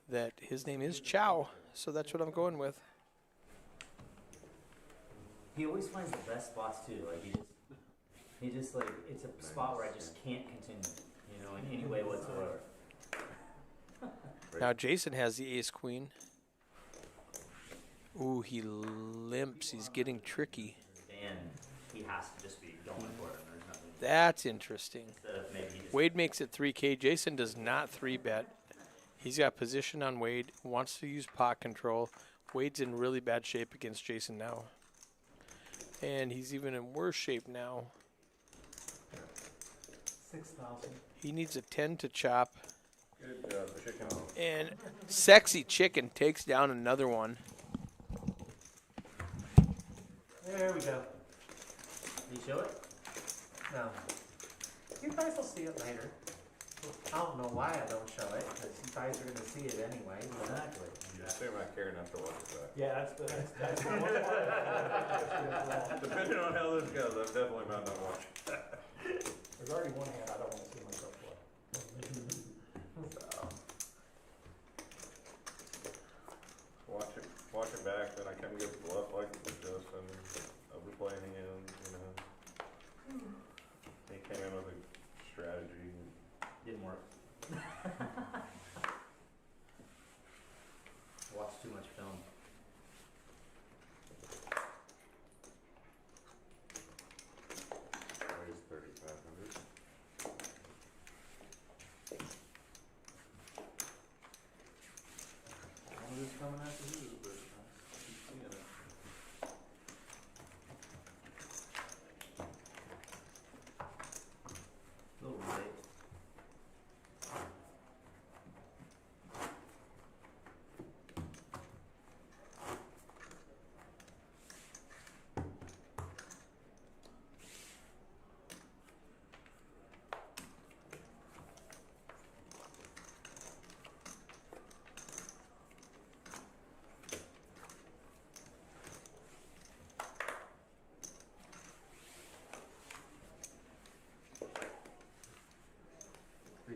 that his name is Chow, so that's what I'm going with. He always finds the best spots too. Like he just like it's a spot where I just can't continue, you know, in any way whatsoever. Now Jason has the ace queen. Ooh, he limps. He's getting tricky. And he has to just be going for it. And there's nothing. That's interesting. Instead of maybe he just Wade makes it 3K. Jason does not 3-bet. He's got position on Wade. Wants to use pot control. Wade's in really bad shape against Jason now. And he's even in worse shape now. 6,000. He needs a 10 to chop. Good job, chicken. And Sexy Chicken takes down another one. There we go. Did you show it? No. You guys will see it later. I don't know why I don't show it, because you guys are going to see it anyway. Exactly. I say I care enough to watch that. Yeah, that's the one part. Depending on how this goes, I'm definitely not watching. There's already one hand I don't want to see myself play. Watch it back, then I come get bluff like this and overplaying him, you know. He came in with a strategy. Didn't work. Watched too much film. Raised 3,500. One of this coming after you, but I keep seeing it. A little late.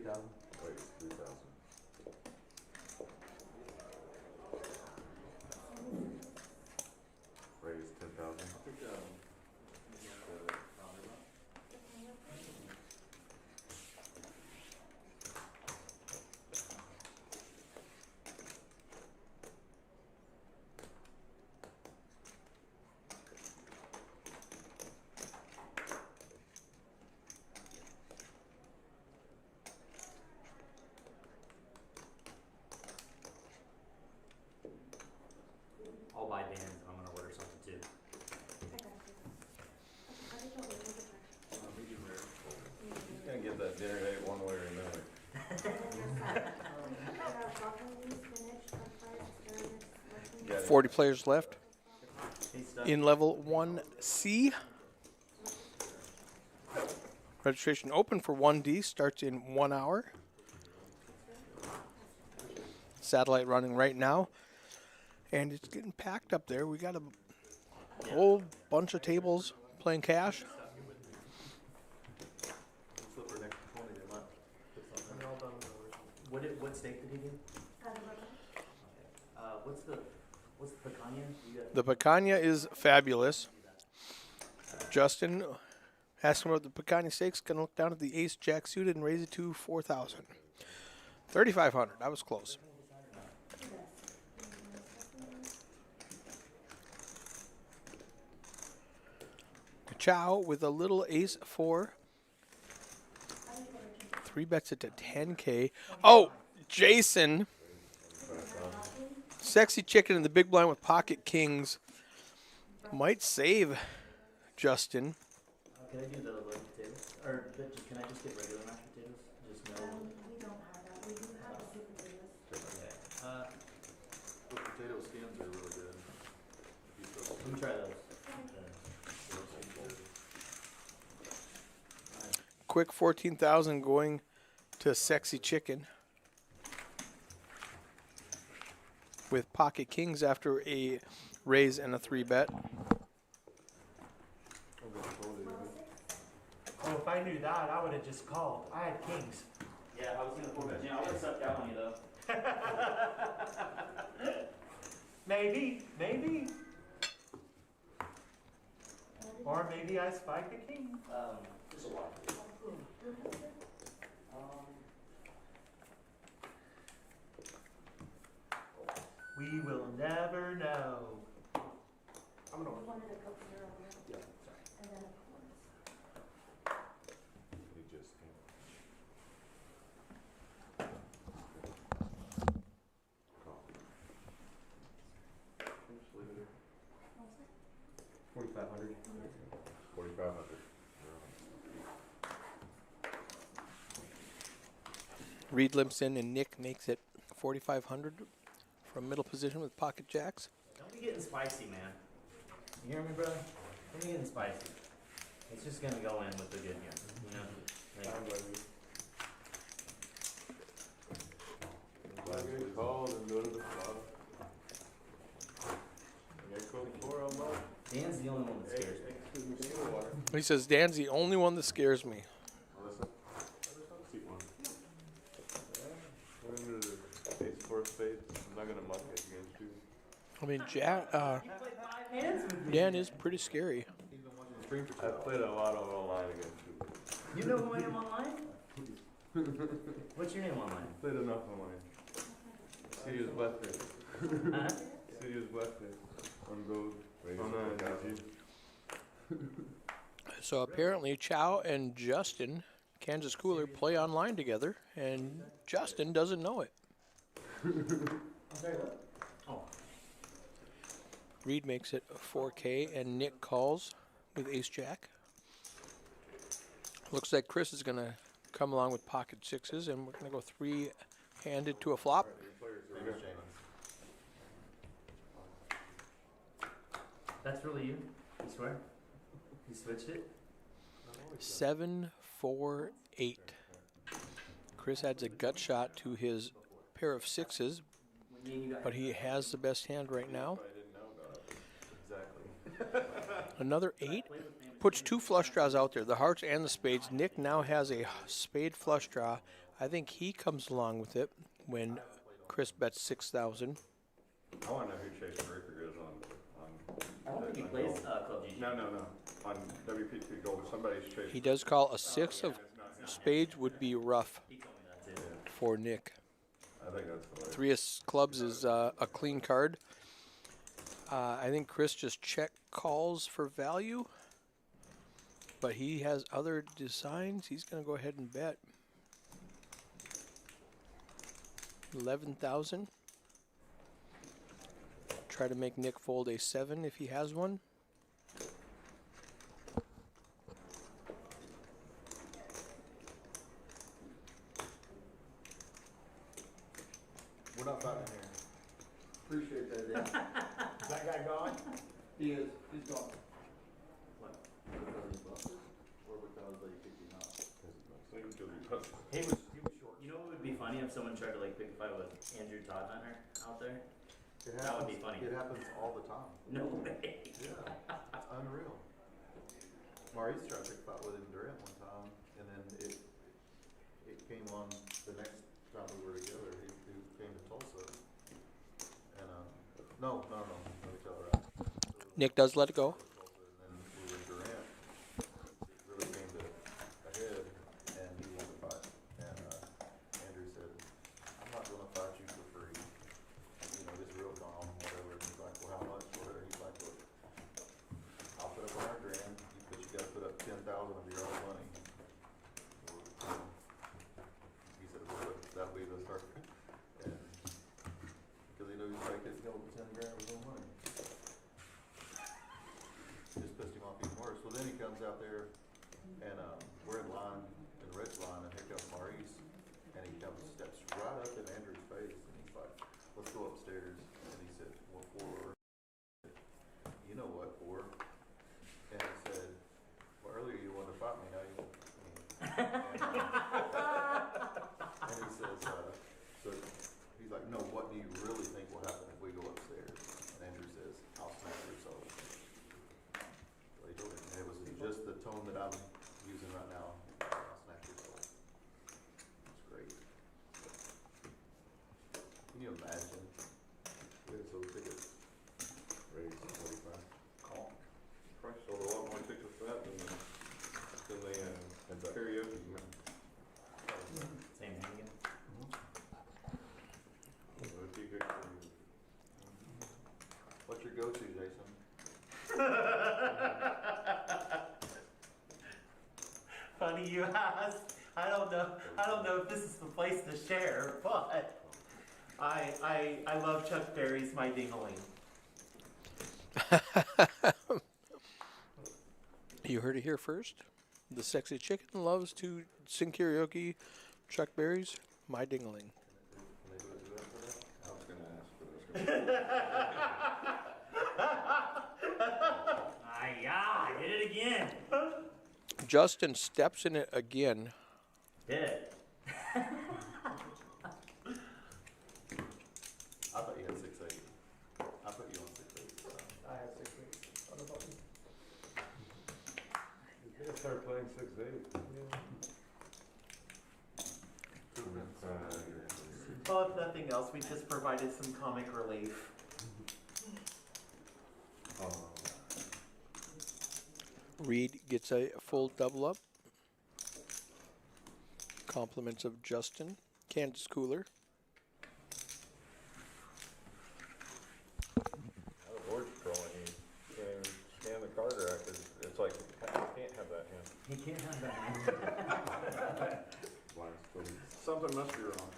Wait, 3,000. Raised 10,000. I'll buy bands and I'm gonna order something too. He's gonna get that dinner date one way or another. 40 players left Hey, stuff. in level 1C. Registration open for 1D starts in 1 hour. Satellite running right now. And it's getting packed up there. We got a whole bunch of tables playing cash. Flipper next to 20, they might put something. What stake did he do? What's the picanha? The picanha is fabulous. Justin asked him about the picanha stakes. Gonna look down at the ace jack suited and raise it to 4,000. 3,500. I was close. Chow with a little ace 4. 3 bets it to 10K. Oh, Jason. Sexy Chicken in the big blind with pocket kings. Might save Justin. Can I do the loaded potatoes? Or can I just get regular mashed potatoes? Just no. We don't have that. We do have the sweet potatoes. Okay. Those potato skins are really good. Let me try those. Quick 14,000 going to Sexy Chicken. With pocket kings after a raise and a 3-bet. Oh, if I knew that, I would have just called. I had kings. Yeah, I was gonna pull that. I would have sucked down on you though. Maybe. Or maybe I spiked a king. Just a lot. We will never know. I'm gonna. You wanted a Coke Zero, right? Yeah. And then a Corn. He just came. Just leave it there. 4,500. 4,500. Reed limps in and Nick makes it 4,500 from middle position with pocket jacks. Don't be getting spicy, man. You hear me, brother? Don't be getting spicy. It's just gonna go in with the good hand, you know? Like, get called and go to the flop. Get code 4 on low. Dan's the only one that scares me. He says, Dan's the only one that scares me. Melissa, seat one. We're into the ace 4 spade. I'm not gonna muck it against you. I mean, Dan is pretty scary. I played a lot of online against you. You know who I am online? What's your name online? Played enough online. Serious Blackface. Huh? Serious Blackface. On gold. On GG. So apparently Chow and Justin, Kansas Cooler, play online together, and Justin doesn't know it. Oh. Reed makes it 4K, and Nick calls with ace-jack. Looks like Chris is going to come along with pocket sixes, and we're going to go three-handed to a flop. That's really you? You swear? You switched it? 7, 4, 8. Chris adds a gut shot to his pair of sixes, but he has the best hand right now. Another 8. Puts two flush draws out there, the hearts and the spades. Nick now has a spade flush draw. I think he comes along with it when Chris bets 6,000. I want to know who Chase Ricker is on I don't think he plays Club GG. No. On WP2 Gold, somebody's chasing. He does call a 6 of spades would be rough He told me that too. for Nick. I think that's the way. 3 of clubs is a clean card. I think Chris just check calls for value, but he has other designs. He's going to go ahead and bet 11,000. Try to make Nick fold a 7 if he has one. We're not fighting here. Appreciate that, Dan. Is that guy gone? He is. He's gone. What? Because he's busted? Or because they kicked him out? He was short. You know what would be funny if someone tried to like pick a fight with Andrew Todd Hunter out there? That would be funny. It happens all the time. No way. Yeah. It's unreal. Maurice tried to pick a fight with him Durant one time, and then it came on the next time we were together. He came to Tulsa. And no, let me tell her out. Nick does let it go. And then we were in Durant. It really came to a head, and he wanted to fight. And Andrew said, "I'm not going to fight you for free. You know, just real calm, whatever." And he's like, "Well, how much?" Whatever. He's like, "Look, I'll put up $100,000, but you got to put up 10,000 of your own money." He said, "Well, that'll be the start." And because he knew he was like, "It's going to be 10 grand of his own money." Just pissed him off even worse. Well, then he comes out there, and we're in line, in Red's line, and here comes Maurice, and he steps right up in Andrew's face, and he's like, "Let's go upstairs." And he said, "Well, for?" "You know what, for?" And he said, "Well, earlier you wanted to fight me, now you want me." And he says, so he's like, "No, what do you really think will happen if we go upstairs?" And Andrew says, "I'll smack your soul." Well, he told him, and it was just the tone that I'm using right now. "I'll smack your soul." It's great. funny you asked. I don't know if this is the place to share, but I love Chuck Berry's My Ding-a-ling. You heard it here first. The sexy chicken loves to sing karaoke. Chuck Berry's My Ding-a-ling. I was gonna ask, but I was gonna. Yeah, did it again. Justin steps in it again. Did it. I thought you had 6-8. I put you on 6-8. I have 6-8 on the button. You gotta start playing 6-8. Well, if nothing else, we just provided some comic relief. Reed gets a full double up. Compliments of Justin. Kansas Cooler. The board's trolling you. You can't even scan the card rack. It's like, you can't have that hand. He can't have that. Something must be wrong.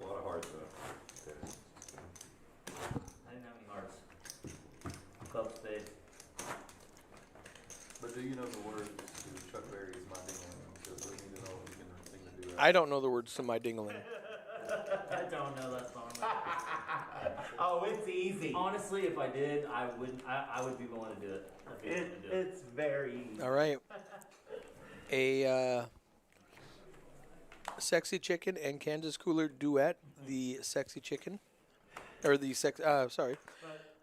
A lot of hearts though. I didn't have any hearts. Club spades. But do you know the words to Chuck Berry's My Ding-a-ling? Because we need to know if you can sing the duet. I don't know the words to My Ding-a-ling. I don't know that song. Oh, it's easy. Honestly, if I did, I wouldn't. I would be willing to do it. I'd be willing to do it. It's very easy. All right. A sexy chicken and Kansas Cooler duet. The sexy chicken, or the sorry,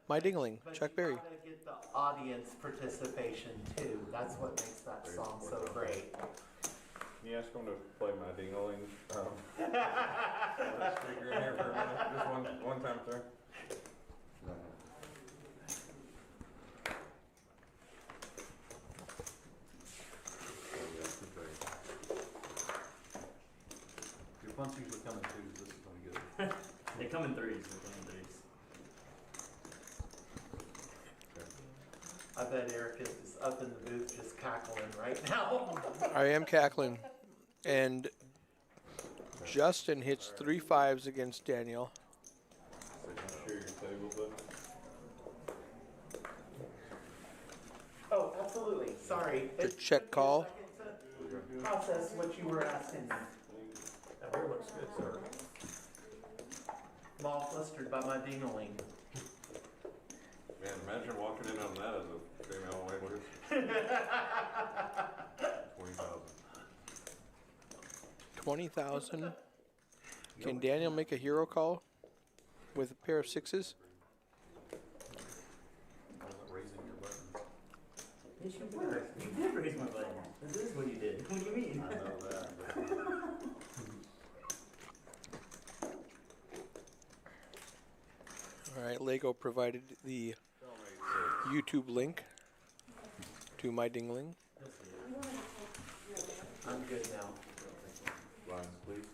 My Ding-a-ling. But Chuck you Berry. gotta get the audience participation too. That's what makes that song so great. Can you ask him to play My Ding-a-ling? Let's figure in here for a minute. Just one time, sir. Your punches are coming too. This is gonna be good. They come in threes. They come in threes. I bet Eric is up in the booth just cackling right now. I am cackling. And Justin hits 3 5s against Daniel. Share your table, bud. Oh, absolutely. Sorry. The check call. To process what you were asking me. That hair looks good, sir. I'm all flustered by my ding-a-ling. Man, imagine walking in on that as a female waitress. 20,000. 20,000. Can Daniel make a hero call with a pair of sixes? I wasn't raising your button. Yes, you were. You did raise my button. This is what you did. What do you mean? I know that. All right, Lego provided the YouTube link to My Ding-a-ling. I'm good now. Lines, please.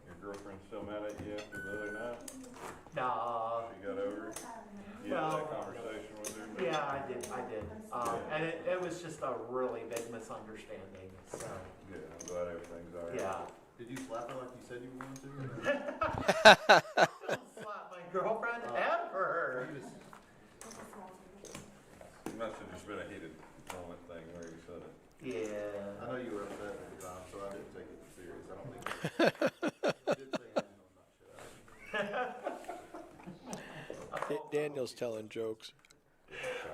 Your girlfriend's still mad at you after the other night? Nah. She got over it? You had that conversation with her? Yeah, I did. And it was just a really big misunderstanding. So, Good, I'm glad everything's all right. yeah. Did you slap her like you said you were going to? Don't slap my girlfriend ever. You just, It must have just been a heated moment thing where you said it. Yeah. I know you were upset at the time, so I didn't take it serious. I don't think you did say I'm not shut. Daniel's telling jokes.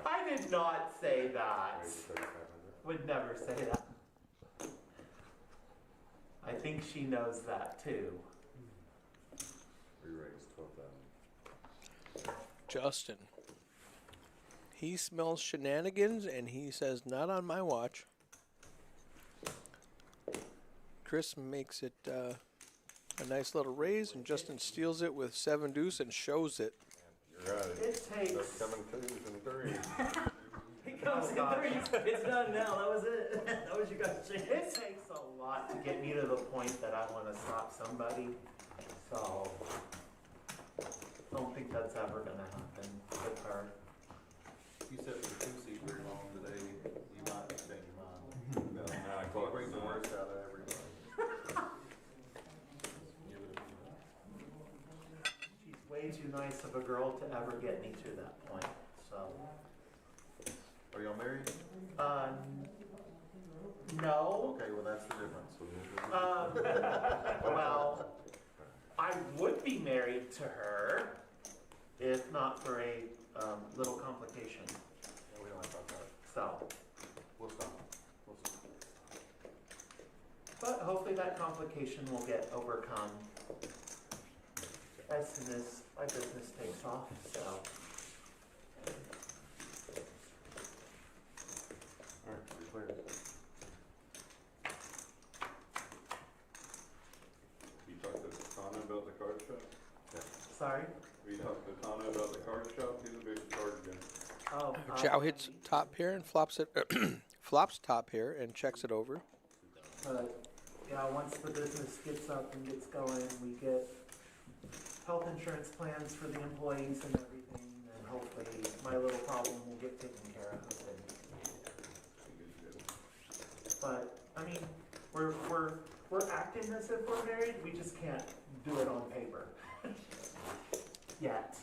I did not say that. Would never say that. I think she knows that too. Re-raised 12,000. Justin. He smells shenanigans and he says, not on my watch. Chris makes it a nice little raise and Justin steals it with 7 deuce and shows it. You're right. It takes. They're coming twos and threes. It comes It's done now. That was it. That was your guys' chance. It takes a lot to get me to the point that I want to stop somebody, so I don't think that's ever gonna happen with her. If you sit for 2 seats very long today, you might change your mind. About 9 You o'clock. bring the worst out of everybody. Give it a few. She's way too nice of a girl to ever get me to that point, so. Are y'all married? No. Okay, well, that's the difference. Well, I would be married to her if not for a little complication. Yeah, we don't have to talk about it. So, We'll stop. We'll stop. but hopefully that complication will get overcome as soon as my business takes off. So, Alright, you're clear. You talked to Tana about the card shop? sorry. You talked to Tana about the card shop? He's a big card again. Oh, Chow hits top pair and flops it, flops top pair and checks it over. But yeah, once the business gets up and gets going, we get health insurance plans for the employees and everything, and hopefully my little problem will get taken care of. But I mean, we're acting as if we're married. We just can't do it on paper yet.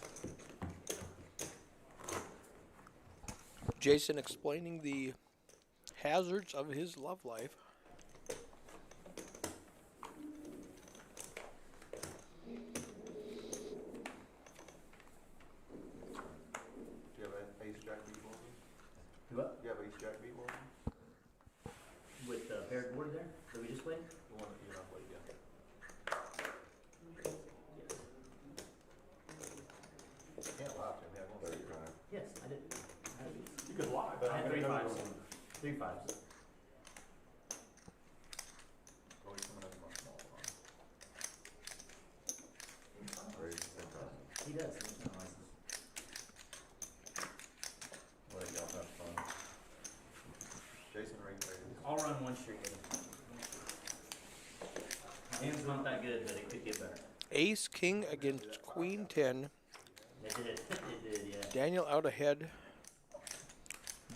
Jason explaining the hazards of his love life. Do you have an ace jack beat board? You what? Do you have ace jack beat board? With the paired board there that we just played? The one that you're not played yet. You can't lie to me, I won't say it. Yes, I did. I had these. You could lie, but I I'm had gonna 3 know fives. you're- 3 fives. Oh, he's coming up with my small one. Raise the same time. He does. He's not licensed. Well, y'all have fun. Jason raised. I'll run one streak with him. My hand's not that good, but it could get better. Ace king against queen 10. It did. It did, yeah. Daniel out ahead.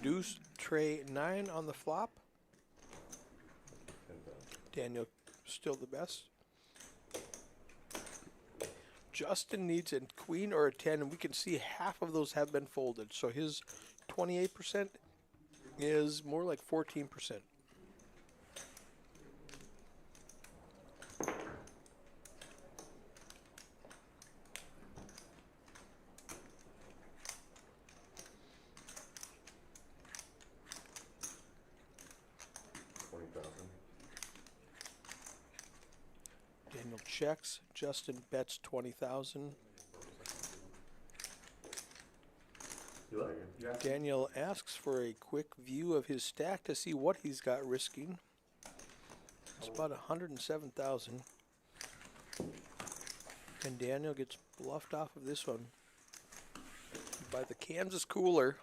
Deuce tray 9 on the flop. Daniel still the best. Justin needs a queen or a 10, and we can see half of those have been folded. So his 28% is more like 14%. Daniel checks. Justin bets 20,000. You what? Daniel asks for a quick view of his stack to see what he's got risking. It's about 107,000. And Daniel gets bluffed off of this one by the Kansas Cooler.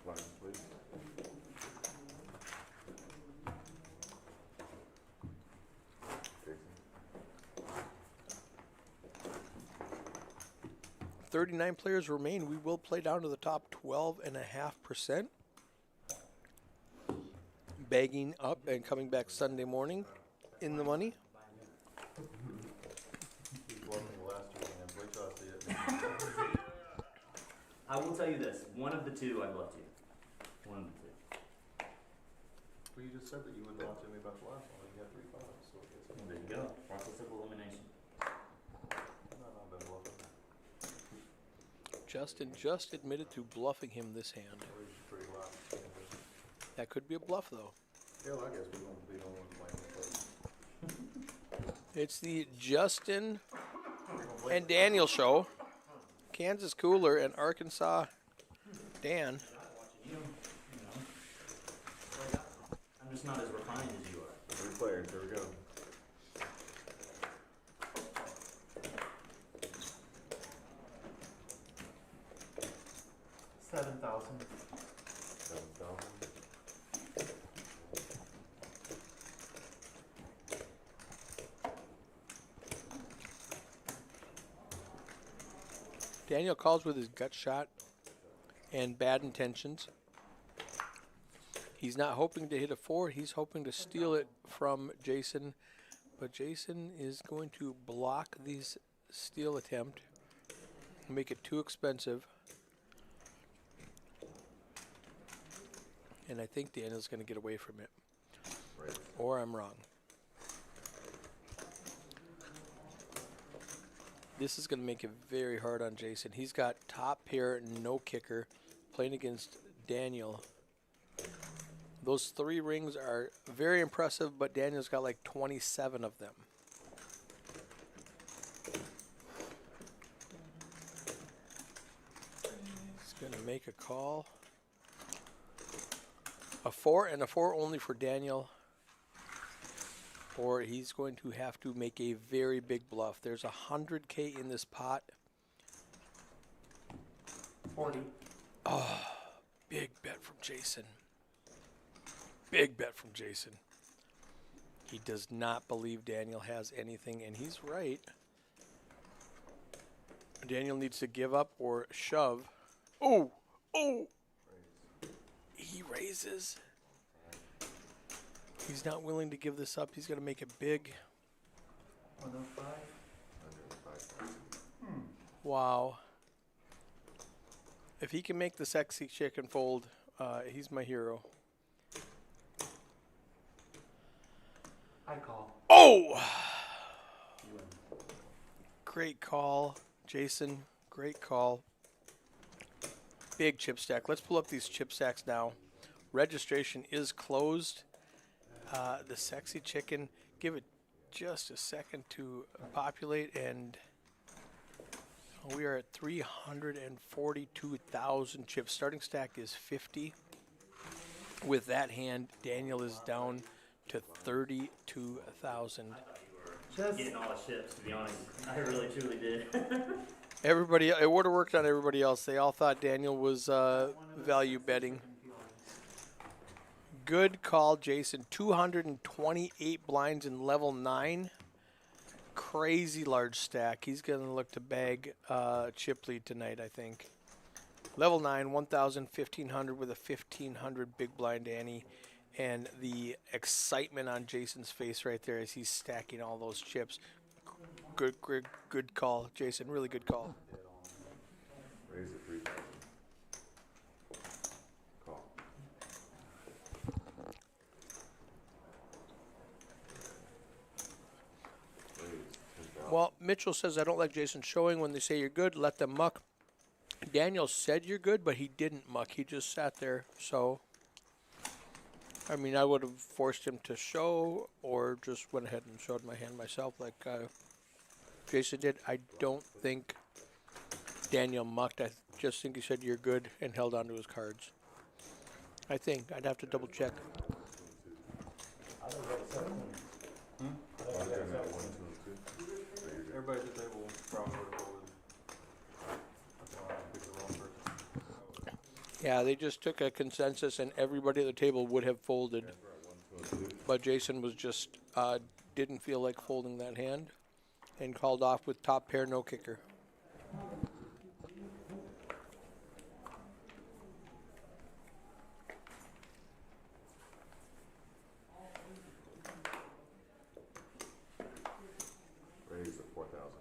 Lines, please. Jason. 39 players remain. We will play down to the top 12.5%. Bagging up and coming back Sunday morning in the money. He's bluffing the last 2 hands. Wait till I see it. I will tell you this. One of the two I bluffed you. One of the two. Well, you just said that you wouldn't lie to me about the last one. You had 3 fives, so I guess. Well, there you go. Process of elimination. No, I've been bluffing. Justin just admitted to bluffing him this hand. Or is it 3 lots? That could be a bluff, though. Hell, I guess we won't be the ones playing the play. It's the Justin and Daniel show. Kansas Cooler and Arkansas Dan. You know, I'm just not as refined as you are. 3 players, here we go. $7,000. 7,000. Daniel calls with his gut shot and bad intentions. He's not hoping to hit a 4. He's hoping to steal it from Jason. But Jason is going to block this steal attempt, make it too expensive. And I think Daniel's going to get away from it. Right. Or I'm wrong. This is going to make it very hard on Jason. He's got top pair, no kicker, playing against Daniel. Those 3 rings are very impressive, but Daniel's got like 27 of them. He's going to make a call. A 4 and a 4 only for Daniel. Or he's going to have to make a very big bluff. There's 100K in this pot. 40. Oh, big bet from Jason. Big bet from Jason. He does not believe Daniel has anything, and he's right. Daniel needs to give up or shove. Oh, oh. He raises. He's not willing to give this up. He's going to make it big. 105. 105,000. Wow. If he can make the sexy chicken fold, he's my hero. I call. Oh! Great call, Jason. Great call. Big chip stack. Let's pull up these chip stacks now. Registration is closed. The sexy chicken, give it just a second to populate, and we are at 342,000 chips. Starting stack is 50. With that hand, Daniel is down to 32,000. Getting all the chips, to be honest. I really, truly did. Everybody, it would have worked on everybody else. They all thought Daniel was value betting. Good call, Jason. 228 blinds in level 9. Crazy large stack. He's going to look to bag chip lead tonight, I think. Level 9, 1,000, 1,500 with a 1,500 big blind ante. And the excitement on Jason's face right there as he's stacking all those chips. Good call, Jason. Really good call. Raise it 3,000. Call. Raise 10,000. Well, Mitchell says, I don't like Jason showing when they say you're good. Let them muck. Daniel said you're good, but he didn't muck. He just sat there. So, I mean, I would have forced him to show or just went ahead and showed my hand myself like Jason did. I don't think Daniel mucked. I just think he said you're good and held on to his cards. I think. I'd have to double check. Everybody at the table probably would have folded. That's why I picked the wrong person. Yeah, they just took a consensus and everybody at the table would have folded. But Jason was just, didn't feel like folding that hand and called off with top pair, no kicker. Raise at 4,000.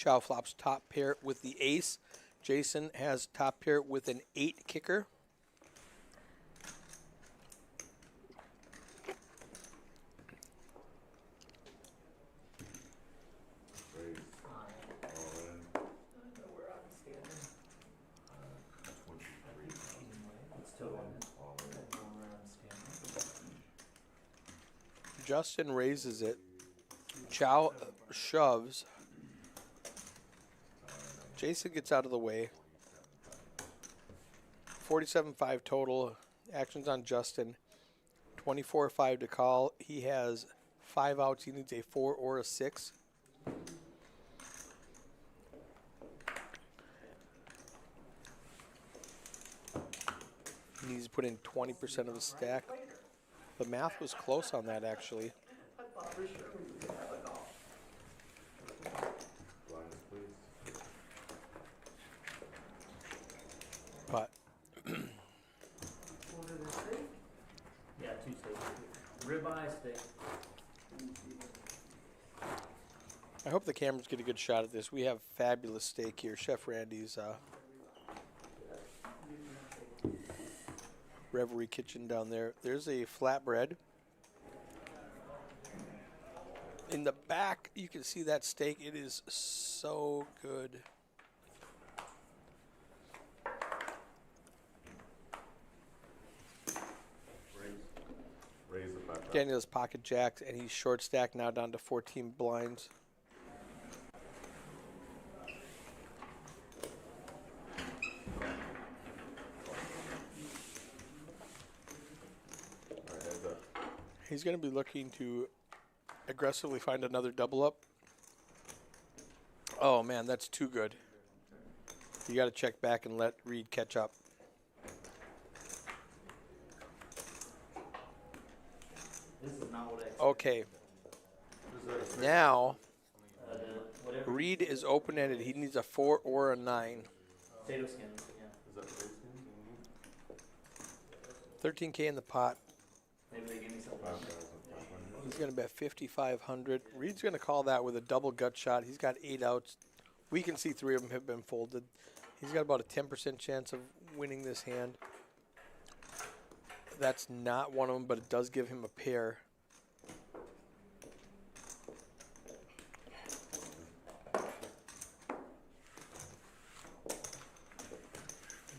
Chow flops top pair with the ace. Jason has top pair with an 8 kicker. Raise, I all in, know where I'm standing. 23. It's total. I know where I'm standing. Justin raises it. Chow shoves. Jason gets out of the way. 47-5 total. Actions on Justin. 24-5 to call. He has 5 outs. He needs a 4 or a 6. He needs to put in 20% of his stack. The math was close on that, actually. I thought for sure we were gonna have a call. Blindness, please. But What did it say? Yeah, 2 steaks. Ribeye steak. I hope the cameras get a good shot at this. We have fabulous steak here. Chef Randy's Reverie Kitchen down there. There's a flatbread. In the back, you can see that steak. It is so good. Raise the 5,000. Daniel's pocket jacks, and he's short stacked now down to 14 blinds. All right, heads up. He's going to be looking to aggressively find another double up. Oh, man, that's too good. You got to check back and let Reed catch up. This is not what I expected. Okay, now Reed is open-ended. He needs a 4 or a 9. Potato skins, yeah. Is that the base game? 13K in the pot. Maybe they give me something. 5,500. He's going to bet 5,500. Reed's going to call that with a double gut shot. He's got 8 outs. We can see 3 of them have been folded. He's got about a 10% chance of winning this hand. That's not one of them, but it does give him a pair.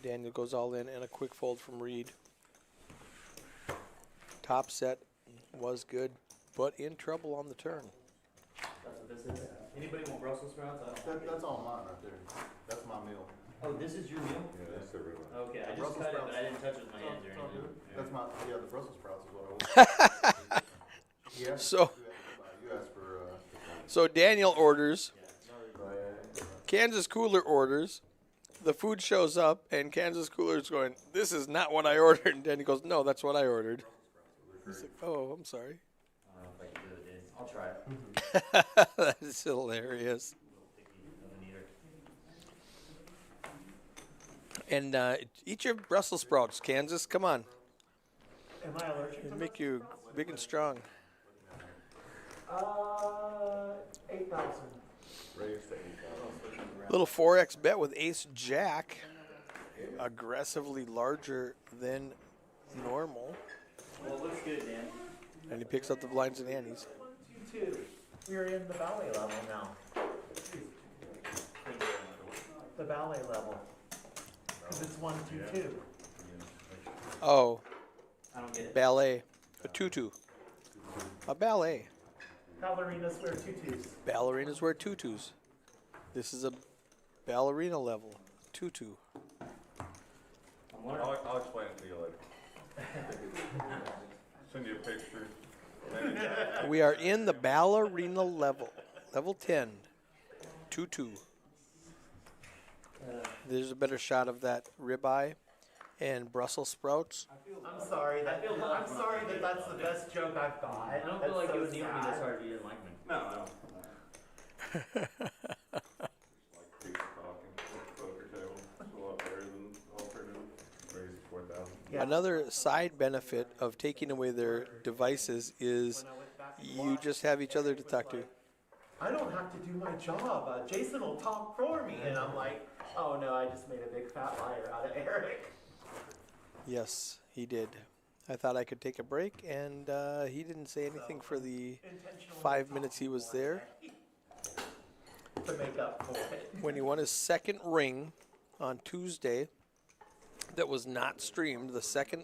Daniel goes all in and a quick fold from Reed. Top set was good, but in trouble on the turn. That's what this is. Anybody want Brussels sprouts? I don't want That's all mine right there. That's my meal. Oh, this is your meal? Yeah, that's the ribeye. Okay, I just Brussels cut it, sprouts. but I didn't touch it with my hands or It's all anything. good. That's my, yeah, the Brussels sprouts is what I want. Yeah. So, You asked for, so Daniel orders. yeah. Kansas Cooler orders. The food shows up, and Kansas Cooler's going, "This is not what I ordered." And Daniel goes, "No, that's what I ordered." He's like, "Oh, I'm sorry." I don't know if I can do it, dude. I'll try it. That is hilarious. And eat your Brussels sprouts, Kansas. Come on, Am I allergic to it'll make you big and strong. 8,000. Raise to 8,000. Little 4x bet with Ace Jack, aggressively larger than normal, Well, it looks good, Dan. and he picks up the blinds and antes. 1, 2, 2. We're in the ballet level now. The ballet level. Because it's 1, 2, 2. Oh, I don't get it. ballet, a tutu, a ballet. Ballerinas wear tutus. Ballerinas wear tutus. This is a ballerina level tutu. I'm learning. I'll explain it to you later. Send you a picture. Maybe. We are in the ballerina level, level 10, tutu. There's a better shot of that ribeye and Brussels sprouts. I'm sorry that that's the best joke I've got. I don't feel like you would need me this hard if you didn't like me. No, I don't. Like people talking at the poker table. It's a lot better than alternative. Raise to 4,000. Yeah. Another side benefit of taking away their devices is you just have each other to talk to. I don't have to do my job. Jason will talk for me. And I'm like, oh no, I just made a big fat liar out of Eric. Yes, he did. I thought I could take a break, and he didn't say anything for the Intentionally 5 talk minutes he was more there. To make up for it. When he won his second ring on Tuesday that was not streamed, the second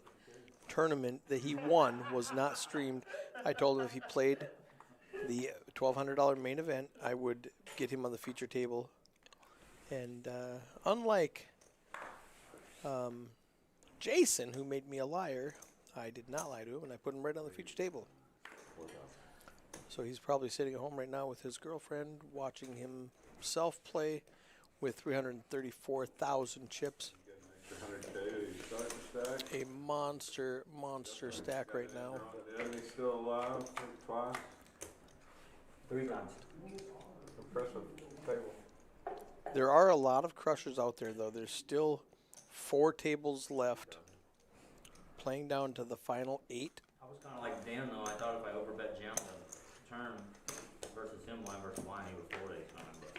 tournament that he won was not streamed. I told him if he played the $1,200 main event, I would get him on the feature table. And unlike Jason, who made me a liar, I did not lie to him, and I put him right on the feature table. So he's probably sitting at home right now with his girlfriend, watching himself play with 334,000 chips. 100K, you start the stack. A monster stack right now. The enemy still alive, twice. 3 times. Impressive table. There are a lot of crushers out there, though. There's still 4 tables left, playing down to the final 8. I was kind of like Dan, though. I thought if I overbet Jam the turn versus him, blind versus blind, he would 4 days coming, but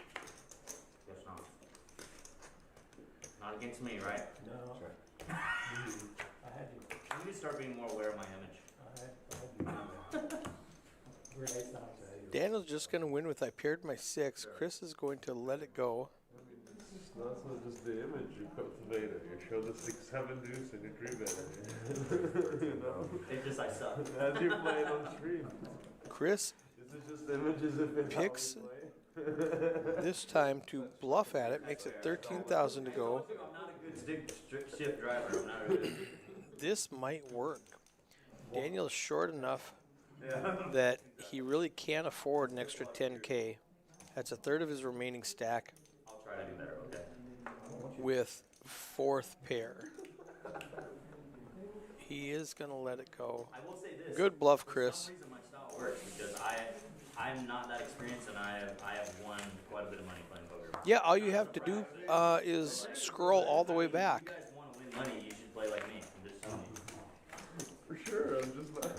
guess not. Not against me, right? No. Sure. I had you. I need to start being more aware of my image. I had you. We're nice now to have you. Daniel's just going to win with I paired my 6. Chris is going to let it go. It's not so just the image you cultivate it. You show the 6-7 deuce and you dream better. You know? It's just I suck. As you play it on stream. Chris Is it just images if it's Picks how we play? this time to bluff at it, makes it 13,000 to go. I'm not a good shift driver. I'm not a good. This might work. Daniel's short enough that he really can't afford an extra 10K. That's a third of his remaining stack I'll try to do better, okay? with 4th pair. He is going to let it go. I will say this. Good bluff, For Chris. some reason my style works because I'm not that experienced and I have won quite a bit of money playing poker. Yeah, all you have to do is scroll all the way If back. you guys want to win money, you should play like me. I'm just telling you. For sure, I'm just not.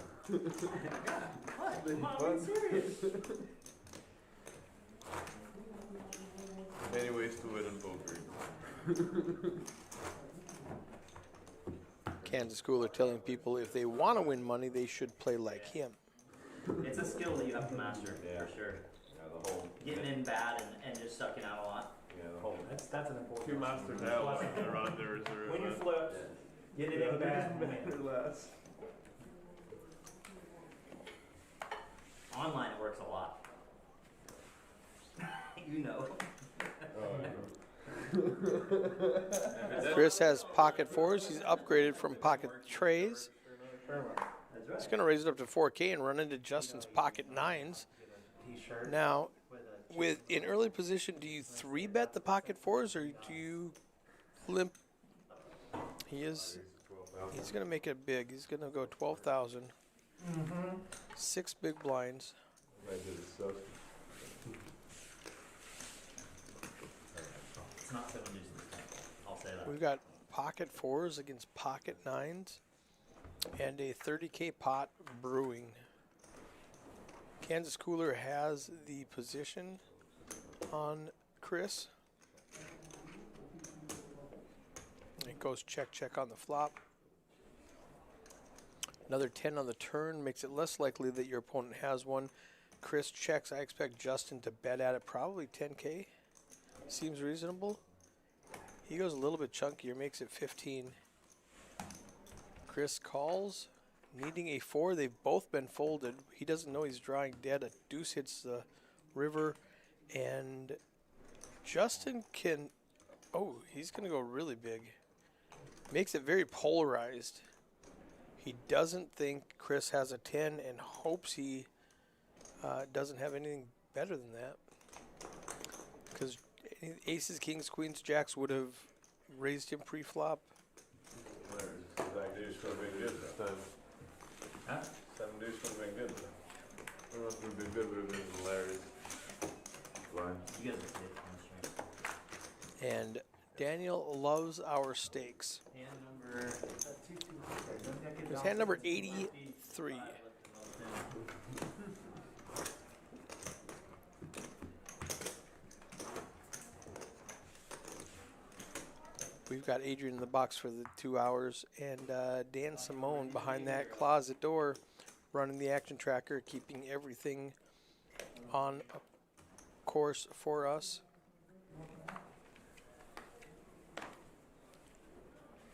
What? Being Come on, fun. be serious. Many ways to win in poker. Kansas Cooler telling people if they want to win money, they should play like him. It's a skill that you have to master, Yeah. for sure. Yeah, the whole. Getting in bad and just sucking out a lot. Yeah, the whole. That's an important. Two master now around there is there. When you flip, get it in bad. win. less. Online it works a lot. You know. Chris has pocket 4s. He's upgraded from pocket trays. That's right. He's going to raise it up to 4K and run into Justin's pocket 9s. T-shirt Now, with a in early position, do you 3-bet the pocket 4s or do you limp? He's going to make it big. He's going to go 12,000. 6 big blinds. It's not 7 deuces. I'll say that. We've got pocket 4s against pocket 9s and a 30K pot brewing. Kansas Cooler has the position on Chris. It goes check, check on the flop. Another 10 on the turn makes it less likely that your opponent has one. Chris checks. I expect Justin to bet at it, probably 10K. Seems reasonable. He goes a little bit chunkier, makes it 15. Chris calls, needing a 4. They've both been folded. He doesn't know he's drawing dead. A deuce hits the river, and Justin can, oh, he's going to go really big. Makes it very polarized. He doesn't think Chris has a 10 and hopes he doesn't have anything better than that. Because aces, kings, queens, jacks would have raised him pre-flop. That deuce would have been good this time. Huh? 7 deuce would have been good. I don't know if it would have been good, but it would have been hilarious. Blind. You guys are sick on the stream. And Daniel loves our stakes. Hand number. It's hand number 83. We've got Adrian in the box for the 2 hours, and Dan Simone behind that closet door running the action tracker, keeping everything on course for us.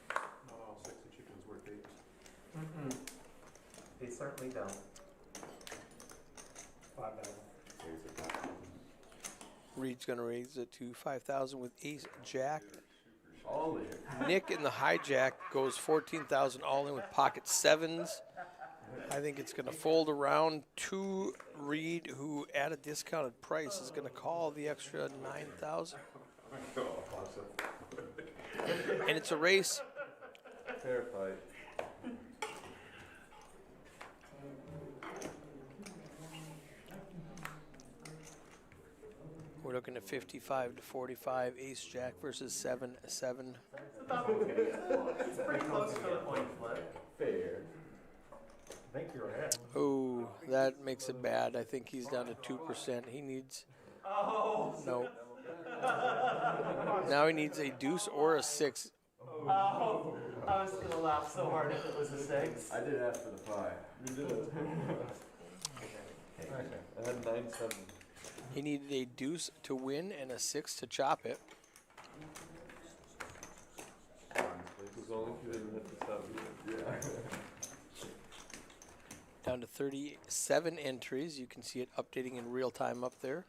Not all sexy chickens work eggs. Mm-mm. They certainly don't. 5,000. Reed's going to raise it to 5,000 with ace jack. All in. Nick in the hijack goes 14,000 all in with pocket sevens. I think it's going to fold around to Reed, who at a discounted price is going to call the extra 9,000. And it's a race. Fair fight. We're looking at 55 to 45, ace jack versus 7-7. It's pretty close to the point flip. Fair. I think you're ahead. Oh, that makes it bad. I think he's down to 2%. He needs. Oh. No. Now he needs a deuce or a 6. Oh. I was gonna laugh so hard if it was a 6. I did ask for the 5. You did. I had 9-7. He needed a deuce to win and a 6 to chop it. As long as you didn't hit the 7. Yeah. Down to 37 entries. You can see it updating in real time up there.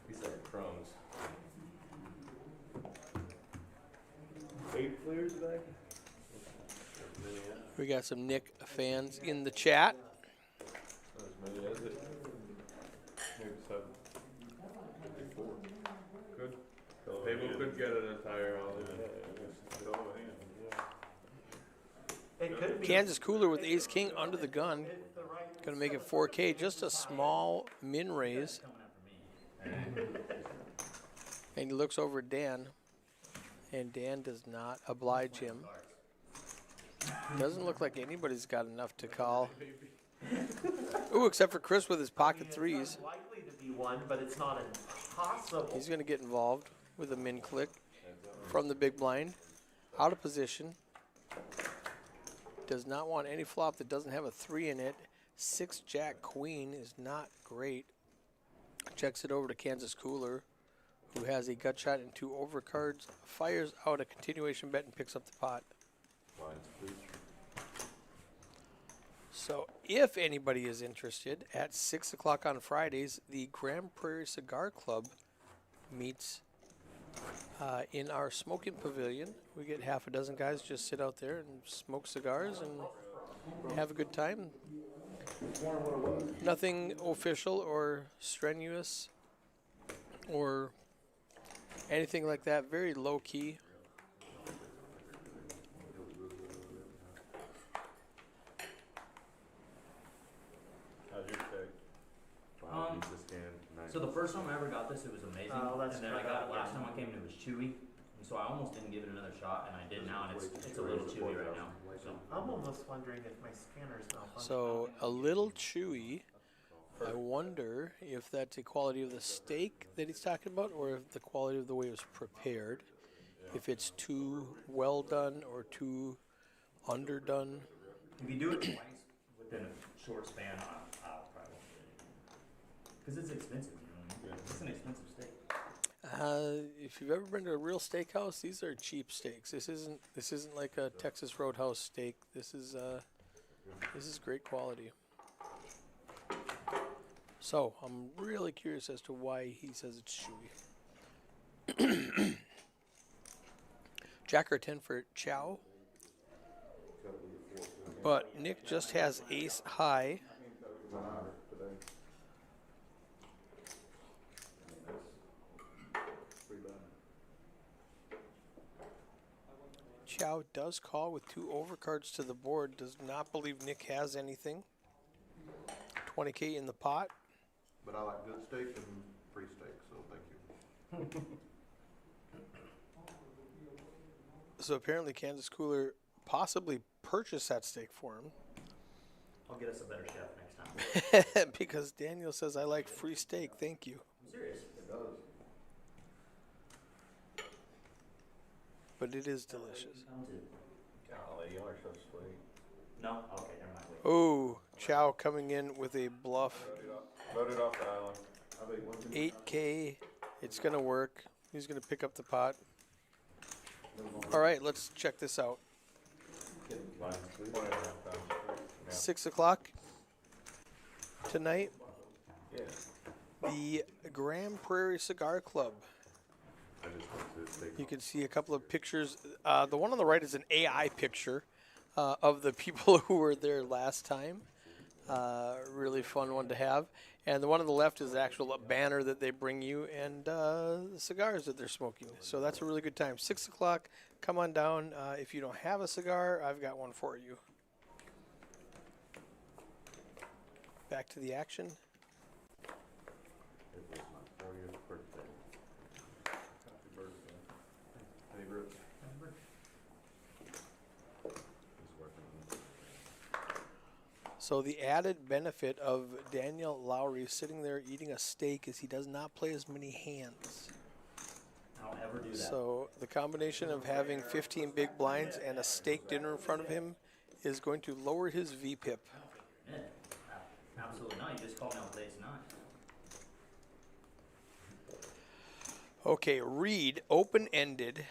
These are crumbs. 8 players back? We got some Nick fans in the chat. Not as many as it. Maybe 7. 4. Good. People could get an entire all in. It could be. Kansas Cooler with ace king under the gun. Gonna make it 4K. Just a small min raise. And he looks over at Dan. And Dan does not oblige him. Doesn't look like anybody's got enough to call. Ooh, except for Chris with his pocket threes. It's likely to be one, but it's not impossible. He's going to get involved with a min click from the big blind. Out of position. Does not want any flop that doesn't have a 3 in it. 6 jack queen is not great. Checks it over to Kansas Cooler, who has a gut shot and 2 overcards. Fires out a continuation bet and picks up the pot. So if anybody is interested, at 6 o'clock on Fridays, the Grand Prairie Cigar Club meets in our smoking pavilion. We get half a dozen guys just sit out there and smoke cigars and have a good time. Nothing official or strenuous or anything like that. Very low key. How's your steak? So the first time I ever got this, it was amazing. Oh, that's and then I true. got it last time I came and it was chewy. And so I almost didn't give it another shot, and I did now, and it's a little chewy right now. So I'm almost wondering if my scanner's malfunctioning. So a little chewy. I wonder if that's the quality of the steak that he's talking about, or if the quality of the way it was prepared. If it's too well done or too underdone. if you do it twice within a short span, I'll probably won't get it. Because it's expensive, you know what I mean? It's an expensive steak. If you've ever been to a real steakhouse, these are cheap steaks. This isn't like a Texas Roadhouse steak. This is great quality. So I'm really curious as to why he says it's chewy. Jacker 10 for Chow. But Nick just has ace high. Chow does call with 2 overcards to the board. Does not believe Nick has anything. 20K in the pot. But I like good steak and free steak, so thank you. So apparently Kansas Cooler possibly purchased that steak for him. I'll get us a better chef next time. Because Daniel says, I like free steak, thank you. I'm serious. It does. but it is delicious. Golly, y'all are so sweet. No? Okay, never mind. Wait. Oh, Chow coming in with a bluff. Loaded off the island. I bet 8K. It's going to work. He's going to pick up the pot. All right, let's check this out. 6 o'clock tonight. Yeah. The Grand Prairie Cigar Club. I just went to take You can see a couple of pictures. The one on the right is an AI picture of the people who were there last time. Really fun one to have. And the one on the left is the actual banner that they bring you and the cigars that they're smoking. So that's a really good time. 6 o'clock, come on down. If you don't have a cigar, I've got one for you. Back to the action. It was my 40th birthday. Happy birthday. Hey, Brooke. He's working on it. So the added benefit of Daniel Lowry sitting there eating a steak is he does not play as many hands. I don't ever do that. So the combination of having 15 big blinds and a steak dinner in front of him is going to lower his VPIP. Yeah, absolutely not. You just called me out late tonight. Okay, Reed open-ended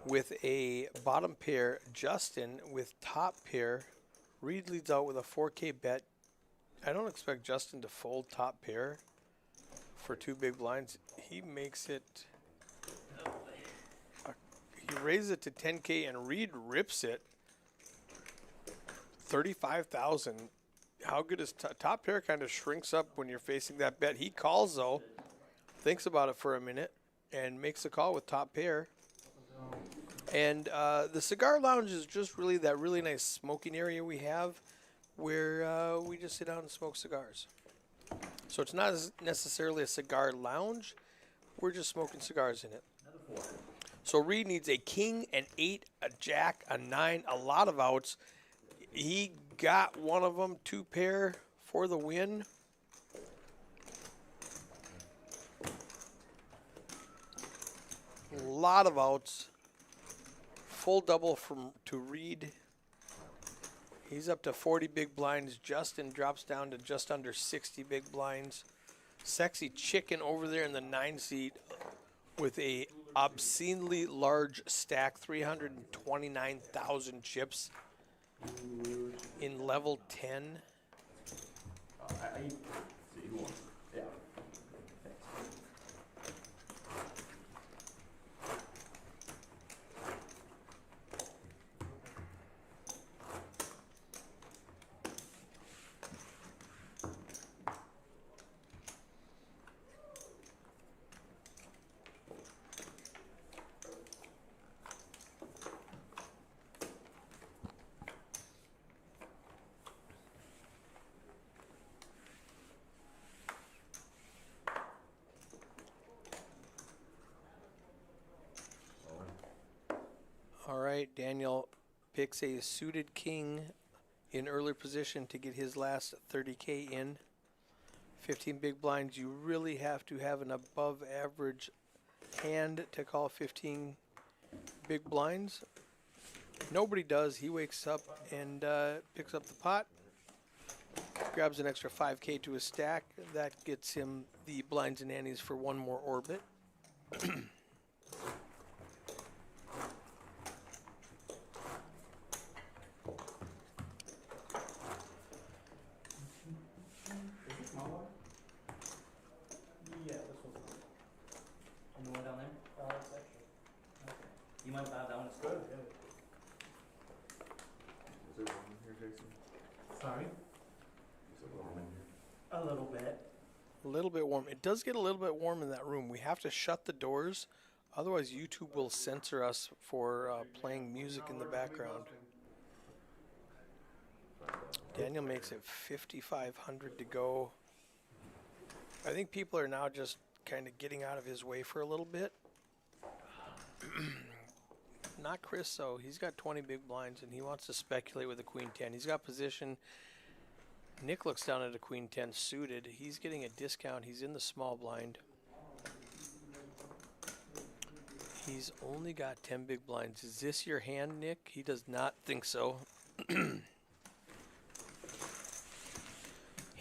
with a bottom pair. Justin with top pair. Reed leads out with a 4K bet. I don't expect Justin to fold top pair for 2 big blinds. He makes it. He raises it to 10K and Reed rips it. 35,000. How good is top pair? Kind of shrinks up when you're facing that bet. He calls though, thinks about it for a minute, and makes a call with top pair. And the cigar lounge is just really that really nice smoking area we have where we just sit down and smoke cigars. So it's not necessarily a cigar lounge. We're just smoking cigars in it. Another 4. So Reed needs a king, an 8, a jack, a 9, a lot of outs. He got one of them, 2 pair for the win. A lot of outs. Full double to Reed. He's up to 40 big blinds. Justin drops down to just under 60 big blinds. Sexy Chicken over there in the 9 seat with a obscenely large stack, 329,000 chips in level 10. Yeah. All right, Daniel picks a suited king in early position to get his last 30K in. 15 big blinds. You really have to have an above average hand to call 15 big blinds. Nobody does. He wakes up and picks up the pot, grabs an extra 5K to his stack. That gets him the blinds and antes for one more orbit. Yeah, this one's And the one down there? that's extra. Okay. You might have that one. It's good. Is there one in here, Jason? Sorry? Is there one in here? A little bit. A little bit warm. It does get a little bit warm in that room. We have to shut the doors, otherwise YouTube will censor us for playing music in the background. Daniel makes it 5,500 to go. I think people are now just kind of getting out of his way for a little bit. Not Chris, though. He's got 20 big blinds, and he wants to speculate with a queen 10. He's got position. Nick looks down at a queen 10 suited. He's getting a discount. He's in the small blind. He's only got 10 big blinds. Is this your hand, Nick? He does not think so.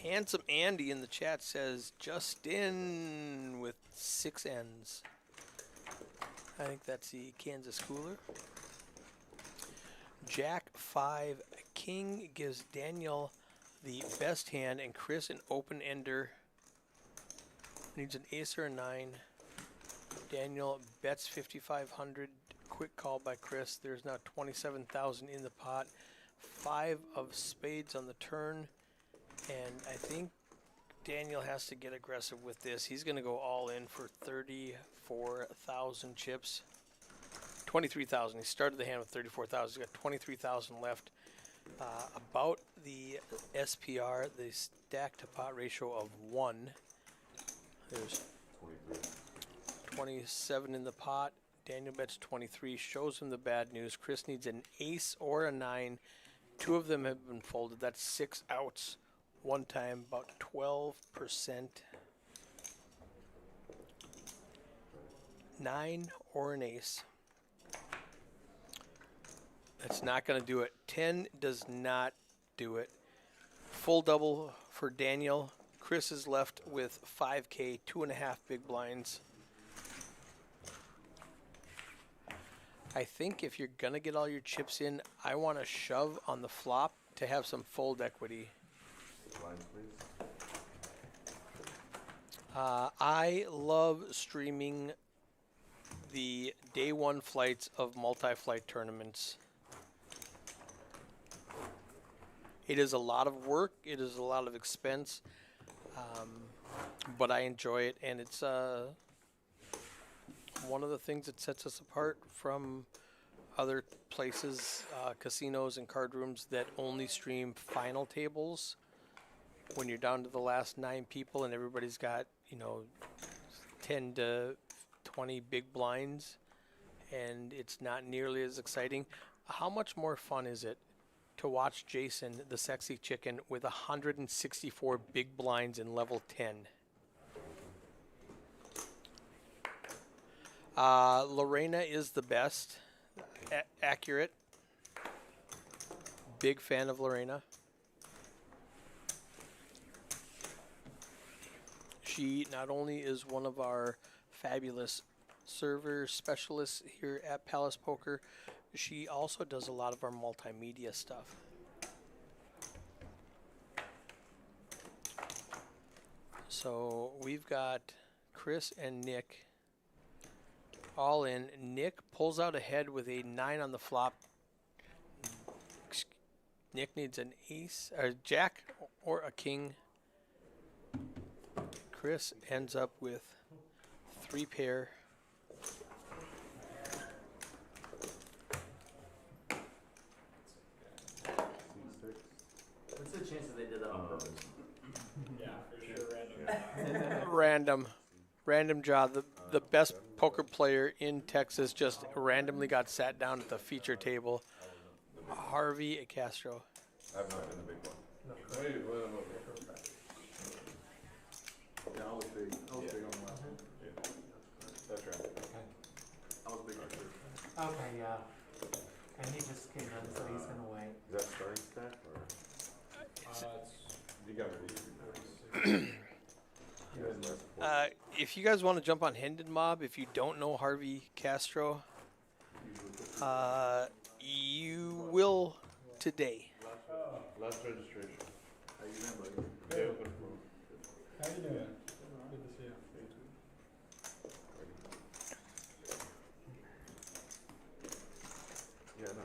Handsome Andy in the chat says Justin with 6 N's. I think that's the Kansas Cooler. Jack 5 King gives Daniel the best hand and Chris an open ender. Needs an ace or a 9. Daniel bets 5,500. Quick call by Chris. There's now 27,000 in the pot. 5 of spades on the turn. And I think Daniel has to get aggressive with this. He's going to go all in for 34,000 chips. 23,000. He started the hand with 34,000. He's got 23,000 left. About the SPR, the stack to pot ratio of 1. There's 27 in the pot. Daniel bets 23. Shows him the bad news. Chris needs an ace or a 9. 2 of them have been folded. That's 6 outs. One time, about 12%. 9 or an ace. That's not going to do it. 10 does not do it. Full double for Daniel. Chris is left with 5K, 2.5 big blinds. I think if you're going to get all your chips in, I want to shove on the flop to have some fold equity. I love streaming the day 1 flights of multi-flight tournaments. It is a lot of work. It is a lot of expense. But I enjoy it, and it's one of the things that sets us apart from other places, casinos and card rooms that only stream final tables. When you're down to the last 9 people and everybody's got, 10 to 20 big blinds, and it's not nearly as exciting. How much more fun is it to watch Jason, the sexy chicken, with 164 big blinds in level 10? Lorena is the best. Accurate. Big fan of Lorena. She not only is one of our fabulous server specialists here at Palace Poker, she also does a lot of our multimedia stuff. So we've got Chris and Nick all in. Nick pulls out ahead with a 9 on the flop. Nick needs an ace, or jack, or a king. Chris ends up with 3 pair. What's the chances they did that on purpose? Yeah, for sure, Random draw. The best poker player in Texas just randomly got sat down at the feature table. Harvey Castro. I've not been the big one. Wait, what about Yeah, I was big. I was big on the last one. Yeah. That's right. I was big on two. Okay, yeah. And he just came in, so he's gonna wait. Is that starting stack or? You got it. If you guys want to jump on Hendon Mob, if you don't know Harvey Castro, you will today. last registration? How you doing, buddy? Stay open for. How you doing? Good to see you. Yeah, no,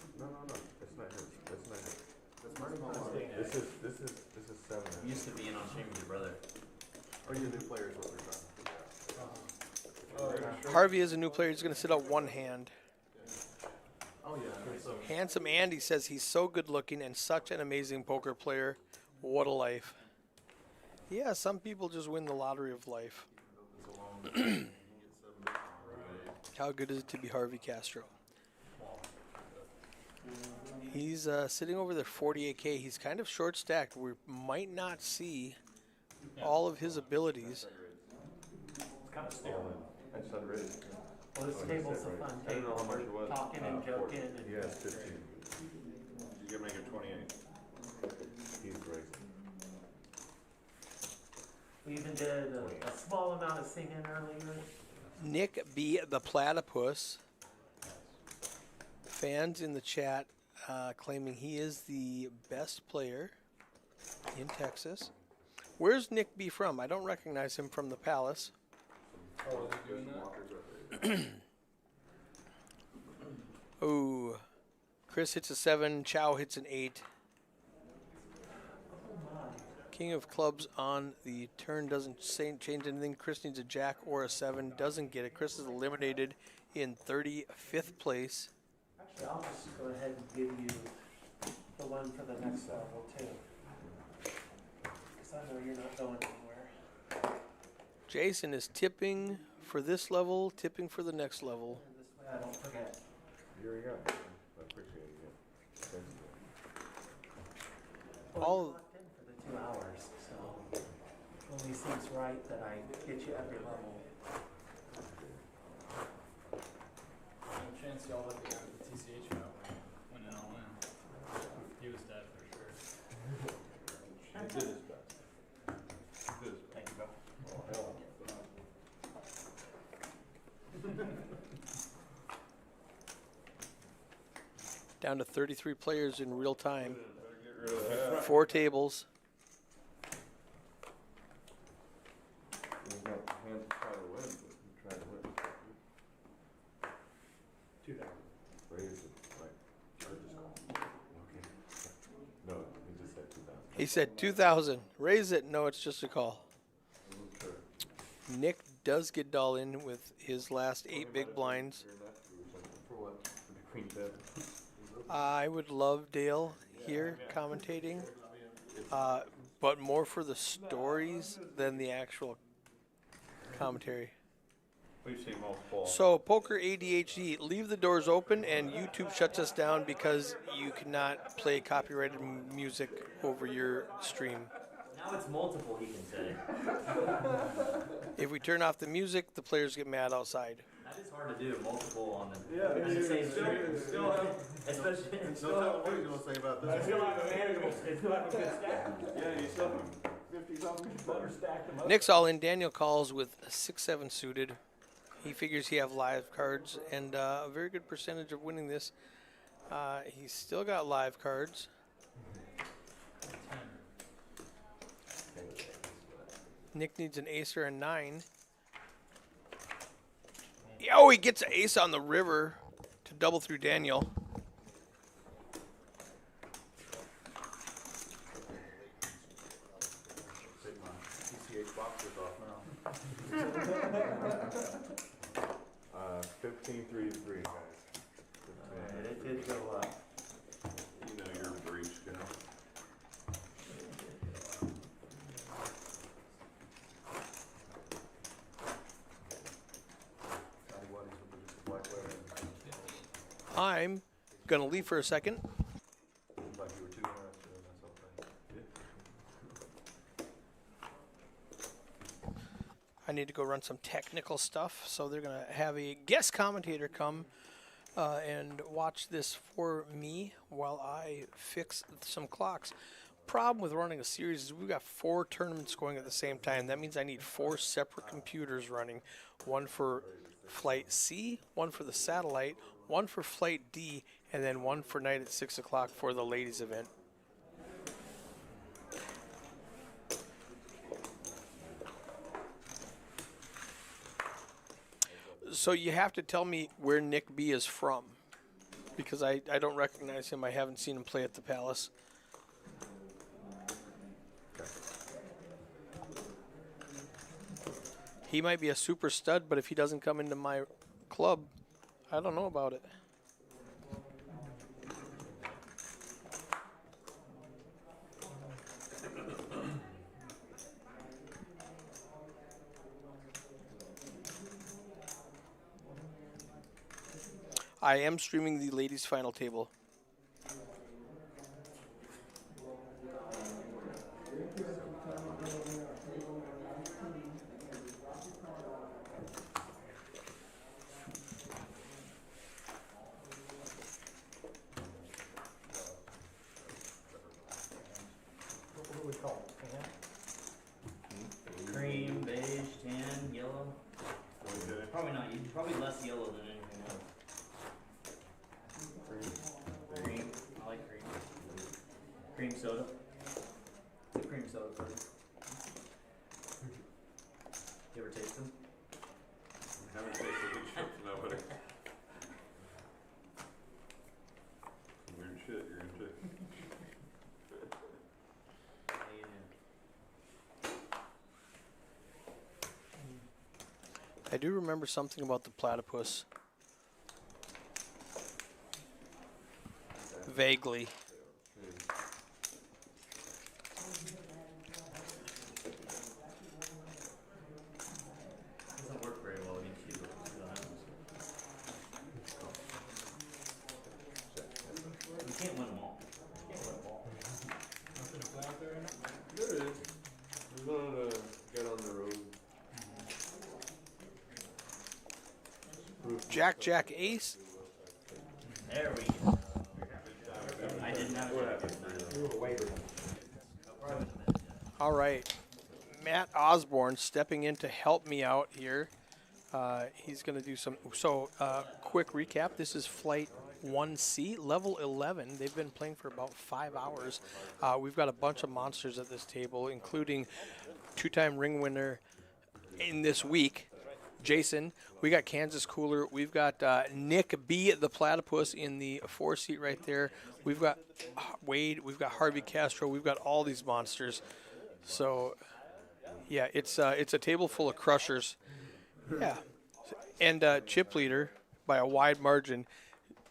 it's not him. That's not him. That's Marty Mama. This is 7. You used to be in on stream with your brother. Are you a new player is what we're trying to figure out. Harvey is a new player. He's going to sit out one hand. Oh, yeah. So, Handsome Andy says he's so good looking and such an amazing poker player. What a life. Yeah, some people just win the lottery of life. How good is it to be Harvey Castro? He's sitting over there 48K. He's kind of short stacked. We might not see all of his abilities. It's kind of stale. I just had raised. Well, this Oh, you table's said a right. fun I don't know table, how much it we're was. talking and 40. joking and. Yeah, it's 15. You can make it 28. He's racing. We even did a small amount of singing earlier. Nick B. the Platypus. Fans in the chat claiming he is the best player in Texas. Where's Nick B. from? I don't recognize him from the Palace. Oh, is he doing that? Walker's right there. Oh, Chris hits a 7. Chow hits an 8. King of clubs on the turn doesn't change anything. Chris needs a jack or a 7. Doesn't get it. Chris is eliminated in 35th place. Actually, I'll just go ahead and give you the one for the next level too. Because I know you're not going anywhere. Jason is tipping for this level, tipping for the next level. And this way I don't forget. Here we go. I appreciate it. Yeah. Thank you. Well, All- you locked in for the 2 hours, so it only seems right that I get you every level. No chance y'all let the guy with the TCH out win it all in. He was dead for sure. He did his best. He did his best. Thank you, Bill. Oh, hell. Down to 33 players in real time. Better get rid of that. 4 tables. He's got hands to try to win, but he tried to win. 2,000. Raise it, like, or just call. Okay. No, he just said 2,000. He said 2,000. Raise it. No, it's just a call. Sure. Nick does get doll in with his last 8 big blinds. For what? For the queen bed. I would love Dale here commentating, but more for the stories than the actual commentary. We've seen multiple. So, Poker ADHD, leave the doors open and YouTube shuts us down because you cannot play copyrighted music over your stream. Now it's multiple, he can say. If we turn off the music, the players get mad outside. That is hard to do, multiple on the, Yeah, on the same still- stream. still have- Especially. No telling what he's gonna say about this. Still have a manageable, still have a good stack. Yeah, you still have 50 something. Better stack them up. Nick's all in. Daniel calls with a 6-7 suited. He figures he have live cards and a very good percentage of winning this. He's still got live cards. 10. Nick needs an ace or a 9. Oh, he gets an ace on the river to double through Daniel. Take my TCH boxers off now. 15-3-3, guys. Alright, it did go up. You know you're breached, you know. Johnny Waddy's with just a black letter. I'm going to leave for a second. Seems like you were too interested in this whole thing. I need to go run some technical stuff, so they're going to have a guest commentator come and watch this for me while I fix some clocks. Problem with running a series is we've got 4 tournaments going at the same time. That means I need 4 separate computers running. One for Flight C, one for the satellite, one for Flight D, and then one for night at 6 o'clock for the ladies event. So you have to tell me where Nick B is from, because I don't recognize him. I haven't seen him play at the Palace. He might be a super stud, but if he doesn't come into my club, I don't know about it. I am streaming the ladies' final table. Yellow? Okay. Probably not. Probably less yellow than anything else. Cream. I like cream. Cream soda. Good cream soda, please. You ever taste them? I haven't tasted these chips, nobody. Some weird shit you're into. I do remember something about the platypus. Vaguely. Doesn't work very well against you, to be honest. You can't win them all. Nothing to play out there right now? There is. We're going to get on the road. Jack, Jack, Ace. There we go. I didn't have it. All right. Matt Osborne stepping in to help me out here. He's going to do some. So, quick recap. This is flight 1C, level 11. They've been playing for about 5 hours. We've got a bunch of monsters at this table, including two-time ring winner in this week, Jason. We got Kansas Cooler. We've got Nick B, the platypus, in the 4 seat right there. We've got Wade. We've got Harvey Castro. We've got all these monsters. So, yeah, it's a table full of crushers. Yeah, and chip leader by a wide margin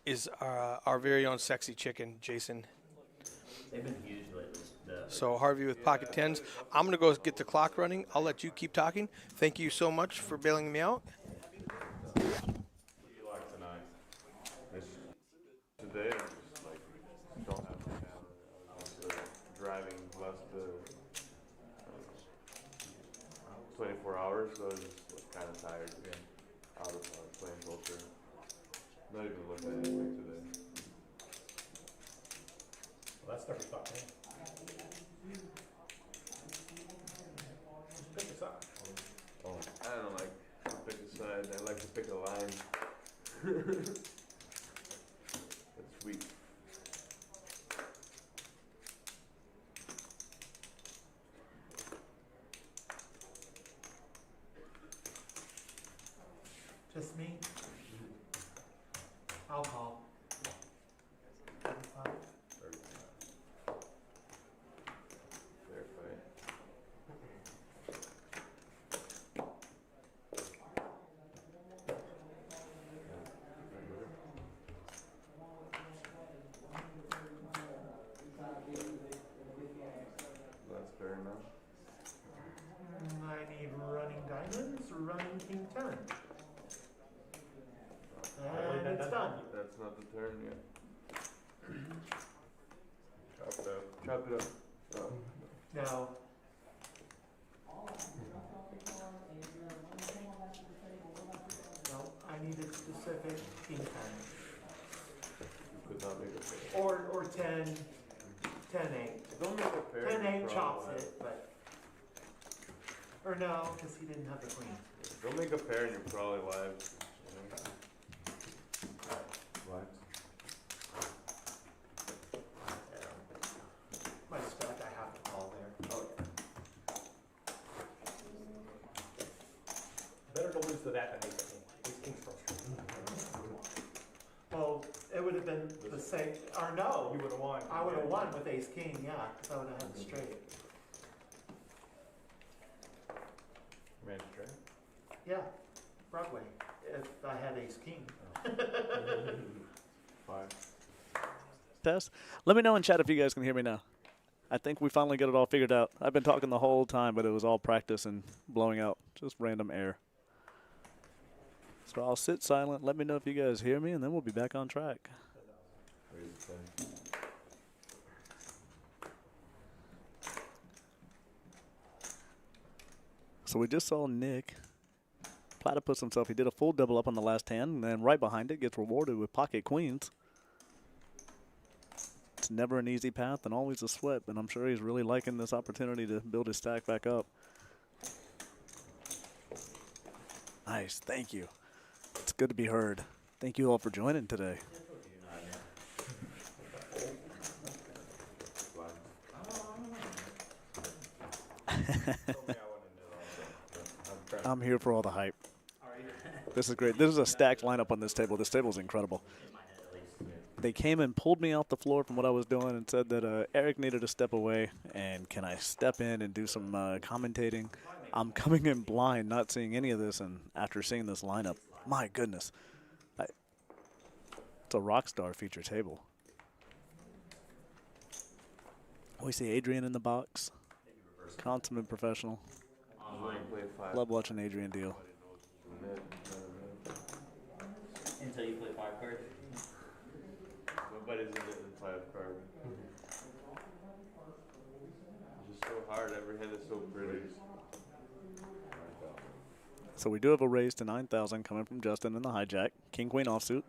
is our very own sexy chicken, Jason. They've been huge lately. So Harvey with pocket tens. I'm gonna go get the clock running. I'll let you keep talking. Thank you so much for bailing me out. Like tonight. Today, I just like don't have to have driving less than 24 hours, so I was just kind of tired. Out of playing poker. Not even looking at anything today. Well, that stuff stopped me. Pick a side. Oh, I don't like to pick a side. I like to pick a line. That's weak. Just me? I'll call. 35. Fair fight. That's fair enough. I need running diamonds, running king 10. And it's done. That's not the turn yet. Chop it up. Chop it up. Oh. Now, no, I need a specific king 10. You could not make a pair. Or 10, 10 8. Don't make a pair. 10 8 you chops probably it, but. Or no, because he didn't have the queen. Don't make a pair and you're probably live. Live. My spec, I have to call there. Oh, Better to lose to that than ace king. Ace king's frustrating. Well, it would have been the same, or no. You would have won. I would have won with ace king, yeah, because I would have had the straight. Man, straight. Yeah, Broadway, if I had ace king. 5. Test. Let me know in chat if you guys can hear me now. I think we finally got it all figured out. I've been talking the whole time, but it was all practice and blowing out. Just random air. So I'll sit silent. Let me know if you guys hear me, and then we'll be back on track. So we just saw Nick platypus himself. He did a full double up on the last hand, and then right behind it gets rewarded with pocket queens. It's never an easy path and always a sweat, but I'm sure he's really liking this opportunity to build his stack back up. Nice. Thank you. It's good to be heard. Thank you all for joining today. I'm here for all the hype. This is great. This is a stacked lineup on this table. This table is incredible. They came and pulled me off the floor from what I was doing and said that Eric needed to step away, and can I step in and do some commentating? I'm coming in blind, not seeing any of this, and after seeing this lineup, my goodness. It's a rock star feature table. We see Adrian in the box. Consummate professional. Love watching Adrian deal. Until you play 5 cards. Nobody's in it in 5 card. It's just so hard. Every hand is so pretty. So we do have a raise to 9,000 coming from Justin in the hijack. King Queen offsuit.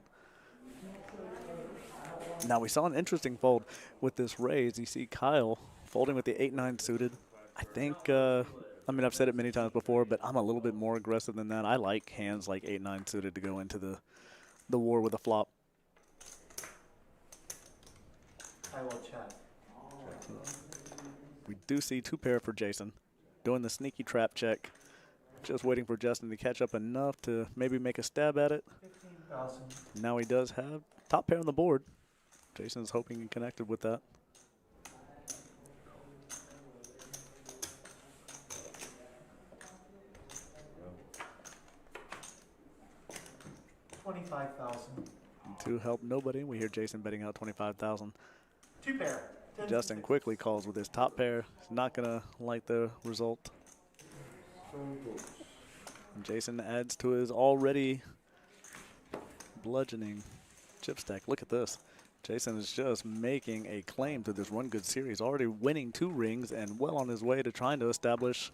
Now we saw an interesting fold with this raise. You see Kyle folding with the 8-9 suited. I think, I mean, I've said it many times before, but I'm a little bit more aggressive than that. I like hands like 8-9 suited to go into the war with a flop. I will chat. We do see 2 pair for Jason. Doing the sneaky trap check. Just waiting for Justin to catch up enough to maybe make a stab at it. 15,000. Now he does have top pair on the board. Jason's hoping he connected with that. $25,000. To help nobody, we hear Jason betting out 25,000. 2 pair. 10 Justin 6. quickly calls with his top pair. He's not gonna like the result. And Jason adds to his already bludgeoning chip stack. Look at this. Jason is just making a claim to this RunGood series, already winning 2 rings and well on his way to trying to establish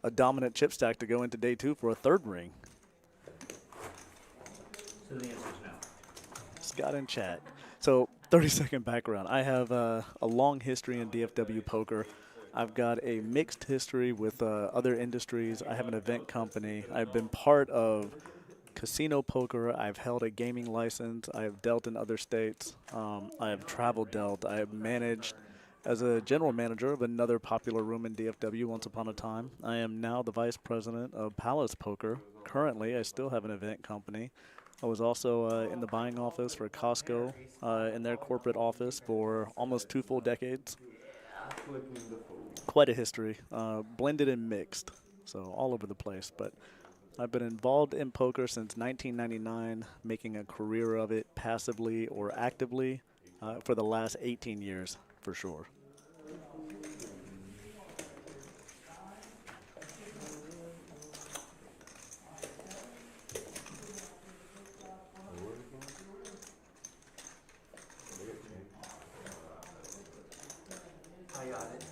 a dominant chip stack to go into day 2 for a 3rd ring. So the answer is no. Scott in chat. So 30-second background. I have a long history in DFW poker. I've got a mixed history with other industries. I have an event company. I've been part of casino poker. I've held a gaming license. I have dealt in other states. I have travel dealt. I have managed as a general manager of another popular room in DFW once upon a time. I am now the vice president of Palace Poker. Currently, I still have an event company. I was also in the buying office for Costco, in their corporate office for almost 2 full decades. Quite a history, blended and mixed, so all over the place. But I've been involved in poker since 1999, making a career of it passively or actively for the last 18 years, for sure. I got it.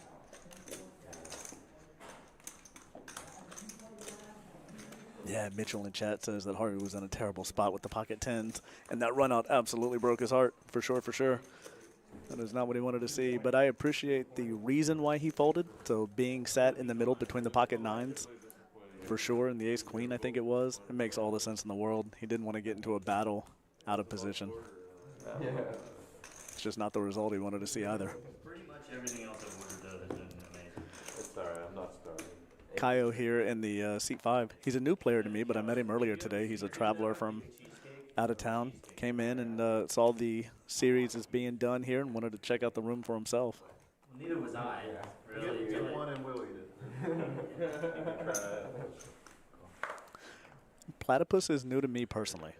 Yeah, Mitchell in chat says that Harvey was in a terrible spot with the pocket 10s, and that run out absolutely broke his heart, for sure, for sure. That is not what he wanted to see, but I appreciate the reason why he folded. So being sat in the middle between the pocket 9s, for sure, and the ace-queen, I think it was, it makes all the sense in the world. He didn't want to get into a battle out of position. Yeah. It's just not the result he wanted to see either. Pretty much everything else I've ordered though has been amazing. It's alright, I'm not starting. Kaio here in the seat 5. He's a new player to me, but I met him earlier today. He's a traveler from out of town. Came in and saw the series is being done here and wanted to check out the room for himself. Neither was I. Really. Get one and we'll eat it. Platypus is new to me personally.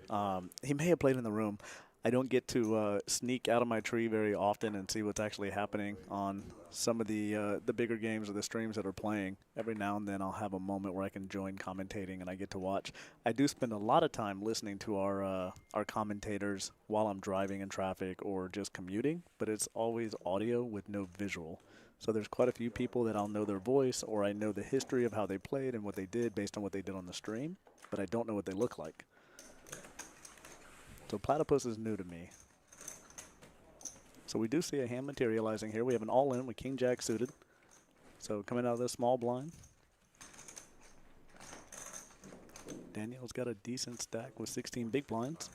He may have played in the room. I don't get to sneak out of my tree very often and see what's actually happening on some of the bigger games or the streams that are playing. Every now and then I'll have a moment where I can join commentating and I get to watch. I do spend a lot of time listening to our commentators while I'm driving in traffic or just commuting, but it's always audio with no visual. So there's quite a few people that I'll know their voice or I know the history of how they played and what they did based on what they did on the stream, but I don't know what they look like. So Platypus is new to me. So we do see a hand materializing here. We have an all-in with King-Jack suited. So coming out of this small blind. Daniel's got a decent stack with 16 big blinds.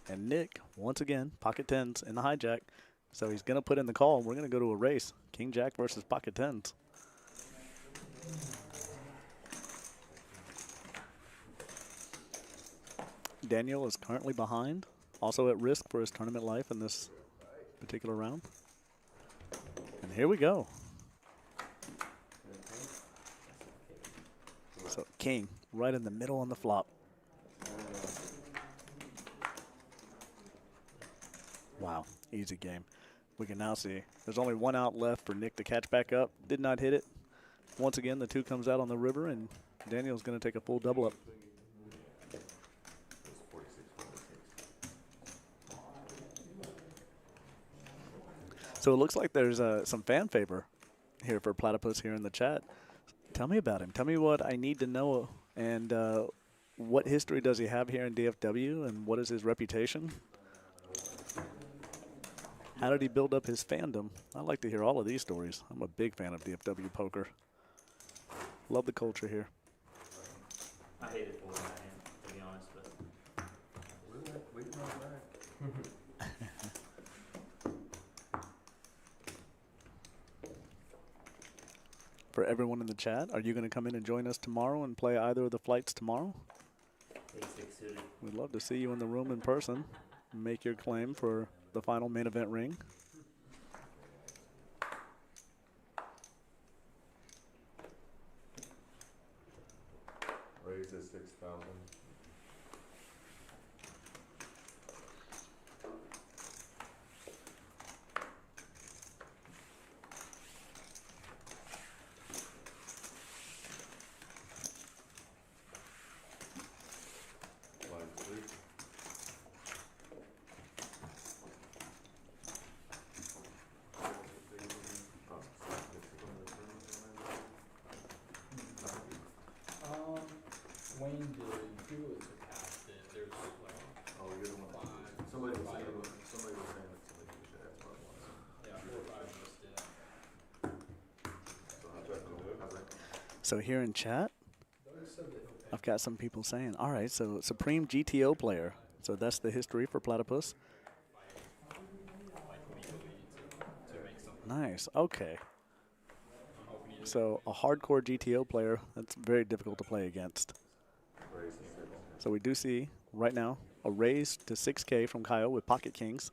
And Nick, once again, pocket tens in the hijack. So he's going to put in the call. We're going to go to a race. King Jack versus pocket tens. Daniel is currently behind, also at risk for his tournament life in this particular round. And here we go. So King right in the middle on the flop. Wow, easy game. We can now see there's only one out left for Nick to catch back up. Did not hit it. Once again, the 2 comes out on the river, and Daniel's going to take a full double up. So it looks like there's some fan favor here for Platypus here in the chat. Tell me about him. Tell me what I need to know, and what history does he have here in DFW, and what is his reputation? How did he build up his fandom? I like to hear all of these stories. I'm a big fan of DFW poker. Love the culture here. I hate it for him, to be honest, but For everyone in the chat, are you going to come in and join us tomorrow and play either of the flights tomorrow? 8-6 suited. We'd love to see you in the room in person and make your claim for the final main event ring. Raise is 6,000. Wayne did, who was the captain? There's like, Oh, you're the one. five. Somebody was five. saying, somebody was saying that somebody should have one. Yeah, 4 or 5 of us did. So how's that going? How's that? So here in chat, I've got some people saying, all right, so Supreme GTO player. So that's the history for Platypus. Nice, okay. So a hardcore GTO player, that's very difficult to play against. So we do see right now a raise to 6K from Kyle with pocket kings.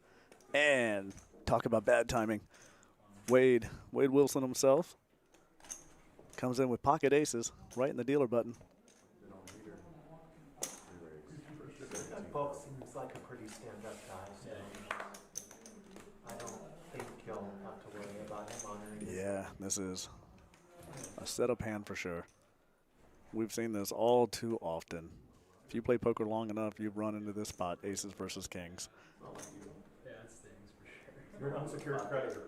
And talk about bad timing. Wade Wilson himself comes in with pocket aces right in the dealer button. Bob seems like a pretty stand-up guy, so I don't think you'll have to worry about him honoring his Yeah, this is a setup hand for sure. We've seen this all too often. If you play poker long enough, you've run into this spot, aces versus kings. Yeah, it stings for sure. You're an unsecured creditor.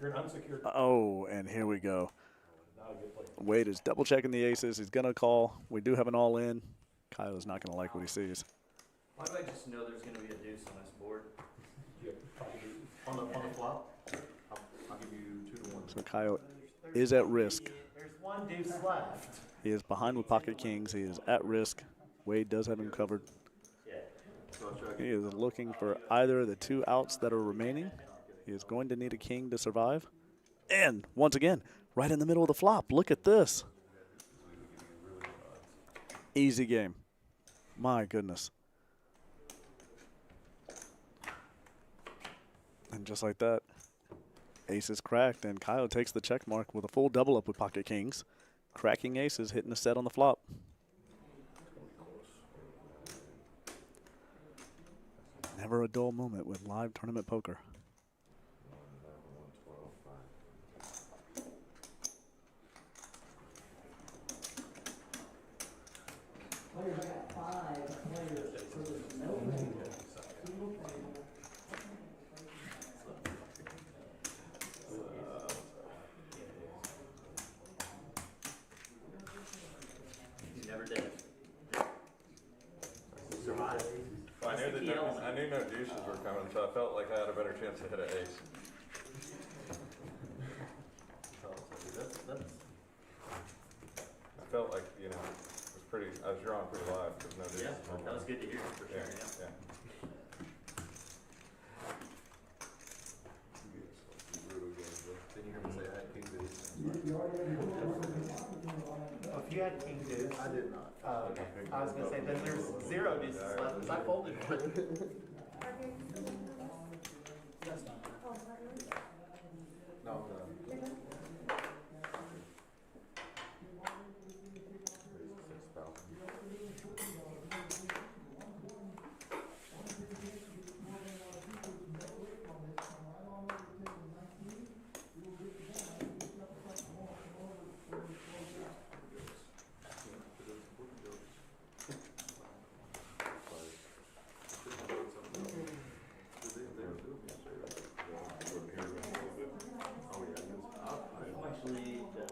You're an unsecured. Oh, and here we go. Now you play. Wade is double checking the aces. He's going to call. We do have an all in. Kyle is not going to like what he sees. Why do I just know there's going to be a deuce on this board? On the flop, I'll give you 2 to 1. So Kyle is at risk. There's one deuce left. He is behind with pocket kings. He is at risk. Wade does have him covered. Yeah. So I'll try to He is looking for either of the 2 outs that are remaining. He is going to need a king to survive. And once again, right in the middle of the flop. Look at this. Easy game. My goodness. And just like that, ace is cracked, and Kyle takes the check mark with a full double up with pocket kings. Cracking aces, hitting a set on the flop. Never a dull moment with live tournament poker. You never did. I knew no deuces were coming, so I felt like I had a better chance to hit an ace. I felt like, it was I was drawing pretty live, because no Yeah, deuces. that was good to hear, for sure, yeah. Yeah. Then you hear me say I had king deuce. Well, if you had king deuce, I did not. okay. I was gonna say, then there's 0 deuces left, because I folded one. That's not. No, I'm done.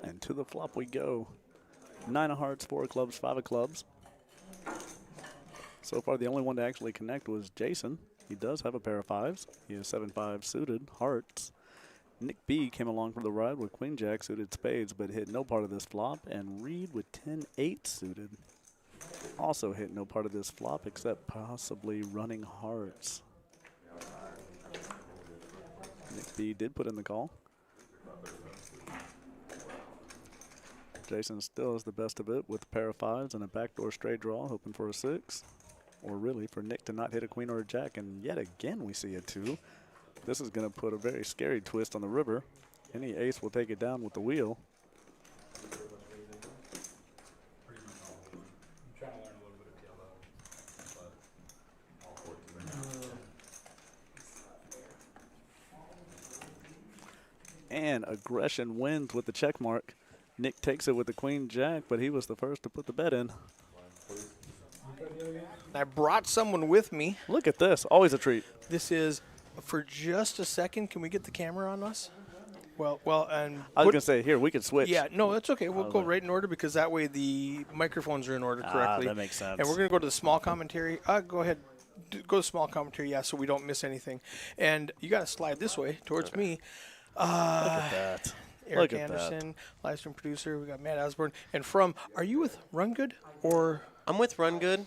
And to the flop we go. 9 of hearts, 4 of clubs, 5 of clubs. So far, the only one to actually connect was Jason. He does have a pair of 5s. He has 7-5 suited hearts. Nick B came along for the ride with Queen Jack suited spades, but hit no part of this flop. And Reed with 10-8 suited also hit no part of this flop except possibly running hearts. Nick B did put in the call. Jason still has the best of it with a pair of 5s and a backdoor straight draw, hoping for a 6. Or really for Nick to not hit a queen or a jack, and yet again we see a 2. This is going to put a very scary twist on the river. Any ace will take it down with the wheel. Pretty much all of them. I'm trying to learn a little bit of yellow, but all 14 And aggression wins with the check mark. Nick takes it with the queen jack, but he was the first to put the bet in. I brought someone with me. Look at this, always a treat. This is, for just a second, can we get the camera on us? And I was going to say, here, we can switch. Yeah, no, that's okay. We'll go right in order because that way the microphones are in order correctly. That makes sense. And we're going to go to the small commentary. Go ahead. Go to small commentary, yeah, so we don't miss anything. And you got to slide this way towards me. Look at that. Eric Anderson, live stream producer. We got Matt Osborne. And are you with RunGood or? I'm with RunGood.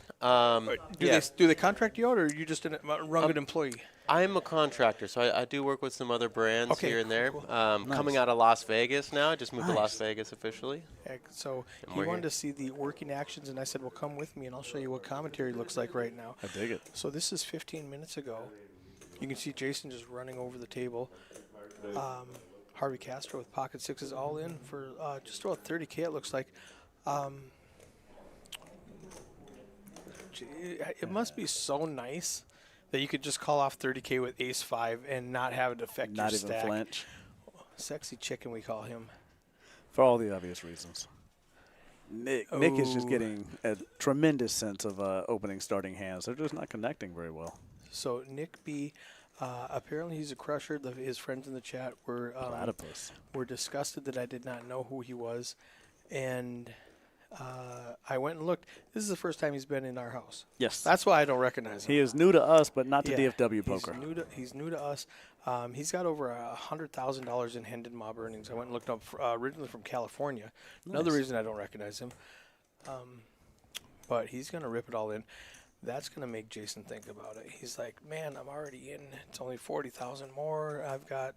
Do they contract you out, or are you just a RunGood employee? I'm a contractor, so I do work with some other brands here and there. Cool. Coming out of Las Vegas now. I just moved to Las Vegas officially. So he wanted to see the working actions, and I said, well, come with me, and I'll show you what commentary looks like right now. I dig it. So this is 15 minutes ago. You can see Jason just running over the table. Harvey Castro with pocket sixes all in for just about 30K, it looks like. It must be so nice that you could just call off 30K with ace-5 and not have it affect your stack. Not even flinch. Sexy chicken, we call him. For all the obvious reasons. Nick is just getting a tremendous sense of opening starting hands. They're just not connecting very well. So Nick B, apparently he's a crusher. His friends in the chat were disgusted that I did not know who he was, and I went and looked. This is the first time he's been in our house. Yes, that's why I don't recognize him. He is new to us, but not to DFW poker. He's new to us. He's got over $100,000 in Hendon Mob earnings. I went and looked up originally from California. Nice. Another reason I don't recognize him. But he's gonna rip it all in. That's going to make Jason think about it. He's like, man, I'm already in. It's only 40,000 more. I've got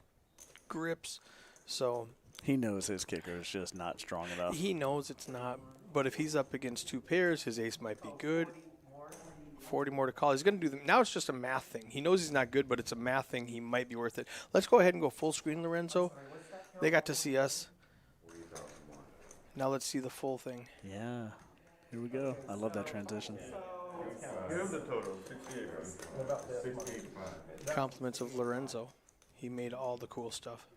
grips. So he knows his kicker is just not strong enough. He knows it's not. But if he's up against 2 pairs, his ace might be good. 40 more to call. He's going to do them. Now it's just a math thing. He knows he's not good, but it's a math thing. He might be worth it. Let's go ahead and go full screen, Lorenzo. They got to see us. Now let's see the full thing. Yeah. Here we go. I love that transition. Give him the total, 68, right? 68.5. Compliments of Lorenzo. He made all the cool stuff.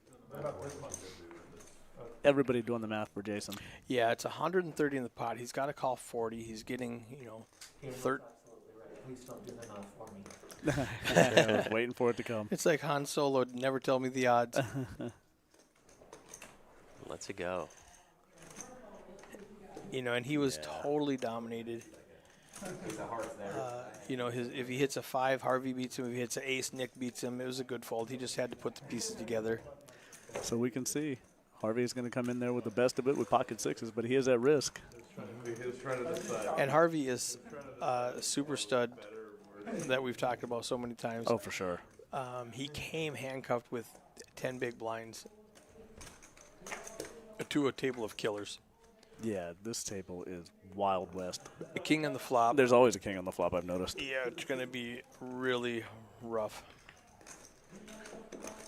Everybody doing the math for Jason. Yeah, it's 130 in the pot. He's got to call 40. He's getting, 30. Please don't do the math for me. I was waiting for it to come. It's like Han Solo. Never tell me the odds. Let's go. And he was totally dominated. If he hits a 5, Harvey beats him. If he hits an ace, Nick beats him. It was a good fold. He just had to put the pieces together. So we can see Harvey is going to come in there with the best of it with pocket sixes, but he is at risk. He was trying to decide. And Harvey is a super stud that we've talked about so many times. Oh, for sure. He came handcuffed with 10 big blinds to a table of killers. Yeah, this table is Wild West. A king on the flop. There's always a king on the flop, I've noticed. Yeah, it's going to be really rough.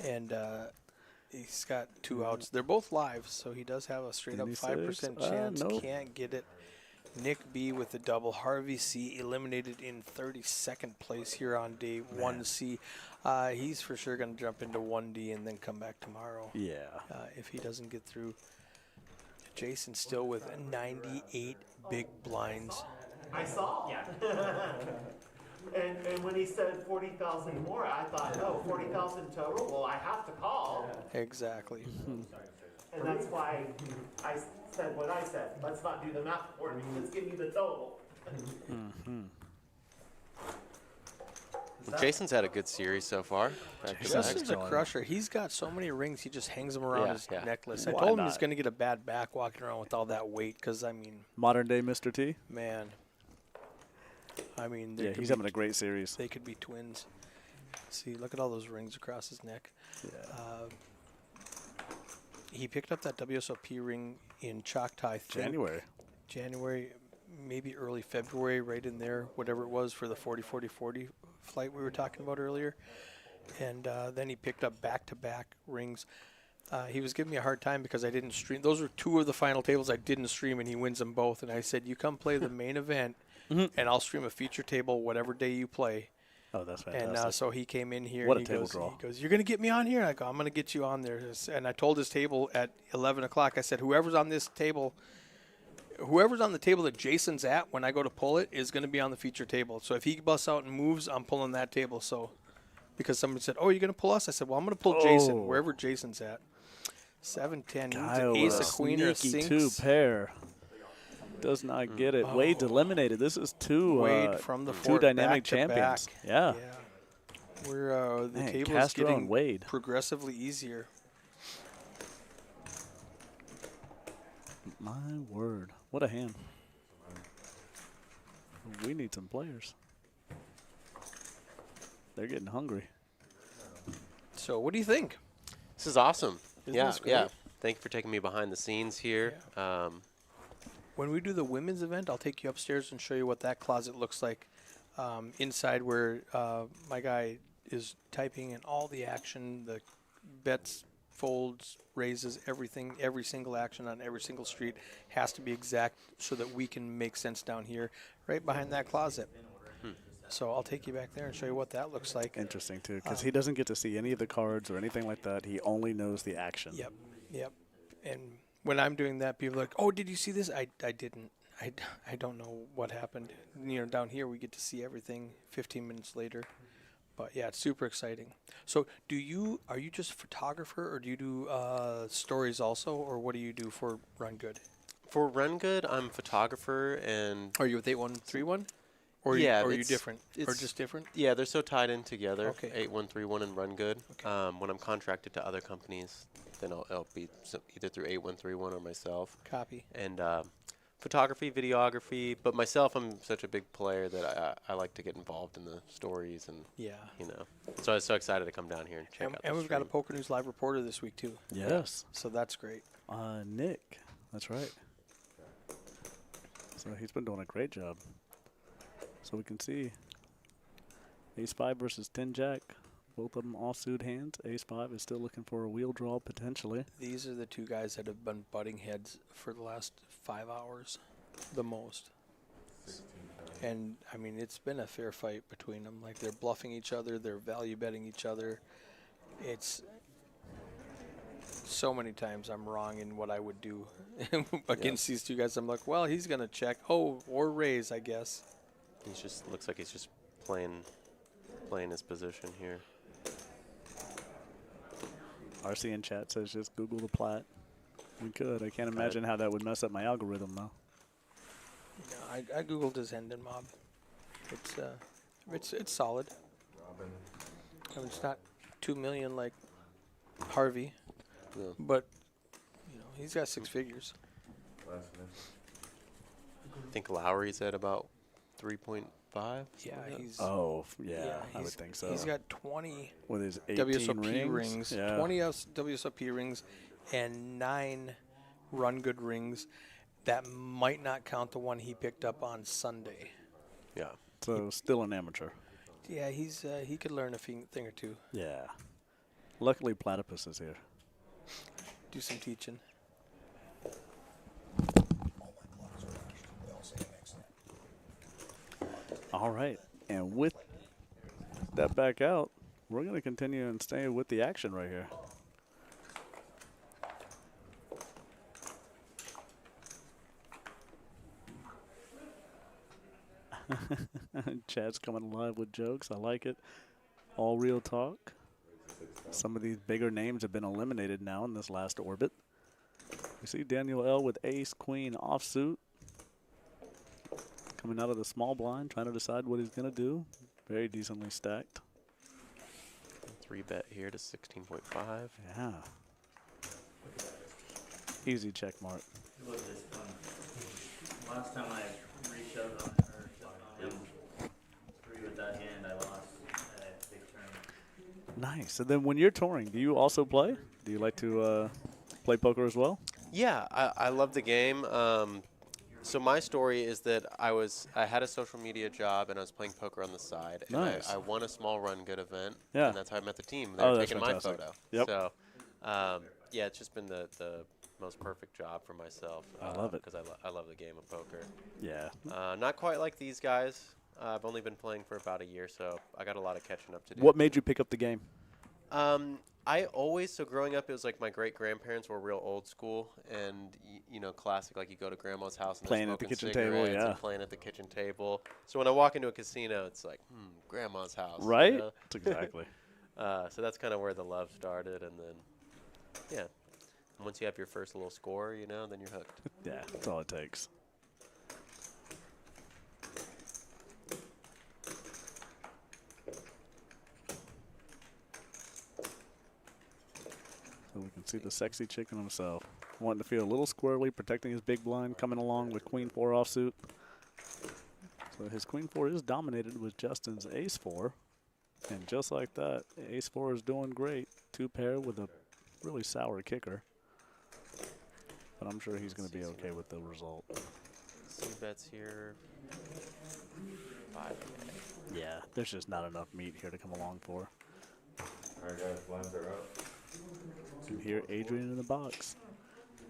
And he's got 2 outs. They're both live, so he does have a straight up 5% chance. Nope. Can't get it. Nick B with the double. Harvey C eliminated in 32nd place here on day 1C. He's for sure going to jump into 1D and then come back tomorrow. Yeah. If he doesn't get through. Jason still with 98 big blinds. I saw. Yeah. and when he said 40,000 more, I thought, oh, 40,000 total? Well, I have to call. Exactly. And that's why I said what I said. Let's not do the math for me. Let's give me the total. Jason's had a good series so far. Jason's a crusher. He's got so many rings, he just hangs them around his necklace. I Why told him not? he's going to get a bad back walking around with all that weight because, I mean, Modern day Mr. T? man. I mean, Yeah, he's having a great series. They could be twins. See, look at all those rings across his neck. Yeah. He picked up that WSOP ring in Choctaw, I think. January, maybe early February, right in there, whatever it was for the 40-40-40 flight we were talking about earlier. And then he picked up back-to-back rings. He was giving me a hard time because I didn't stream. Those were 2 of the final tables I didn't stream, and he wins them both. And I said, you come play the main event, and I'll stream a feature table whatever day you play. Oh, that's fantastic. And so he came in here. What and a table draw. He goes, you're going to get me on here? I go, I'm going to get you on there. And I told his table at 11 o'clock, I said, whoever's on this table, whoever's on the table that Jason's at when I go to pull it is going to be on the feature table. So if he busts out and moves, I'm pulling that table. So because somebody said, oh, you're going to pull us? I said, well, I'm going to pull Jason, wherever Jason's at. 7-10. Needs an ace, a queen, or a sneaky sinks. 2 pair. Does not get it. Wade's eliminated. This is 2 Wade from the 2 fort, dynamic back to champions. back. Yeah. We're the Man, table is Castro getting and Wade. progressively easier. My word. What a hand. We need some players. They're getting hungry. So what do you think? This is awesome. Isn't this great? Yeah. Thank you for taking me behind the scenes here. When we do the women's event, I'll take you upstairs and show you what that closet looks like. Inside where my guy is typing in all the action, the bets, folds, raises, everything, every single action on every single street has to be exact so that we can make sense down here, right behind that closet. So I'll take you back there and show you what that looks like. Interesting, too, because he doesn't get to see any of the cards or anything like that. He only knows the action. Yep. And when I'm doing that, people are like, oh, did you see this? I didn't. I don't know what happened. You know, down here we get to see everything 15 minutes later. But yeah, it's super exciting. So are you just a photographer, or do you do stories also, or what do you do for RunGood? For RunGood, I'm a photographer, and Are you with 8131? Or yeah, are you different? Or just different? Yeah, they're so tied in together. Okay. 8131 and RunGood. Okay. When I'm contracted to other companies, then I'll be either through 8131 or myself. Copy. And photography, videography, but myself, I'm such a big player that I like to get involved in the stories, and you know. So I was so excited to come down here and check out. And we've got a Poker News Live reporter this week too. Yes. So that's great. Nick. That's right. So he's been doing a great job. So we can see Ace-5 versus 10-Jack. Both of them offsuit hands. Ace-5 is still looking for a wheel draw potentially. These are the 2 guys that have been butting heads for the last 5 hours, the most. And, I mean, it's been a fair fight between them. Like, they're bluffing each other. They're value betting each other. It's so many times I'm wrong in what I would do against these 2 guys. I'm like, well, he's going to check. Oh, or raise, I guess. He's just looks like he's just playing his position here. RC in chat says just Google the plat. We could. I can't imagine how that would mess up my algorithm though. No, I googled his end and mob. It's solid. I mean, it's not 2 million like Harvey, but you know he's got 6 figures. I think Lowry's at about 3.5. Yeah, he's. Oh, yeah, I would he's- think so. He's got 20 With his 18 WSOP rings. Yeah. 20 WSOP rings, and 9 RunGood rings. That might not count the one he picked up on Sunday. Yeah. So still an amateur. Yeah, he could learn a thing or two. Yeah. Luckily, Platypus is here. Do some teaching. All right. And with that back out, we're going to continue and stay with the action right here. Chad's coming alive with jokes. I like it. All real talk. Some of these bigger names have been eliminated now in this last orbit. We see Daniel L. with ace, queen, offsuit. Coming out of the small blind, trying to decide what he's going to do. Very decently stacked. 3-bet here to 16.5. Yeah. Easy check mark. It was this fun. Last time I reshoved on her, on him, 3 with that hand, I lost a big turn. Nice. And then when you're touring, do you also play? Do you like to play poker as well? Yeah, I love the game. So my story is that I had a social media job and I was playing poker on the side. And Nice. I won a small RunGood event. Yeah. And that's how I met the team. They were that's taking my fantastic. photo. Yep. So, yeah, it's just been the most perfect job for myself. I love it. Because I love the game of poker. Yeah. Not quite like these guys. I've only been playing for about a year, so I got a lot of catching up to do. What made you pick up the game? So growing up, it was like my great-grandparents were real old school and, classic, like you go to grandma's house and Playing they're at the smoking kitchen table, cigarettes yeah. and playing at the kitchen table. So when I walk into a casino, it's like, grandma's house. you Right? know? That's exactly. So that's kind of where the love started. And then, yeah, once you have your first little score, then you're hooked. Yeah, that's all it takes. So we can see the sexy chicken himself. Wanting to feel a little squirrely, protecting his big blind, coming along with queen 4 offsuit. So his queen 4 is dominated with Justin's ace 4. And just like that, ace 4 is doing great. 2 pair with a really sour kicker. But I'm sure he's going to be okay with the result. 2 bets here. 5. Yeah, there's just not enough meat here to come along for. Alright guys, blinds are up. So here, Adrian in the box.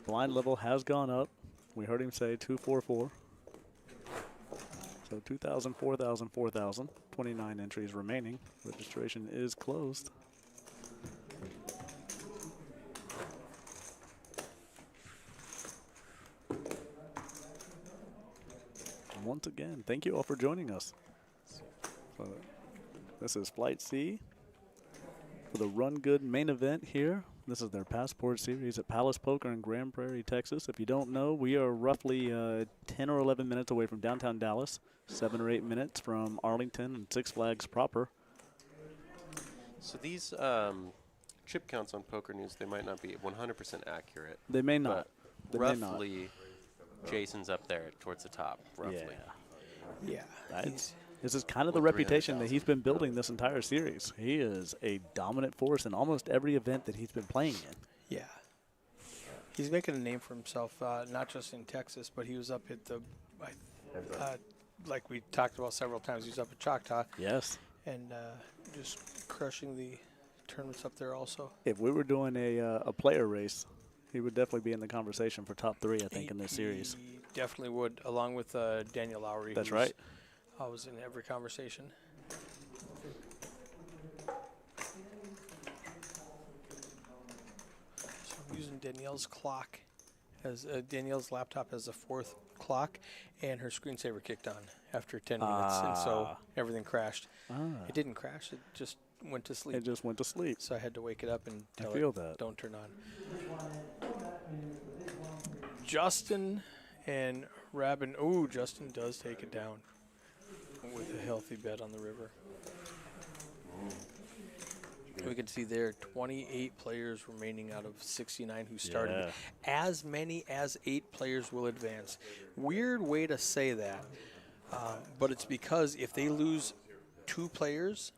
Blind level has gone up. We heard him say 244. So 2,000, 4,000, 4,000. 29 entries remaining. Registration is closed. And once again, thank you all for joining us. So this is Flight C for the RunGood main event here. This is their Passport Series at Palace Poker in Grand Prairie, Texas. If you don't know, we are roughly 10 or 11 minutes away from downtown Dallas, 7 or 8 minutes from Arlington and Six Flags proper. So these chip counts on Poker News, they might not be 100% accurate. They may not. But They may not. roughly, Jason's up there towards the top, roughly. Yeah. This is kind of the With reputation that he's been building this entire series. He is a dominant force in almost every event that he's been playing in. Yeah. He's making a name for himself, not just in Texas, but he was up at the, like we talked about several times, he was up at Choctaw. Yes. And just crushing the tournaments up there also. If we were doing a player race, he would definitely be in the conversation for top 3, I think, in this series. He definitely would, along with Daniel Lowry. That's who's right. always in every conversation. So I'm using Danielle's clock, as Danielle's laptop as a 4th clock, and her screensaver kicked on after 10 minutes, and so everything crashed. It didn't crash; it just went to sleep. It just went to sleep. So I had to wake it up and tell feel it, that. don't turn on. Justin and Rabin. Ooh, Justin does take it down with a healthy bet on the river. We can see there 28 players remaining out of 69 who started. Yeah. As many as 8 players will advance. Weird way to say that, but it's because if they lose 2 players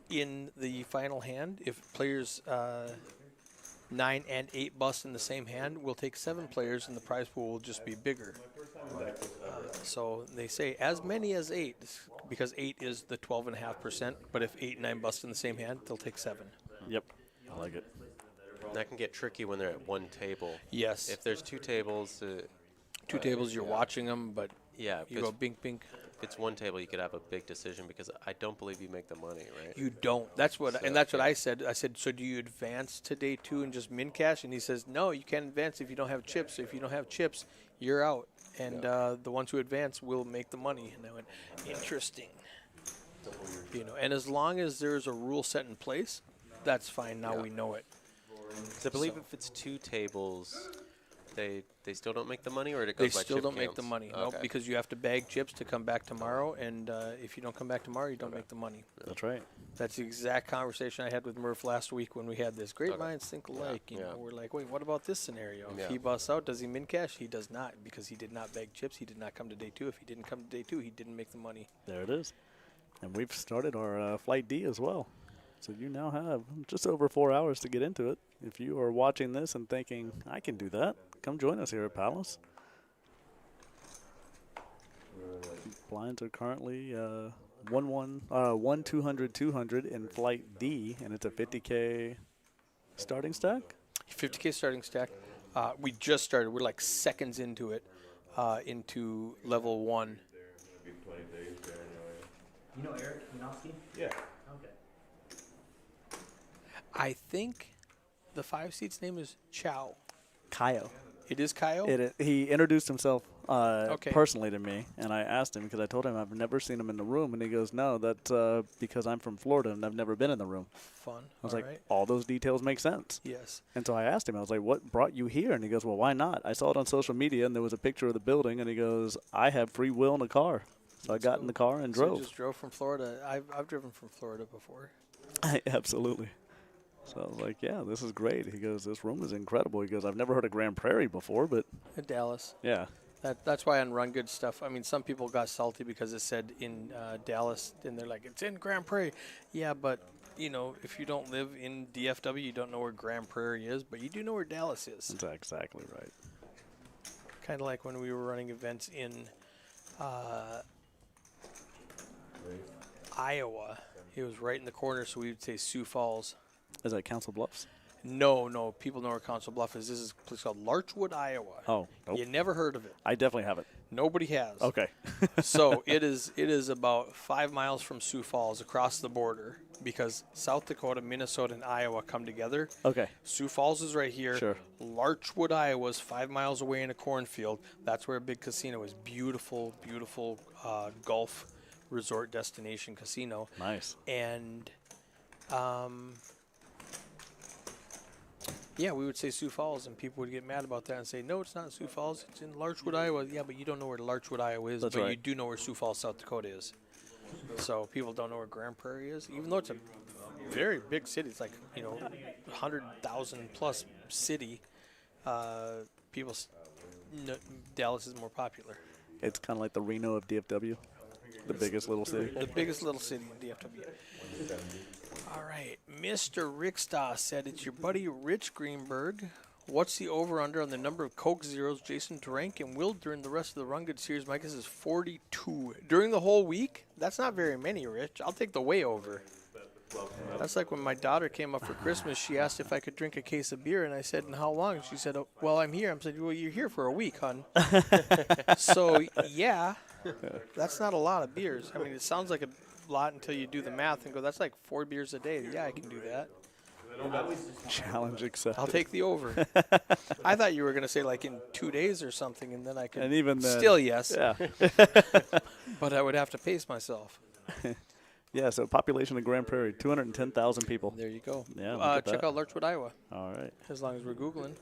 in the final hand, if players 9 and 8 bust in the same hand, we'll take 7 players and the prize pool will just be bigger. So they say as many as 8, because 8 is the 12.5%, but if 8 and 9 bust in the same hand, they'll take 7. Yep. I like it. That can get tricky when they're at one table. Yes. If there's 2 tables. 2 tables, you're watching them, but yeah, you go bink, bink. If it's one table, you could have a big decision because I don't believe you make the money, right? You don't. That's what, and that's what I said. I said, so do you advance to day 2 and just min cash? And he says, no, you can't advance if you don't have chips. If you don't have chips, you're out. And the ones who advance will make the money. And I went, interesting. You know, and as long as there's a rule set in place, that's fine. Now we know it. 'Cause I believe if it's 2 tables, they still don't make the money, or it goes by They still chip don't make counts? the money. Okay. Nope, because you have to bag chips to come back tomorrow, and if you don't come back tomorrow, you don't make the money. That's right. That's the exact conversation I had with Murph last week when we had this. Great minds think alike. You know, we're like, wait, what about this scenario? If he busts out, does he min cash? He does not, because he did not bag chips. He did not come to day 2. If he didn't come to day 2, he didn't make the money. There it is. And we've started our Flight D as well. So you now have just over 4 hours to get into it. If you are watching this and thinking, I can do that, come join us here at Palace. Blinds are currently 200 in Flight D, and it's a 50K starting stack? 50K starting stack. We just started. We're like seconds into it, into level 1. You know Eric Yanofsky? Yeah. Okay. I think the 5 seat's name is Chow. Kaio. It is Kaio? He introduced himself Okay. personally to me, and I asked him because I told him I've never seen him in the room, and he goes, no, that's because I'm from Florida and I've never been in the room. Fun. I was All like, right. all those details make sense. Yes. And so I asked him, I was like, what brought you here? And he goes, well, why not? I saw it on social media, and there was a picture of the building, and he goes, I have free will in a car. So I got in the car and So you drove. just drove from Florida. I've driven from Florida before. Absolutely. So I was like, yeah, this is great. He goes, this room is incredible. He goes, I've never heard of Grand Prairie before, but In Dallas. yeah. That's why on RunGood stuff, I mean, some people got salty because it said in Dallas, and they're like, it's in Grand Prairie. Yeah, but, you know, if you don't live in DFW, you don't know where Grand Prairie is, but you do know where Dallas is. That's exactly right. Kind of like when we were running events in Iowa. It was right in the corner, so we would say Sioux Falls. Is that Council Bluffs? No. People know where Council Bluff is. This is a place called Larchwood, Iowa. Oh, nope. You never heard of it. I definitely haven't. Nobody has. Okay. So it is about 5 miles from Sioux Falls across the border, because South Dakota, Minnesota, and Iowa come together. Okay. Sioux Falls is right here. Sure. Larchwood, Iowa is 5 miles away in a cornfield. That's where a big casino is. Beautiful, beautiful golf resort destination casino. Nice. And yeah, we would say Sioux Falls, and people would get mad about that and say, no, it's not Sioux Falls. It's in Larchwood, Iowa. Yeah, but you don't know where Larchwood, Iowa is, That's but right. you do know where Sioux Falls, South Dakota is. So people don't know where Grand Prairie is, even though it's a very big city. It's like, 100,000 plus city. Dallas is more popular. It's kind of like the Reno of DFW, the biggest little city. The biggest little city in DFW. All right. Mr. Rickstaw said, it's your buddy Rich Greenberg. What's the over-under on the number of Coke Zeros Jason drank and will during the rest of the RunGood series? My guess is 42. During the whole week? That's not very many, Rich. I'll take the way over. That's like when my daughter came up for Christmas. She asked if I could drink a case of beer, and I said, and how long? She said, oh, well, I'm here. I said, well, you're here for a week, hon. So, yeah, that's not a lot of beers. I mean, it sounds like a lot until you do the math and go, that's like 4 beers a day. Yeah, I can do that. Challenge accepted. I'll take the over. I thought you were going to say like in 2 days or something, and then I could. And even then, still yes. Yeah. But I would have to pace myself. Yeah, so population of Grand Prairie, 210,000 people. There you go. Yeah, check out Larchwood, Iowa. All right. As long as we're Googling.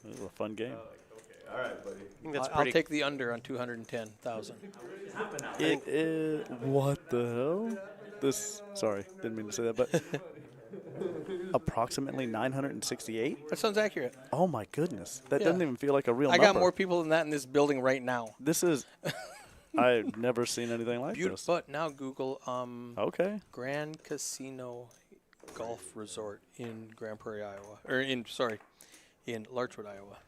This is a fun game. All right, buddy. I think that's I'll pretty. take the under on 210,000. It is, what the hell? Sorry, didn't mean to say that, but Approximately 968. That sounds accurate. Oh my goodness, that Yeah. doesn't even feel like a real I number. got more people than that in this building right now. This is. I've never seen anything like this. But now Google Okay. Grand Casino Golf Resort in Grand Prairie, Iowa, or in Larchwood, Iowa.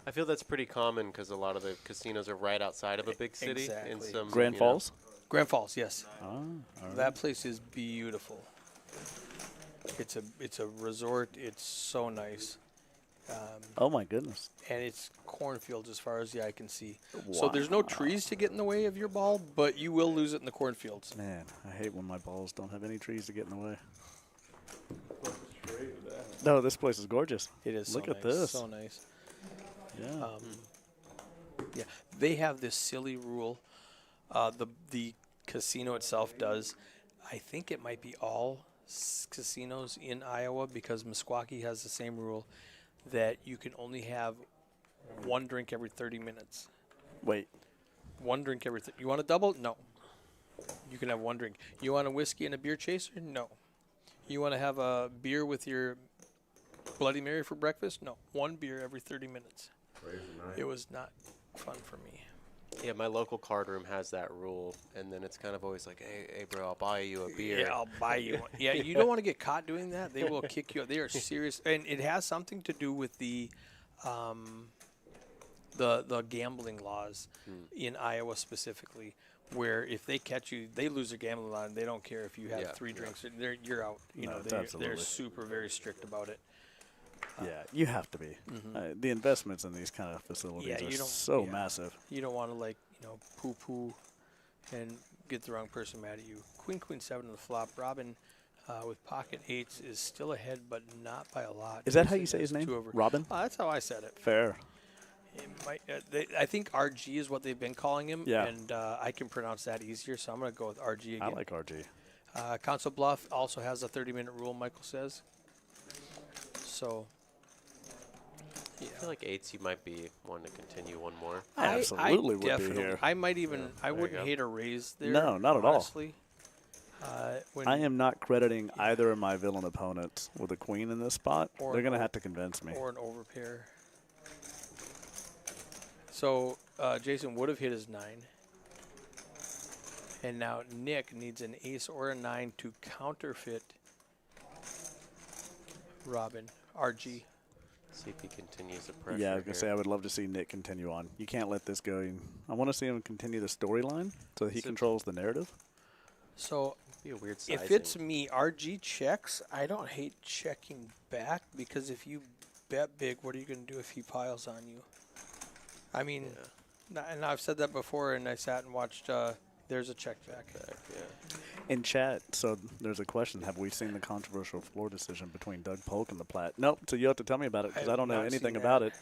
I feel that's pretty common because a lot of the casinos are right outside of a big city. Exactly. In some Grand Falls. Grand Falls, yes. All right. That place is beautiful. It's a resort. It's so nice. Oh my goodness. And it's cornfields as far as the eye can see. So there's no trees to get in the way of your ball, but you will lose it in the cornfields. Man, I hate when my balls don't have any trees to get in the way. No, this place is gorgeous. It is. Look so at nice, this. So nice. Yeah. Yeah, they have this silly rule. The casino itself does. I think it might be all casinos in Iowa because Meskwaki has the same rule that you can only have one drink every 30 minutes. Wait. One drink every. You want a double? No. You can have one drink. You want a whiskey and a beer chaser? No. You want to have a beer with your Bloody Mary for breakfast? No. One beer every 30 minutes. It was not fun for me. Yeah, my local card room has that rule, and then it's kind of always like, hey, bro, I'll buy you a beer. Yeah, I'll buy you one. Yeah, you don't want to get caught doing that. They will kick you out. They are serious, and it has something to do with the gambling laws in Iowa specifically, where if they catch you, they lose their gambling law, and they don't care if you have 3 drinks. You're out. You know, they're super very strict about it. Yeah, you have to be. The investments in these kind of facilities are so massive. You don't want to poo-poo and get the wrong person mad at you. Queen 7 on the flop. Robin with pocket 8s is still ahead, but not by a lot. Is that how you say his name? Robin? That's how I said it. Fair. I think RG is what they've been calling him, Yeah. and I can pronounce that easier, so I'm going to go with RG again. I like RG. Council Bluff also has a 30-minute rule, Michael says. So... Yeah. I feel like 8s you might be wanting to continue one more. I absolutely would definitely, be here. I might even, I wouldn't hate a raise there. No, not at all. Honestly. I am not crediting either of my villain opponents with a queen in this spot. Or They're going to have to convince me. Or an overpair. So Jason would have hit his 9. And now Nick needs an ace or a 9 to counterfeit Robin. RG. See if he continues the pressure. Yeah, I was going to say I would love to see Nick continue on. You can't let this go. I want to see him continue the storyline so that he controls the narrative. So be a weird sizing. if it's me, RG checks. I don't hate checking back because if you bet big, what are you going to do if he piles on you? I mean, and I've said that before, and I sat and watched. There's a check back. In chat, so there's a question. Have we seen the controversial floor decision between Doug Polk and the Platt? Nope, so you have to tell me about it because I don't know anything about it.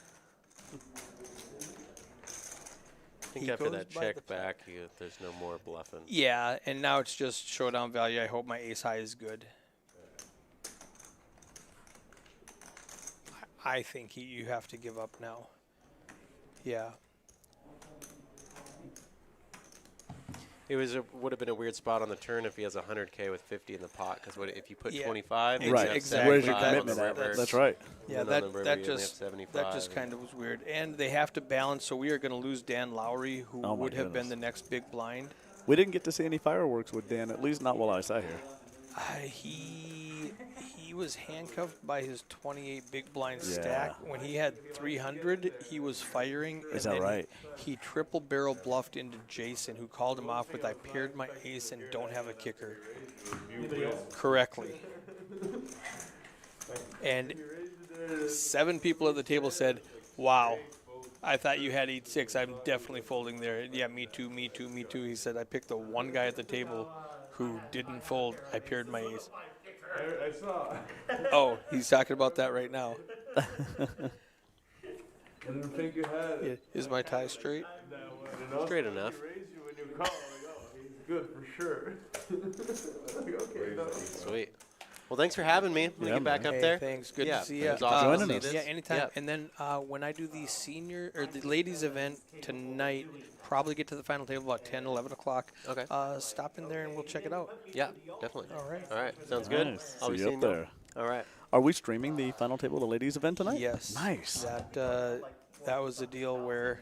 I think after that check back, there's no more bluffing. Yeah, and now it's just showdown value. I hope my ace high is good. I think you have to give up now. Yeah. It would have been a weird spot on the turn if he has 100K with 50 in the pot. Because if you put Yeah. 25, right? Exactly. Where's your commitment at? That's right. Yeah, that just kind of was weird. And they have to balance. So we are going to lose Dan Lowry, who would have been the next big blind. We didn't get to see any fireworks with Dan, at least not while I sat here. He was handcuffed by his 28 big blind stack. When he had 300, he was firing. Is that right? He triple barrel bluffed into Jason, who called him off with, "I paired my ace and don't have a kicker." Correctly. And 7 people at the table said, "Wow, I thought you had 8-6. I'm definitely folding there." Yeah, me too, me too, me too. He said, "I picked the one guy at the table who didn't fold. I paired my ace." I saw. Oh, he's talking about that right now. I didn't think you had it. Is my tie straight? Straight enough. Raise you when you call. Like, oh, he's good for sure. Like, okay, no. Sweet. Well, thanks for having me. I'm gonna Yeah, get back man. up there. Thanks. Good Yeah, to see you. it was awesome to Joining see us. this. Yeah, anytime. Yeah. And then when I do the senior or the ladies event tonight, probably get to the final table about 10, 11 o'clock. Okay. Stop in there and we'll check it out. Yeah, definitely. All right. All right. Sounds good. Nice. I'll be See you seeing up you. there. All right. Are we streaming the final table of the ladies event tonight? Yes. Nice. That was the deal where,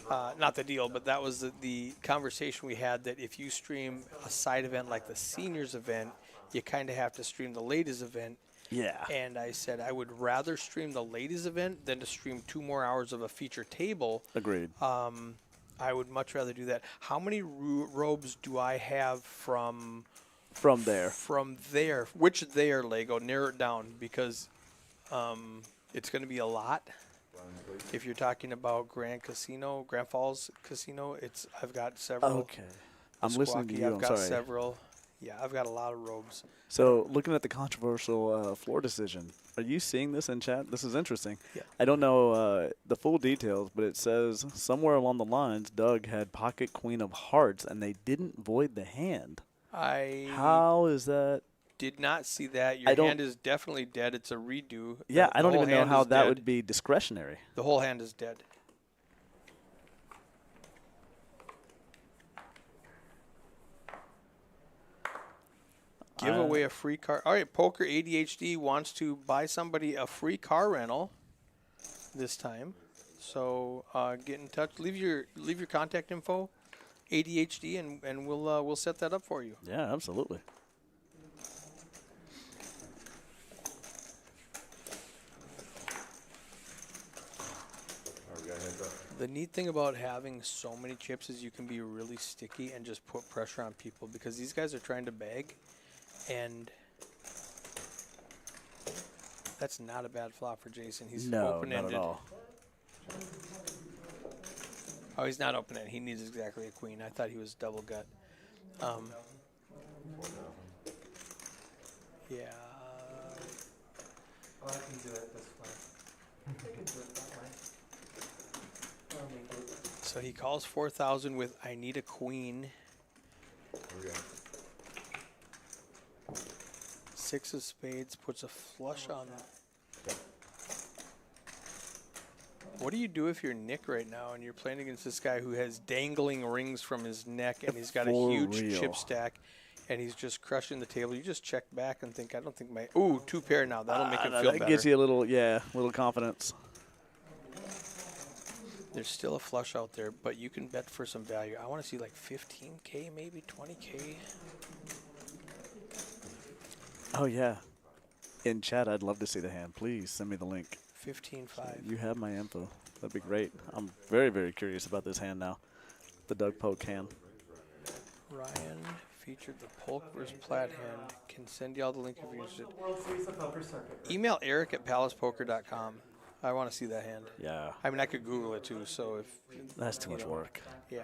not the deal, but that was the conversation we had that if you stream a side event like the seniors event, you kind of have to stream the ladies event. Yeah. And I said I would rather stream the ladies event than to stream 2 more hours of a feature table. Agreed. I would much rather do that. How many robes do I have from there? From there. Which there, Lego? Narrow it down because it's going to be a lot. If you're talking about Grand Falls Casino, I've got several. Okay. I'm listening to you. I've I'm got sorry. several. Yeah, I've got a lot of robes. So, looking at the controversial floor decision, are you seeing this in chat? This is interesting. Yeah. I don't know the full details, but it says somewhere along the lines, Doug had pocket queen of hearts, and they didn't void the hand. How is that? Did not see that. Your hand is definitely dead. It's a redo. Yeah, I don't whole even know hand how is that dead. would be discretionary. The whole hand is dead. Give away a free car. All right, Poker ADHD wants to buy somebody a free car rental this time. So get in touch. Leave your contact info, ADHD, and we'll set that up for you. Yeah, absolutely. The neat thing about having so many chips is you can be really sticky and just put pressure on people because these guys are trying to bag, and that's not a bad flop for Jason. He's open-ended. not at all. Oh, he's not open-ended. He needs exactly a queen. I thought he was double gut. Yeah. Oh, I can do it this way. I can do it that way. I'll make it. So he calls 4,000 with I need a queen. Six of spades puts a flush on that. What do you do if you're Nick right now and you're playing against this guy who has dangling rings from his neck and he's got a huge chip stack and he's just crushing the table? You just check back and think, I don't think my... Ooh, 2 pair now. That'll make him feel better. That gives you a little confidence. There's still a flush out there, but you can bet for some value. I want to see like 15K, maybe 20K. Oh, yeah. In chat, I'd love to see the hand. Please send me the link. 15.5. You have my info. That'd be great. I'm very, very curious about this hand now. The Doug Polk hand. Ryan featured the Polk versus Platt hand. Can send y'all the link if you're interested. World Series of Poker Circuit. Email Eric at palacepoker.com. I want to see that hand. Yeah. I mean, I could Google it too, so if... That's too much work. Yeah.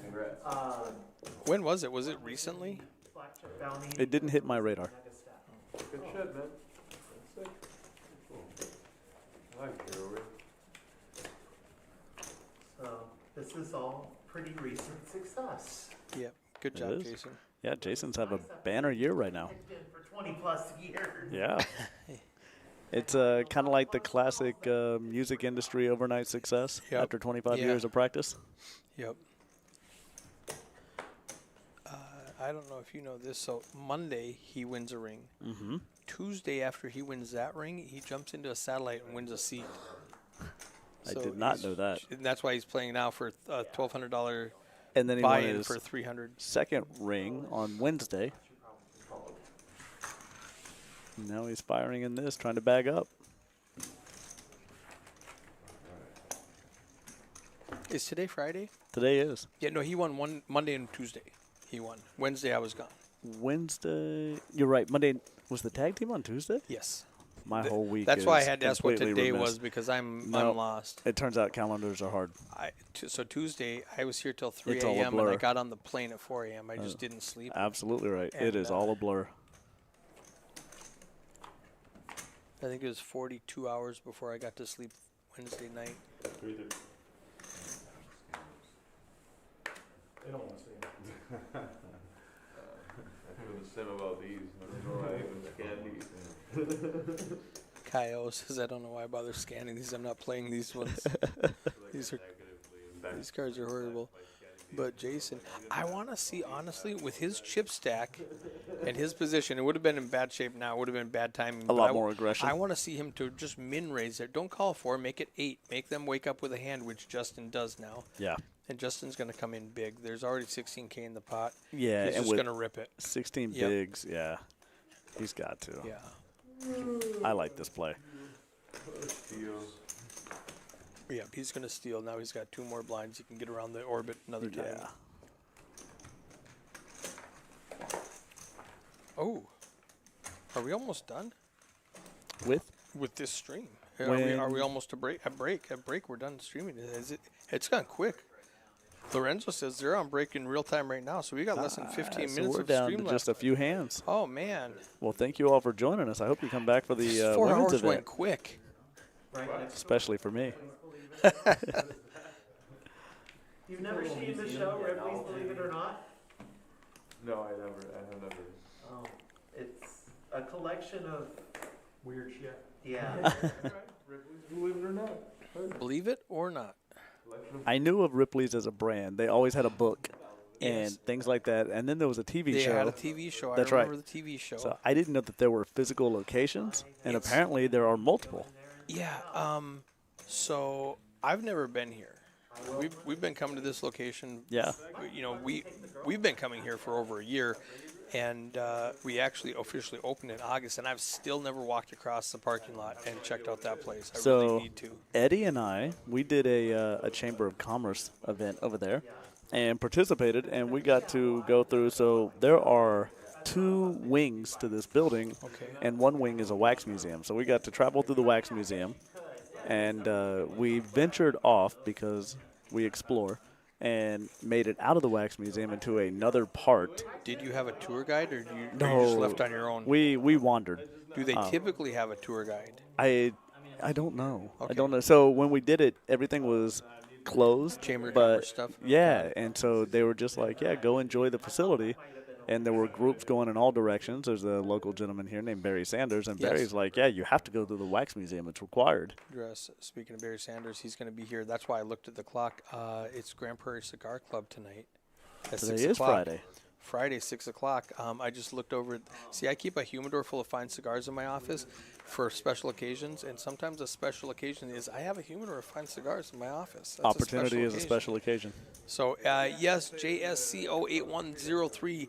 Congrats. When was it? Was it recently? It didn't hit my radar. Good shit, man. That's sick. I like it over. So this is all pretty recent success. Yep. Good It job, is. Jason. Yeah, Jason's have a banner year right now. It's been for 20 plus years. Yeah. It's kind of like the classic music industry overnight success after 25 years of practice. Yep. I don't know if you know this. So Monday, he wins a ring. Mm-hmm. Tuesday, after he wins that ring, he jumps into a satellite and wins a seat. I did not know that. And that's why he's playing now for a $1,200 And then he won buy-in his for $300. second ring on Wednesday. Now he's firing in this, trying to bag up. Is today Friday? Today is. Yeah, no, he won one Monday and Tuesday. He won. Wednesday, I was gone. Wednesday, you're right. Monday was the tag team on Tuesday? Yes. My whole week. That's why I is had to ask what completely today remiss. was because I'm Nope. lost. It turns out calendars are hard. So Tuesday, I was here till 3 It's all a a.m. and I blur. got on the plane at 4 a.m. I just didn't sleep. Absolutely right. And, It is all a blur. I think it was 42 hours before I got to sleep Wednesday night. They don't want to see it. Same about these. I don't know why I even scanned these. Kyle says, I don't know why I bother scanning these. I'm not playing these ones. These cards are horrible. But Jason, I want to see, honestly, with his chip stack and his position, it would have been in bad shape now. It would have been bad timing. A lot more aggression. I want to see him to just min raise it. Don't call 4. Make it 8. Make them wake up with a hand, which Justin does now. Yeah. And Justin's going to come in big. There's already 16K in the pot. Yeah. He's just going to rip it. 16 bigs, yeah. He's got to. Yeah. I like this play. Yeah, he's going to steal. Now he's got 2 more blinds. He can get around the orbit another time. Yeah. Oh. Are we almost done? With this stream? Are we almost a break? At break, we're done streaming. It's gone quick. Lorenzo says they're on break in real time right now, so we got less than 15 so minutes we're of down stream to left. just a few hands. Oh, man. Well, thank you all for joining us. I hope you come back for the 4 women's hours event. went quick. Especially for me. You've never seen the show, Ripley's Believe It or Not? No, I have never. Oh, it's a collection of Weird shit. yeah. Believe it or not. Believe it or not. I knew of Ripley's as a brand. They always had a book and things like that. And then there was a TV show. They had a TV show. That's I remember right. the TV show. So I didn't know that there were physical locations, and apparently there are multiple. Yeah. So I've never been here. We've been coming to this location. Yeah. You know, we've been coming here for over a year, and we actually officially opened in August, and I've still never walked across the parking lot and checked out that place. I really need to. Eddie and I, we did a Chamber of Commerce event over there and participated, and we got to go through. So there are 2 wings to this building, and 1 wing is a wax museum. So we got to travel through the wax museum, and we ventured off because we explore and made it out of the wax museum into another part. Did you have a tour guide, or were you No, just left on your own? We wandered. Do they typically have a tour guide? I don't know. Okay. I don't know. So when we did it, everything was closed. Chamber of but Commerce stuff? Yeah, and so they were just like, yeah, go enjoy the facility. And there were groups going in all directions. There's a local gentleman here named Barry Sanders, and Yes. Barry's like, yeah, you have to go to the wax museum. It's required. Speaking of Barry Sanders, he's going to be here. That's why I looked at the clock. It's Grand Prairie Cigar Club tonight. At Today 6 is o'clock. Friday. Friday, 6 o'clock. I just looked over. See, I keep a humidor full of fine cigars in my office for special occasions, and sometimes a special occasion is I have a humidor of fine cigars in my office. That's Opportunity is a special occasion. So, yes, JSCO8103,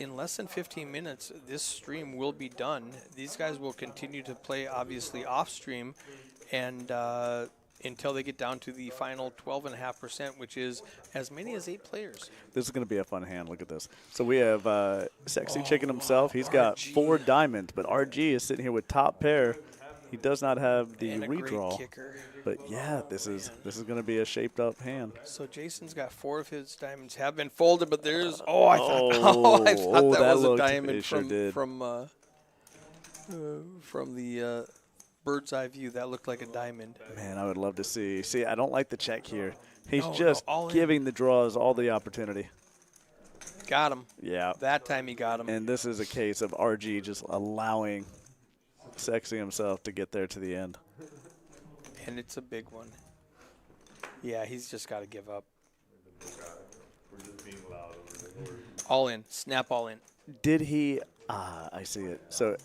in less than 15 minutes, this stream will be done. These guys will continue to play, obviously, off-stream, and until they get down to the final 12.5%, which is as many as 8 players. This is going to be a fun hand. Look at this. So we have Sexy Chicken himself. He's got 4 diamonds, but RG is sitting here with top pair. He does not have the And a great redraw. kicker. But yeah, this is going to be a shaped up hand. So Jason's got 4 of his diamonds have been folded, but there's I thought that was a diamond from the bird's eye view. That looked like a diamond. Man, I would love to see. See, I don't like the check here. He's No, just all in. giving the draws all the opportunity. Got him. Yeah. That time he got him. And this is a case of RG just allowing Sexy himself to get there to the end. And it's a big one. Yeah, he's just got to give up. We're just being loud over there. All in. Snap all in. Did he? I see it. So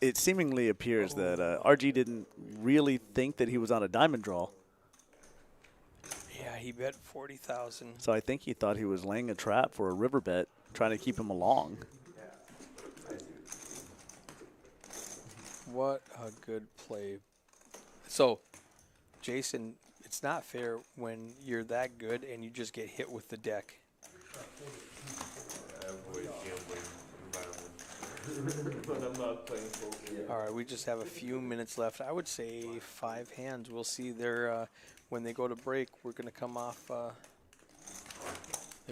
it seemingly appears that RG didn't really think that he was on a diamond draw. Yeah, he bet 40,000. So I think he thought he was laying a trap for a river bet, trying to keep him along. What a good play. So, Jason, it's not fair when you're that good and you just get hit with the deck. I avoid gambling environment. But I'm not playing poker. All right, we just have a few minutes left. I would say 5 hands. We'll see there when they go to break. We're going to come off. They're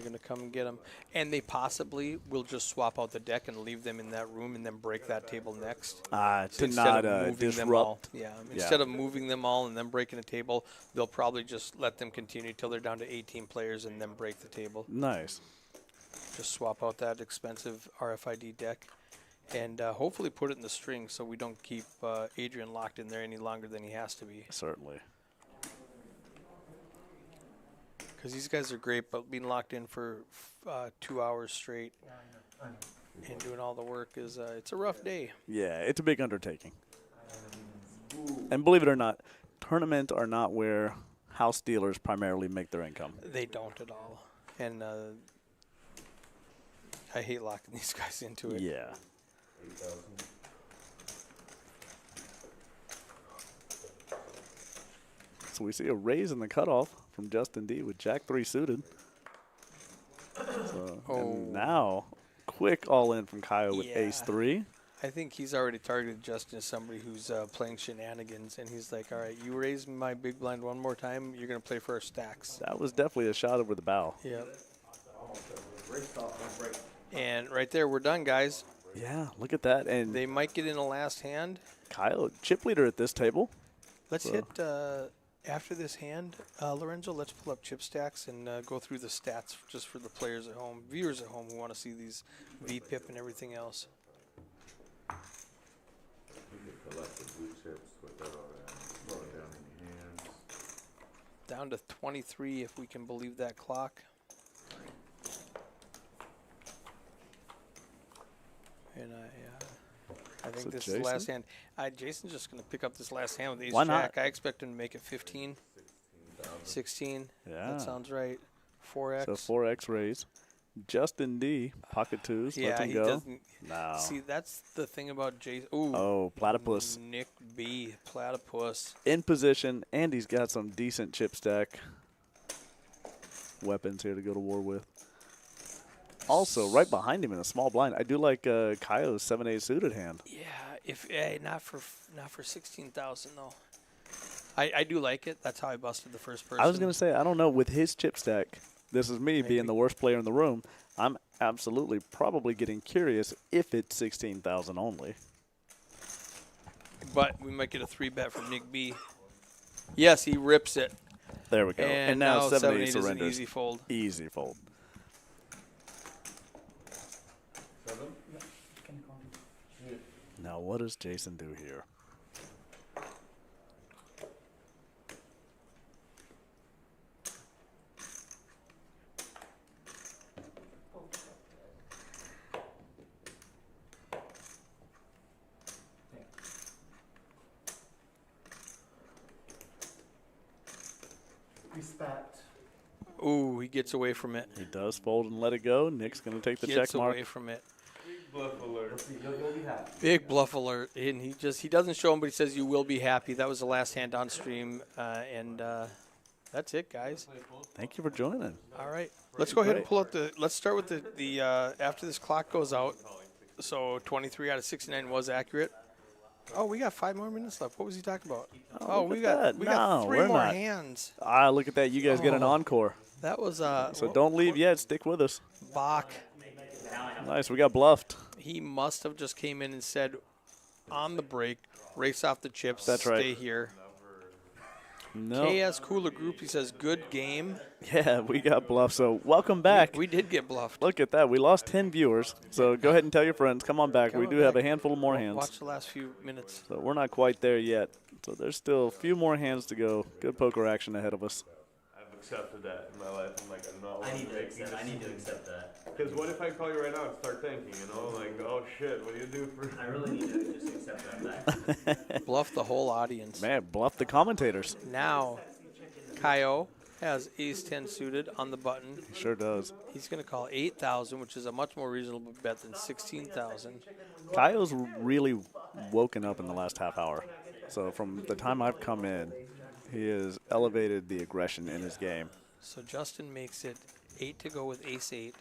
going to come and get them. And they possibly will just swap out the deck and leave them in that room and then break that table next. To Instead not of moving them all. disrupt. Yeah, instead of moving them all and then breaking a table, they'll probably just let them continue till they're down to 18 players and then break the table. Nice. Just swap out that expensive RFID deck and hopefully put it in the string so we don't keep Adrian locked in there any longer than he has to be. Certainly. Because these guys are great, but being locked in for 2 hours straight and doing all the work is it's a rough day. Yeah, it's a big undertaking. And believe it or not, tournaments are not where house dealers primarily make their income. They don't at all. And I hate locking these guys into it. Yeah. 8,000. So we see a raise in the cutoff from Justin D with Jack 3 suited. So, and now, quick all in from Kyle with Ace 3. I think he's already targeted Justin as somebody who's playing shenanigans, and he's like, all right, you raise my big blind one more time, you're going to play for our stacks. That was definitely a shot over the bow. Yep. And right there, we're done, guys. Yeah, look at that. And they might get in a last hand. Kyle, chip leader at this table. Let's hit, after this hand, Lorenzo, let's pull up chip stacks and go through the stats just for the players at home, viewers at home who want to see these VPIP and everything else. You can collect the blue chips with that all that. Throw it down in your hands. Down to 23 if we can believe that clock. And I think So this is the last Jason? hand. Jason's just going to pick up this last hand with ace Why jack. not? I expect him to make it 15. 16. Yeah. That sounds right. 4x. So 4x raise. Justin D, pocket twos, Yeah, lets him he go. doesn't. No. See, that's the thing about Jason. Ooh. Oh, platypus. Nick B, platypus. In position, and he's got some decent chip stack weapons here to go to war with. Also, right behind him in a small blind, I do like Kyo's 7-8 suited hand. Yeah, if not for 16,000 though. I do like it. That's how I busted the first person. I was gonna say, I don't know, with his chip stack, this is me being the worst player in the room. I'm absolutely probably getting curious if it's 16,000 only. But we might get a 3-bet from Nick B. Yes, he rips it. There we go. And now 7-8 is surrenders. an easy fold. Easy fold. 7? Now what does Jason do here? Respect. Ooh, he gets away from it. He does fold and let it go. Nick's going to take the check Gets mark. away from it. Big bluff alert. Big bluff alert. And he doesn't show him, but he says you will be happy. That was the last hand on stream. And that's it, guys. Thank you for joining. All right. Let's go ahead and pull up let's start with the after this clock goes out. So 23 out of 69 was accurate. Oh, we got 5 more minutes left. What was he talking about? Oh, look we at got that. we got No, 3 we're more not. hands. Ah, look at that. You guys get an Oh. encore. That was So don't leave yet. Stick with us. Bach. Nice. We got bluffed. He must have just came in and said on the break, race off the chips. That's right. Stay here. No. KS Cooler Group, he says, good game. Yeah, we got bluffed. So welcome back. We did get bluffed. Look at that. We lost 10 viewers. So go ahead and tell your friends. Come on back. We do have a handful of more hands. Watch the last few minutes. So we're not quite there yet. So there's still a few more hands to go. Good poker action ahead of us. I've accepted that in my life. I'm like, I'm not. I need to accept that. Because what if I call you right now and start thinking, like, oh shit, what do you do for? I really need to just accept that back. Bluff the whole audience. Man, bluff the commentators. Now, Kyo has ace-10 suited on the button. He sure does. He's going to call 8,000, which is a much more reasonable bet than 16,000. Kyo's really woken up in the last half hour. So from the time I've come in, he has elevated the aggression in his game. So Justin makes it 8 to go with ace-8.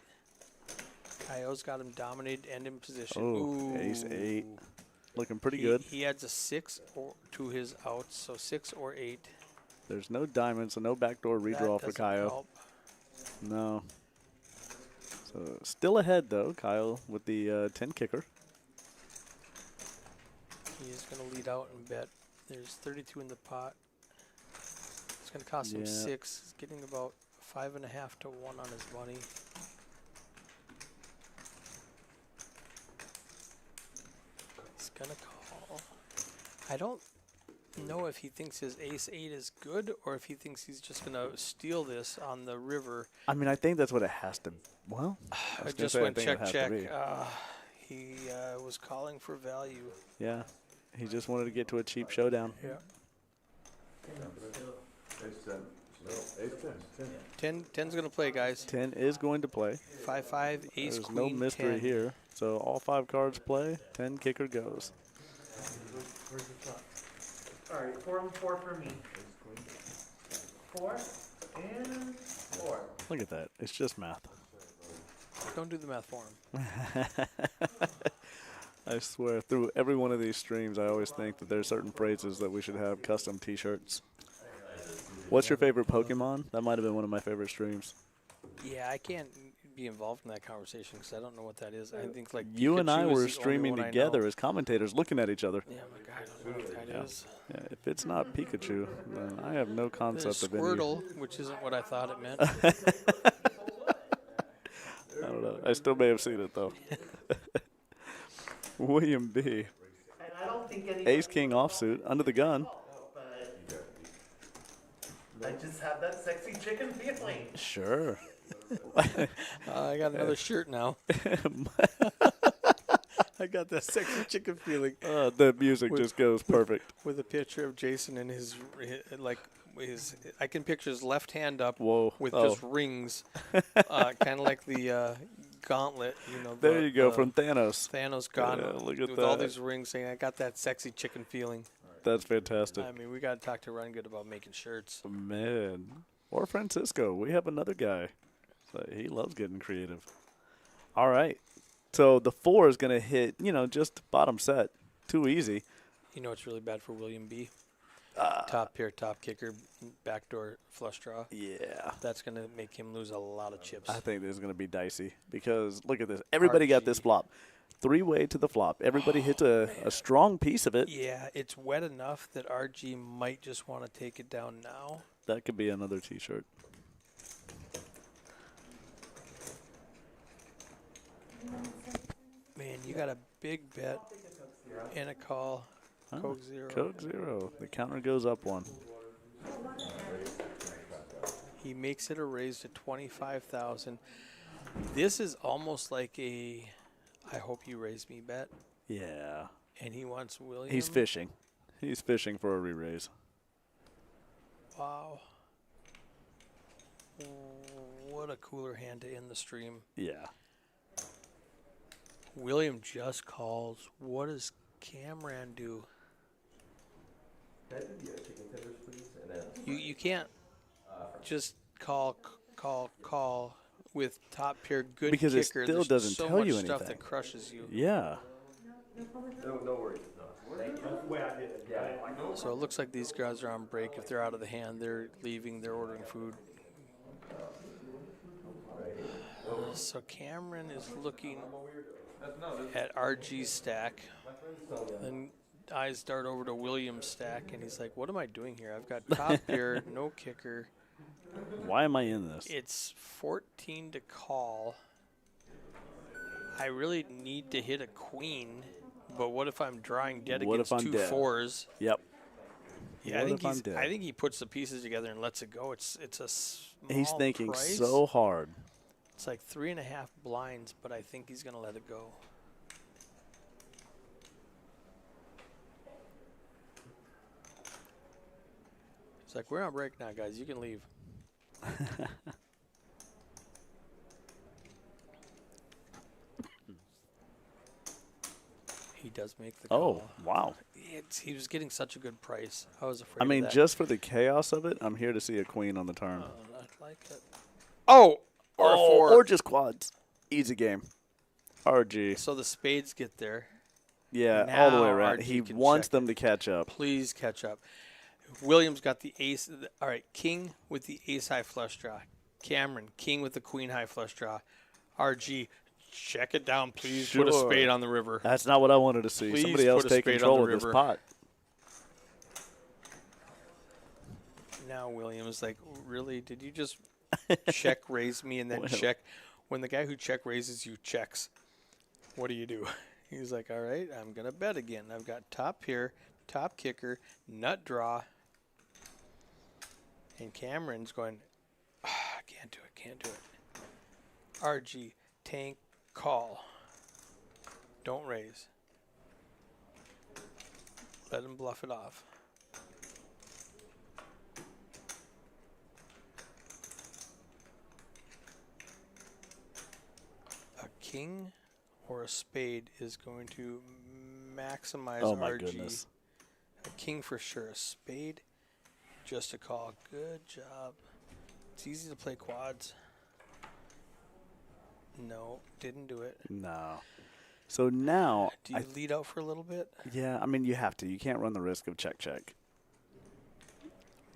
Kyo's got him dominated and in position. Oh, ace-8. Looking pretty good. He adds a 6 to his outs, so 6 or 8. There's no diamond, so no backdoor redraw for That doesn't Kyo. help. No. So still ahead, though, Kyle with the 10 kicker. He is going to lead out and bet. There's 32 in the pot. It's going to cost him 6. He's getting about 5.5 to 1 on his money. I don't know if he thinks his ace-8 is good or if he thinks he's just going to steal this on the river. I mean, I think that's what it has to. Well, I It just went check. He was calling for value. Yeah, he just wanted to get to a cheap showdown. Yeah. Ace 10. 10's going to play, guys. 10 is going to play. 5-5, ace, There's queen, no mystery 10. here. So all 5 cards play. 10 kicker goes. Where's the flop? All right, 4 and 4 for me. 4 and 4. Look at that. It's just math. Don't do the math for him. I swear, through every one of these streams, I always think that there's certain phrases that we should have custom T-shirts. What's your favorite Pokemon? That might have been one of my favorite streams. Yeah, I can't be involved in that conversation because I don't know what that is. I think like You and Pikachu I is were the streaming only one I together know. as commentators, looking at each other. Yeah, my God, I don't know what that is. Yeah, if it's not Pikachu, then I have no There's concept of any. Squirtle, which isn't what I thought it meant. I don't know. I still may have seen it though. William B. And I don't think anybody Ace King offsuit under the gun. But I just have that sexy chicken feeling. Sure. I got another shirt now. I got that sexy chicken feeling. The music just goes perfect. With a picture of Jason and his I can picture his left hand up with just rings, kind of like the gauntlet, you know. There you go, from Thanos. Thanos gauntlet. Yeah, look at with that. all these rings saying, I got that sexy chicken feeling. That's fantastic. I mean, we got to talk to RunGood about making shirts. Man. Or Francisco. We have another guy. So he loves getting creative. All right. So the 4 is going to hit, just bottom set. Too easy. You know what's really bad for William B? Top pair, top kicker, backdoor flush draw. Yeah. That's going to make him lose a lot of chips. I think this is going to be dicey because look at this. Everybody got this flop. 3-way to the flop. Everybody hits a strong piece of it. Yeah, it's wet enough that RG might just want to take it down now. That could be another T-shirt. Man, you got a big bet and a call. Coke 0. Coke 0. The counter goes up 1. He makes it a raise to 25,000. This is almost like a I hope you raise me bet. Yeah. And he wants William. He's fishing. He's fishing for a re-raise. Wow. What a cooler hand to end the stream. Yeah. William just calls. What does Cameron do? You can't just call with top pair good because kicker. it still There's doesn't so tell much you stuff anything. that crushes you. Yeah. No worries. That's the way I did it. Yeah. So it looks like these guys are on break. If they're out of the hand, they're leaving. They're ordering food. So Cameron is looking at RG's stack. Then eyes dart over to William's stack, and he's like, what am I doing here? I've got top pair, no kicker. Why am I in this? It's 14 to call. I really need to hit a queen, but what if I'm drawing dead What against if I'm 2 dead? 4s? Yep. Yeah, What if I'm dead? I think he puts the pieces together and lets it go. It's a small He's thinking price. so hard. It's like 3.5 blinds, but I think he's gonna let it go. It's like, we're on break now, guys. You can leave. He does make the call. Oh, wow. He was getting such a good price. I was afraid I mean, of that. just for the chaos of it, I'm here to see a queen on the turn. I like it. Oh! Or a 4. Or just quads. Easy game. RG. So the spades get there. Yeah, all the way Now around. RG He can wants check them to catch up. Please catch up. Williams got the ace. All right, king with the ace high flush draw. Cameron, king with the queen high flush draw. RG, check it down, please. Put a Sure. spade on the river. That's not what I wanted to see. Please Somebody else put a take spade on control the of this river. pot. Now Williams like, really? Did you just check raise me and then Well. check? When the guy who check raises you checks, what do you do? He's like, all right, I'm going to bet again. I've got top here, top kicker, nut draw. And Cameron's going, can't do it. RG, tank, call. Don't raise. Let him bluff it off. A king or a spade is going to maximize Oh my RG. goodness. A king for sure. A spade, just a call. Good job. It's easy to play quads. No, didn't do it. No. So now, Do you lead out for a little bit? yeah, I mean, you have to. You can't run the risk of check.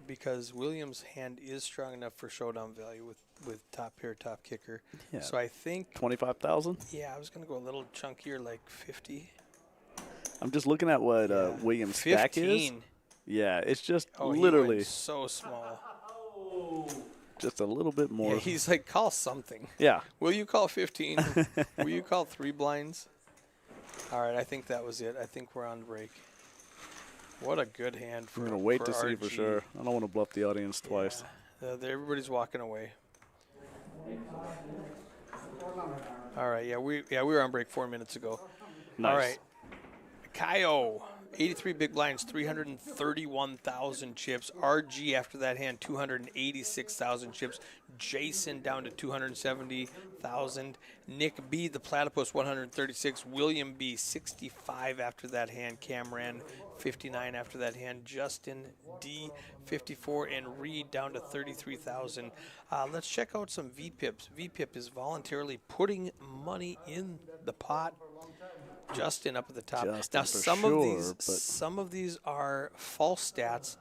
Because Williams' hand is strong enough for showdown value with top pair, top kicker. Yeah. So I think 25,000. Yeah, I was gonna go a little chunkier, like 50. I'm just looking at what Williams' stack is. 15. Yeah, it's just Oh, he literally went so small. just a little bit more. Yeah, he's like, call something. Yeah. Will you call 15? Will you call 3 blinds? All right, I think that was it. I think we're on break. What a good hand for We're gonna wait for to see for RG. sure. I don't want to bluff the audience twice. Everybody's walking away. All right, we were on break 4 minutes ago. Nice. All right, Kaio, 83 big blinds, 331,000 chips. RG after that hand, 286,000 chips. Jason down to 270,000. Nick B, the platypus, 136. William B, 65 after that hand. Cameron, 59 after that hand. Justin D, 54. And Reed down to 33,000. Let's check out some VPIPs. VPIP is voluntarily putting money in the pot. Justin up at the top. Justin Now for some of these are false stats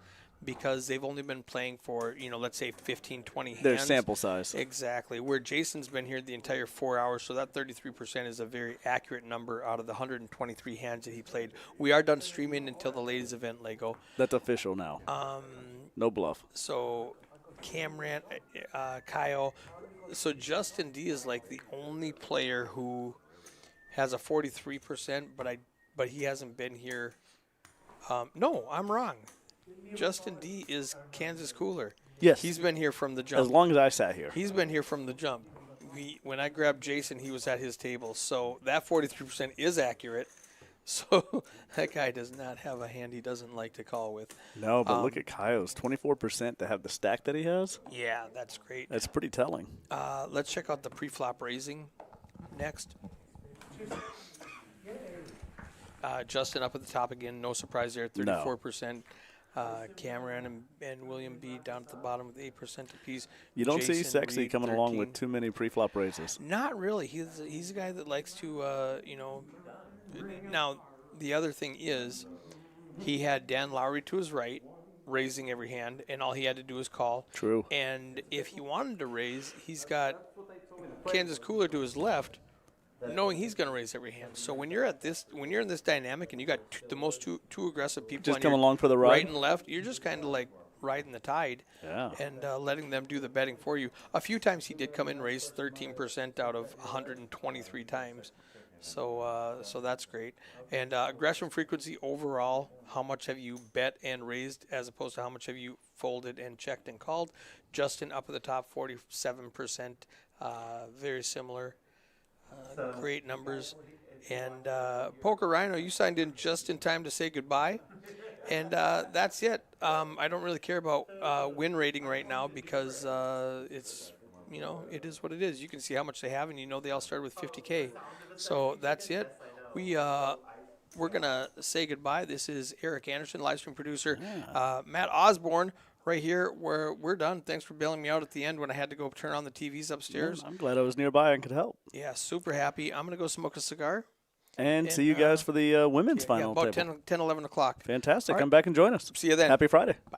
because they've only been playing for, let's say 15, 20 hands. Their sample size. Exactly. Where Jason's been here the entire 4 hours, so that 33% is a very accurate number out of the 123 hands that he played. We are done streaming until the ladies event, Lego. That's official now. No bluff. So Cameron, Kyle. So Justin D is like the only player who has a 43%, but he hasn't been here. No, I'm wrong. Justin D is Kansas Cooler. Yes. He's been here from the jump. As long as I sat here. He's been here from the jump. When I grabbed Jason, he was at his table. So that 43% is accurate. So that guy does not have a hand he doesn't like to call with. No, but look at Kaio's 24% to have the stack that he has. Yeah, that's great. That's pretty telling. Let's check out the pre-flop raising next. Justin up at the top again, no surprise there, 34%. Cameron and William B down at the bottom with 8% apiece. You don't Jason see Sexy Reed, coming 13. along with too many pre-flop raises. Not really. He's a guy that likes to, Now, the other thing is, he had Dan Lowry to his right, raising every hand, and all he had to do was call. True. And if he wanted to raise, he's got Kansas Cooler to his left, knowing he's going to raise every hand. So when you're in this dynamic, and you got the most two aggressive people Just on come your along for the ride. right and left, you're just kind of like riding the tide, Yeah. and letting them do the betting for you. A few times he did come in and raise 13% out of 123 times. So that's great. And aggression frequency overall, how much have you bet and raised as opposed to how much have you folded and checked and called? Justin up at the top, 47%, very similar. Great numbers. And Poker Rhino, you signed in just in time to say goodbye. And that's it. I don't really care about win rating right now because it's, it is what it is. You can see how much they have, and they all started with 50K. So that's it. We're going to say goodbye. This is Eric Anderson, live stream producer. Matt Osborne right here, where we're done. Thanks for bailing me out at the end when I had to go turn on the TVs upstairs. I'm glad I was nearby and could help. Yeah, super happy. I'm going to go smoke a cigar. And see you guys for the women's final about table. 10, 11 o'clock. Fantastic. All right. Come back and join us. See you then. Happy Friday. Bye.